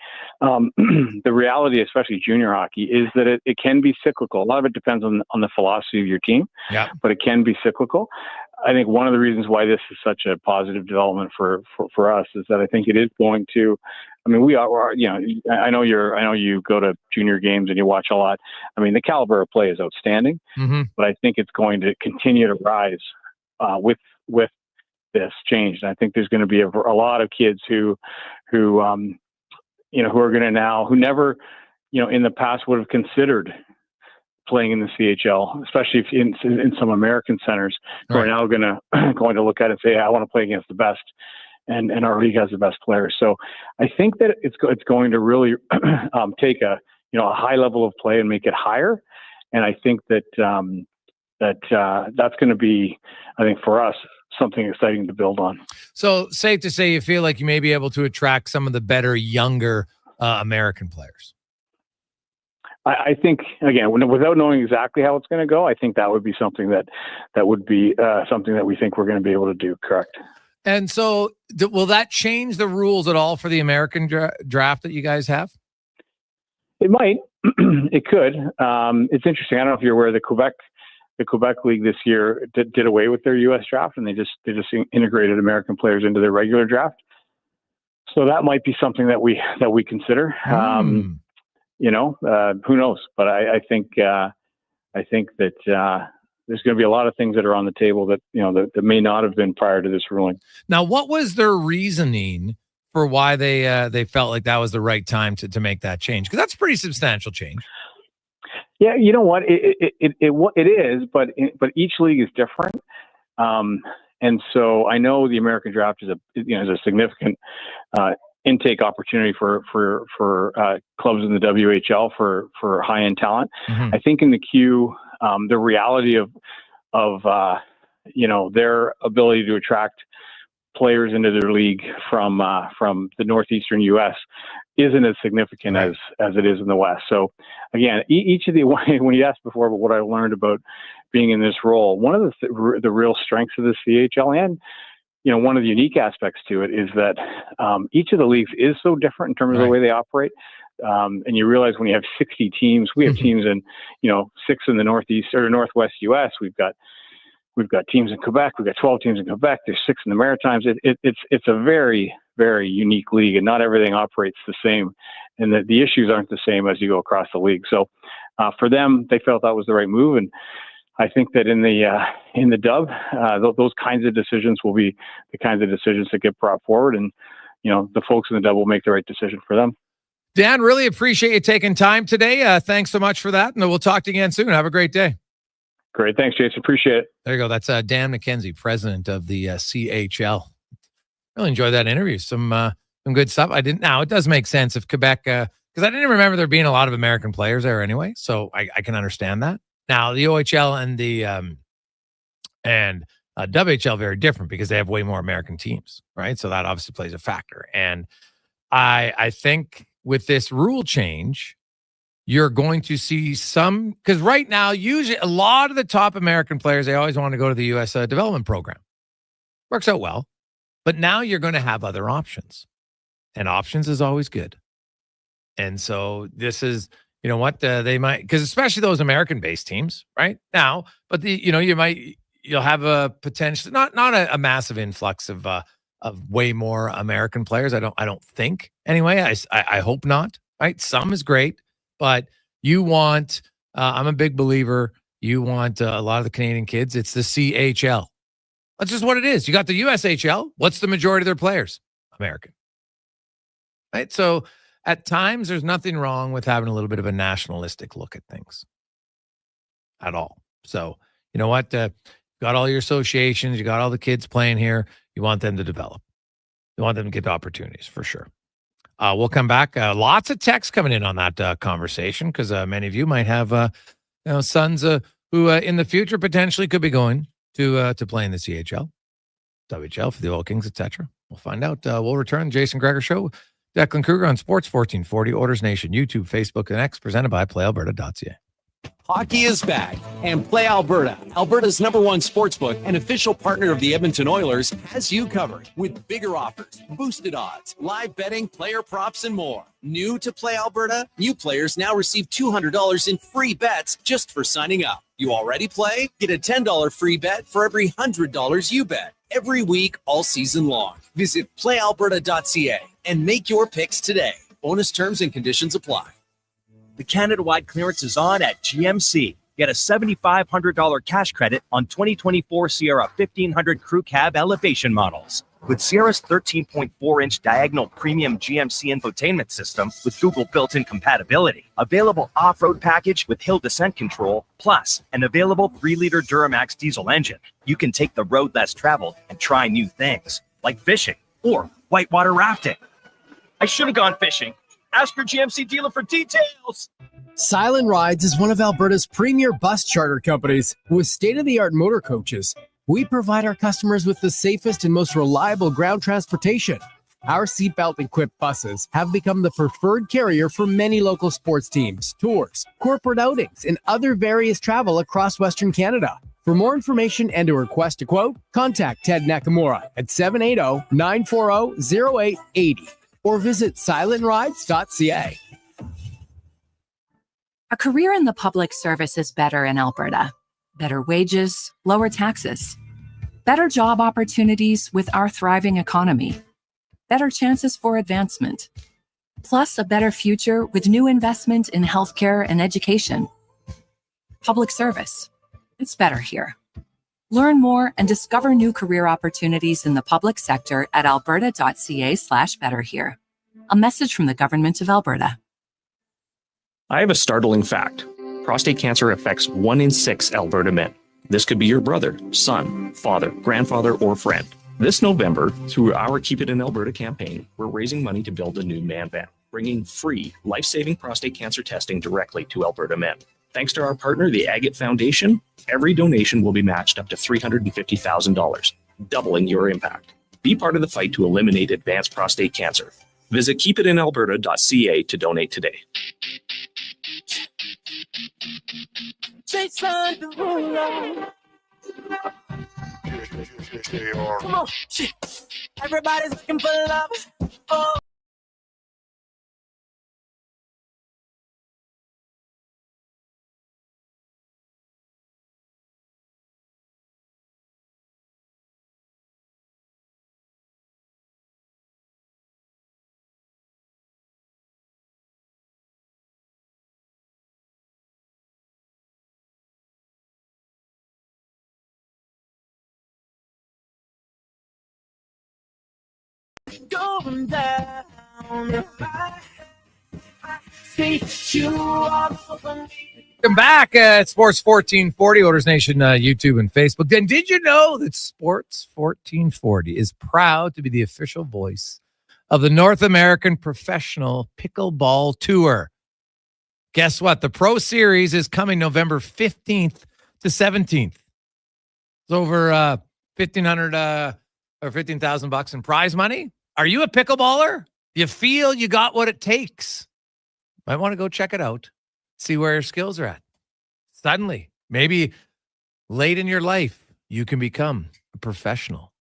the reality, especially junior hockey, is that it can be cyclical. A lot of it depends on the philosophy of your team, but it can be cyclical. I think one of the reasons why this is such a positive development for us is that I think it is going to. I mean, we are. I know you go to junior games and you watch a lot. I mean, the caliber of play is outstanding, but I think it's going to continue to rise with this change. And I think there's going to be a lot of kids who are going to now, who never, in the past would have considered playing in the CHL, especially if in some American centers, who are now going to look at it and say, I want to play against the best. And our league has the best players. So I think that it's going to really take a high level of play and make it higher. And I think that that's going to be, I think, for us, something exciting to build on. So safe to say you feel like you may be able to attract some of the better, younger American players. I think, again, without knowing exactly how it's going to go, I think that would be something that would be something that we think we're going to be able to do. Correct. And so will that change the rules at all for the American draft that you guys have? It might. It could. It's interesting. I don't know if you're aware, the Quebec League this year did away with their U.S. draft, and they just integrated American players into their regular draft. So that might be something that we consider. Who knows? But I think that there's going to be a lot of things that are on the table that that may not have been prior to this ruling. Now, what was their reasoning for why they felt like that was the right time to make that change? Because that's a pretty substantial change. Yeah, you know what? It is, but each league is different. And so I know the American draft is a significant intake opportunity for clubs in the WHL for high end talent. I think in the Q, the reality of their ability to attract players into their league from the northeastern U.S. isn't as significant as it is in the West. So again, each of the, when you asked before about what I learned about being in this role, one of the real strengths of the CHL and one of the unique aspects to it is that each of the leagues is so different in terms of the way they operate. And you realize when you have 60 teams, we have teams in 6 in the northeast or northwest U.S. We've got we've got teams in Quebec. We've got 12 teams in Quebec. There's 6 in the Maritimes. It's a very, very unique league, and not everything operates the same, and the issues aren't the same as you go across the league. So for them, they felt that was the right move, and I think that in the dub, those kinds of decisions will be the kinds of decisions that get brought forward, and the folks in the dub will make the right decision for them. Dan, really appreciate you taking time today. Thanks so much for that, and we'll talk to you again soon. Have a great day. Great. Thanks, Jason. Appreciate it. There you go. That's Dan McKenzie, president of the CHL. Really enjoyed that interview. Some good stuff. Now, it does make sense if Quebec, because I didn't remember there being a lot of American players there anyway, so I can understand that. Now, the OHL and the WHL very different because they have way more American teams, right? So that obviously plays a factor. And I think with this rule change, you're going to see some, because right now, usually a lot of the top American players, they always want to go to the U.S. development program. Works out well. But now you're going to have other options. And options is always good. And so this is, they might, because especially those American-based teams, right? Now, but you'll have a potential, not a massive influx of way more American players. I don't think anyway. I hope not, right? Some is great. But you want, I'm a big believer, you want a lot of the Canadian kids, it's the CHL. That's just what it is. You got the USHL. What's the majority of their players? American. Right? So at times, there's nothing wrong with having a little bit of a nationalistic look at things at all. So, you know what? You got all your associations, you got all the kids playing here. You want them to develop. You want them to get opportunities for sure. We'll come back. Lots of texts coming in on that conversation because many of you might have sons who in the future potentially could be going to play in the CHL, WHL for the Oil Kings, etc. We'll find out. We'll return. Jason Gregor Show. Declan Kruger on Sports 1440, Oilers Nation, YouTube, Facebook, and X, presented by PlayAlberta.ca. Hockey is back, and Play Alberta, Alberta's #1 sportsbook and official partner of the Edmonton Oilers, has you covered with bigger offers, boosted odds, live betting, player props, and more. New to Play Alberta? New players now receive $200 in free bets just for signing up. You already play? Get a $10 free bet for every $100 you bet. Every week, all season long. Visit playalberta.ca and make your picks today. Bonus terms and conditions apply. The Canada-wide clearance is on at GMC. Get a $7,500 cash credit on 2024 Sierra 1500 Crew Cab Elevation models. With Sierra's 13.4-inch diagonal premium GMC infotainment system with Google built-in compatibility, available off-road package with hill descent control, plus an available 3-liter Duramax diesel engine, you can take the road less traveled and try new things, like fishing or whitewater rafting. I should have gone fishing. Ask your GMC dealer for details. Silent Rides is one of Alberta's premier bus charter companies. With state-of-the-art motor coaches, we provide our customers with the safest and most reliable ground transportation. Our seatbelt-equipped buses have become the preferred carrier for many local sports teams, tours, corporate outings, and other various travel across Western Canada. For more information and to request a quote, contact Ted Nakamura at 780-940-0880 or visit silentrides.ca. A career in the public service is better in Alberta. Better wages, lower taxes. Better job opportunities with our thriving economy. Better chances for advancement. Plus a better future with new investment in healthcare and education. Public service. It's better here. Learn more and discover new career opportunities in the public sector at alberta.ca/betterhere. A message from the Government of Alberta. I have a startling fact. Prostate cancer affects 1 in 6 Alberta men. This could be your brother, son, father, grandfather, or friend. This November, through our Keep It in Alberta campaign, we're raising money to build a new man van, bringing free, life-saving prostate cancer testing directly to Alberta men. Thanks to our partner, the Agate Foundation, every donation will be matched up to $350,000, doubling your impact. Be part of the fight to eliminate advanced prostate cancer. Visit keepitinalberta.ca to donate today. Jason Gregor. Come on, shit. Everybody's looking for love. Oh. going down. See you all over me. Welcome back at Sports 1440, Oilers Nation, YouTube and Facebook. And did you know that Sports 1440 is proud to be the official voice of the North American Professional Pickleball Tour? Guess what? The Pro Series is coming November 15th to 17th. It's over $1,500 or $15,000 in prize money. Are you a pickleballer? You feel you got what it takes? Might want to go check it out. See where your skills are at. Suddenly, maybe late in your life, you can become a professional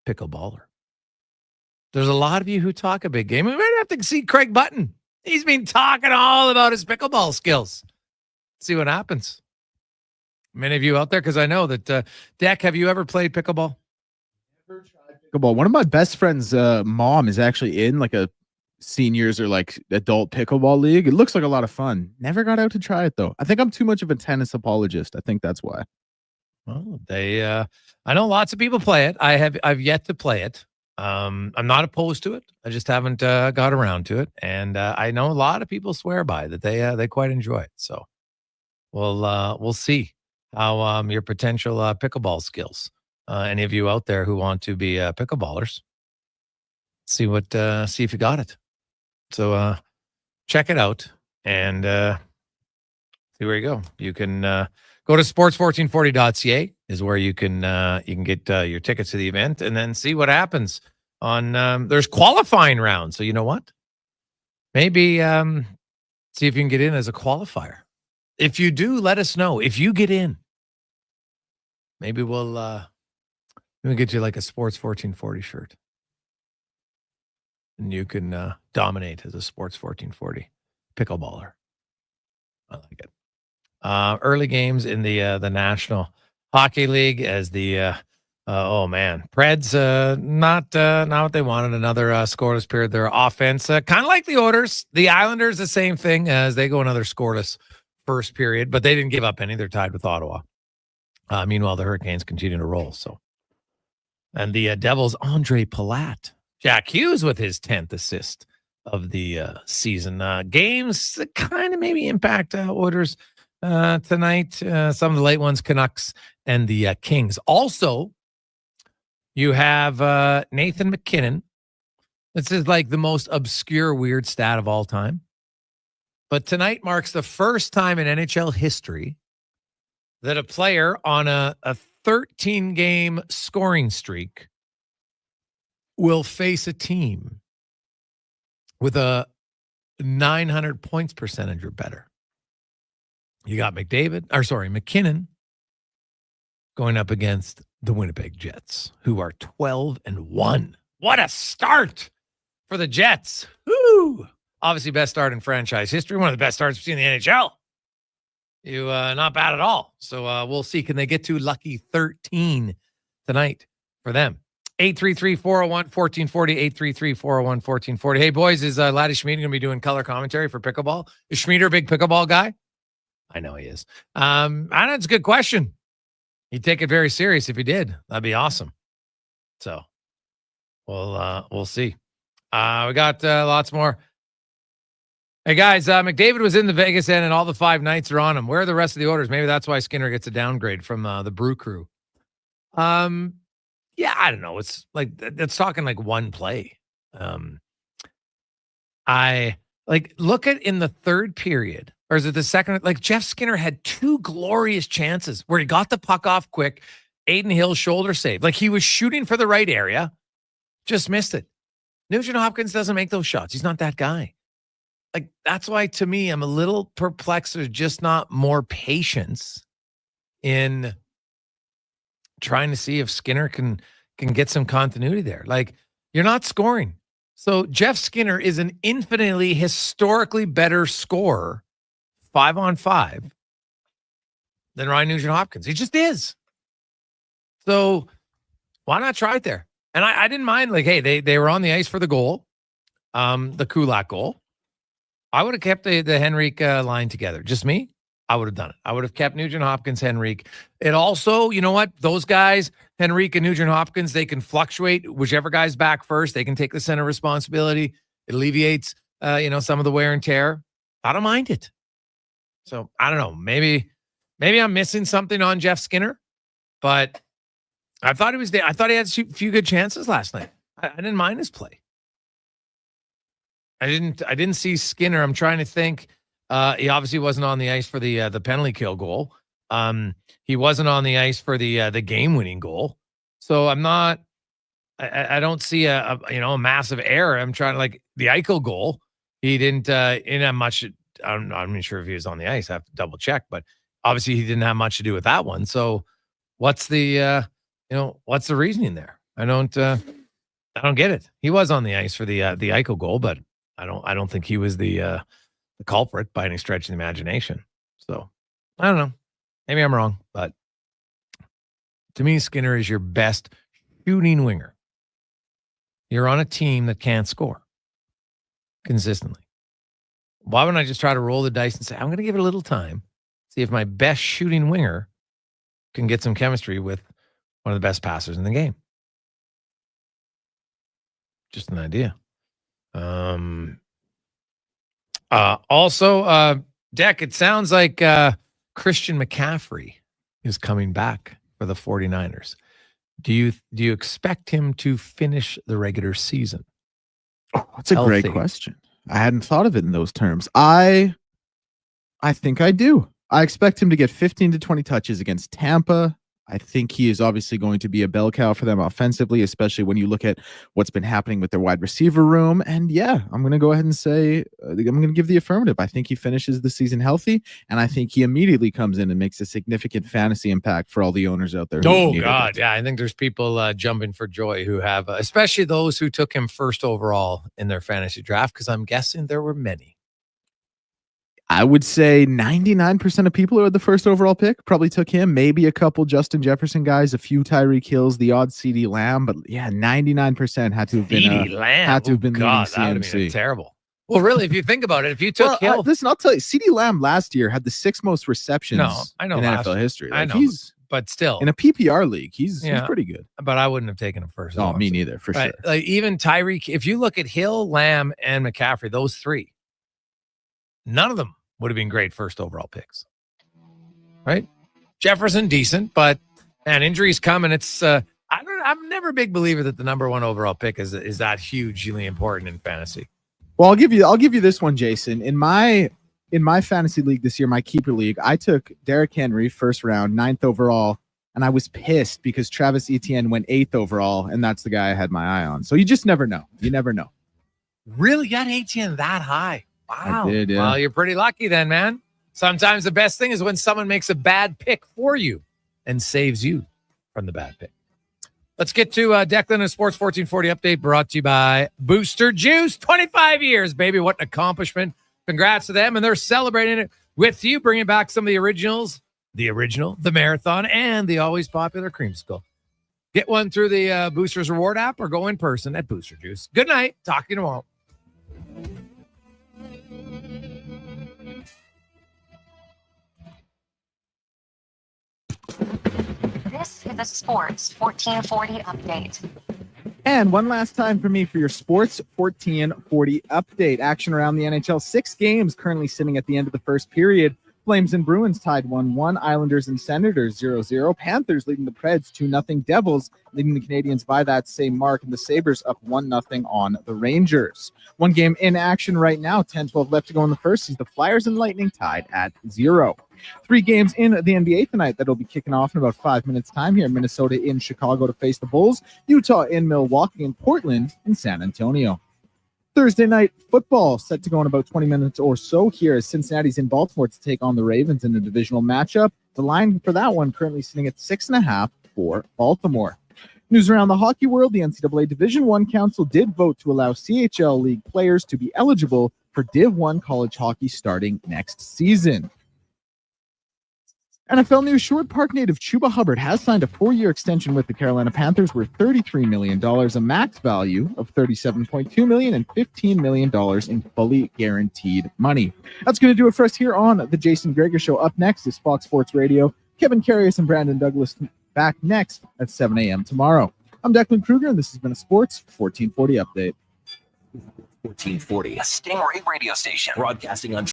pickleballer. There's a lot of you who talk a big game. We might have to see Craig Button. He's been talking all about his pickleball skills. See what happens. Many of you out there, because I know that, Deck, have you ever played pickleball? Pickleball. One of my best friend's mom is actually in like a seniors or like adult pickleball league. It looks like a lot of fun. Never got out to try it though. I think I'm too much of a tennis apologist. I think that's why. Well, I know lots of people play it. I've yet to play it. I'm not opposed to it. I just haven't got around to it. And I know a lot of people swear by that. They quite enjoy it. So we'll see how your potential pickleball skills. Any of you out there who want to be pickleballers, see if you got it. So check it out and see where you go. You can go to sports1440.ca is where you can get your tickets to the event and then see what happens on there's qualifying rounds. So you know what? Maybe see if you can get in as a qualifier. If you do, let us know. If you get in, maybe we'll get you like a Sports 1440 shirt. And you can dominate as a Sports 1440 pickleballer. I like it. Early games in the National Hockey League as the Preds not what they wanted. Another scoreless period. Their offense kind of like the Oilers. The Islanders the same thing as they go another scoreless first period, but they didn't give up any. They're tied with Ottawa. Meanwhile, the Hurricanes continue to roll. And the Devils, Andre Palat. Jack Hughes with his 10th assist of the season. Games that kind of maybe impact Oilers tonight. Some of the late ones, Canucks and the Kings. Also, you have Nathan McKinnon. This is like the most obscure, weird stat of all time. But tonight marks the first time in NHL history that a player on a 13-game scoring streak will face a team with a 900 points percentage or better. You got McKinnon going up against the Winnipeg Jets, who are 12-1. What a start for the Jets. Woo! Obviously, best start in franchise history. One of the best starts we've seen in the NHL. Not bad at all. So we'll see. Can they get to lucky 13 tonight for them? 833-401-1440, 833-401-1440. Hey, boys, is Laddie Schmid going to be doing color commentary for pickleball? Is Schmieder a big pickleball guy? I know he is. I know it's a good question. He'd take it very serious if he did. That'd be awesome. So we'll see. We got lots more. Hey, guys, McDavid was in the Vegas end, and all the 5 nights are on him. Where are the rest of the orders? Maybe that's why Skinner gets a downgrade from the Brew Crew. Yeah, I don't know. It's like that's talking like one play. I look at in the third period, or is it the second? Like Jeff Skinner had 2 glorious chances where he got the puck off quick. Aiden Hill shoulder save. Like he was shooting for the right area, just missed it. Nugent Hopkins doesn't make those shots. He's not that guy. Like that's why to me I'm a little perplexed. There's just not more patience in trying to see if Skinner can get some continuity there. Like you're not scoring. So Jeff Skinner is an infinitely historically better scorer 5-on-5 than Ryan Nugent Hopkins. He just is. So why not try it there? And I didn't mind hey, they were on the ice for the goal, the Kulak goal. I would have kept the Henrique line together. Just me. I would have done it. I would have kept Nugent Hopkins, Henrique. It also, you know what? Those guys, Henrique and Nugent Hopkins, they can fluctuate. Whichever guy's back first, they can take the center responsibility. It alleviates, some of the wear and tear. I don't mind it. So I don't know. Maybe I'm missing something on Jeff Skinner, but I thought he was there. I thought he had a few good chances last night. I didn't mind his play. I didn't see Skinner. I'm trying to think. He obviously wasn't on the ice for the penalty kill goal. He wasn't on the ice for the game-winning goal. So I'm not. I don't see a massive error. I'm trying to, like, the Eichel goal. He didn't have much. I'm not even sure if he was on the ice. I have to double check, but obviously he didn't have much to do with that one. So what's the what's the reasoning there? I don't get it. He was on the ice for the Eichel goal, but I don't think he was the culprit by any stretch of the imagination. So I don't know. Maybe I'm wrong, but to me, Skinner is your best shooting winger. You're on a team that can't score consistently. Why wouldn't I just try to roll the dice and say, I'm going to give it a little time, see if my best shooting winger can get some chemistry with one of the best passers in the game? Just an idea. Also, Deck, it sounds like Christian McCaffrey is coming back for the 49ers. Do you expect him to finish the regular season? Oh, that's a great question. I hadn't thought of it in those terms. I think I do. I expect him to get 15 to 20 touches against Tampa. I think he is obviously going to be a bell cow for them offensively, especially when you look at what's been happening with their wide receiver room. And yeah, I'm going to go ahead and say, I'm going to give the affirmative. I think he finishes the season healthy, and I think he immediately comes in and makes a significant fantasy impact for all the owners out there. Oh, God. Yeah, I think there's people jumping for joy who have, especially those who took him first overall in their fantasy draft, because I'm guessing there were many. I would say 99% of people who had the first overall pick probably took him. Maybe a couple Justin Jefferson guys, a few Tyreek Hills, the odd CeeDee Lamb, but yeah, 99% had to have been CeeDee Lamb. Had to have been God, CMC. That would have been terrible. Well, really, if you think about it, if you took Hill, listen, I'll tell you, CeeDee Lamb last year had the 6th most receptions I know in NFL history. I know, but still, in a PPR league, he's pretty good. But I wouldn't have taken him first. Oh, me neither, for sure. Like even Tyreek, if you look at Hill, Lamb, and McCaffrey, those three, none of them would have been great first overall picks, right? Jefferson, decent, but injuries come, and it's I'm never a big believer that the number one overall pick is that hugely important in fantasy. Well, I'll give you this one, Jason. In my fantasy league this year, my keeper league, I took Derrick Henry first round, 9th overall, and I was pissed because Travis Etienne went 8th overall, and that's the guy I had my eye on. So you just never know. You never know. Really, you got Etienne that high? Wow. I did, yeah. Well, you're pretty lucky then, man. Sometimes the best thing is when someone makes a bad pick for you and saves you from the bad pick. Let's get to Declan and Sports 1440 update brought to you by Booster Juice. 25 years, baby. What an accomplishment. Congrats to them. And they're celebrating it with you, bringing back some of the originals, the Marathon, and the always popular Creamsicle. Get one through the Boosters Reward app or go in person at Booster Juice. Good night. Talk to you tomorrow. This is a Sports 1440 update. And one last time for me for your Sports 1440 update. Action around the NHL. 6 games currently sitting at the end of the first period. Flames and Bruins tied 1-1. Islanders and Senators 0-0. Panthers leading the Preds 2-0. Devils leading the Canadiens by that same mark. And the Sabres up 1-0 on the Rangers. One game in action right now. 10-12 left to go in the first. Sees the Flyers and Lightning tied at 0. 3 games in the NBA tonight that'll be kicking off in about 5 minutes time here. Minnesota in Chicago to face the Bulls. Utah in Milwaukee, and Portland in San Antonio. Thursday night football set to go in about 20 minutes or so here as Cincinnati's in Baltimore to take on the Ravens in a divisional matchup. The line for that one currently sitting at 6.5 for Baltimore. News around the hockey world. The NCAA Division I Council did vote to allow CHL League players to be eligible for Div 1 college hockey starting next season. NFL news: Short Park native Chuba Hubbard has signed a 4-year extension with the Carolina Panthers worth $33 million, a max value of $37.2 million, and $15 million in fully guaranteed money. That's going to do it for us here on the Jason Gregor Show. Up next is Fox Sports Radio. Kevin Carius and Brandon Douglas back next at 7 a.m. tomorrow. I'm Declan Kruger, and this has been a Sports 1440 update. 1440, a Stingray radio station broadcasting on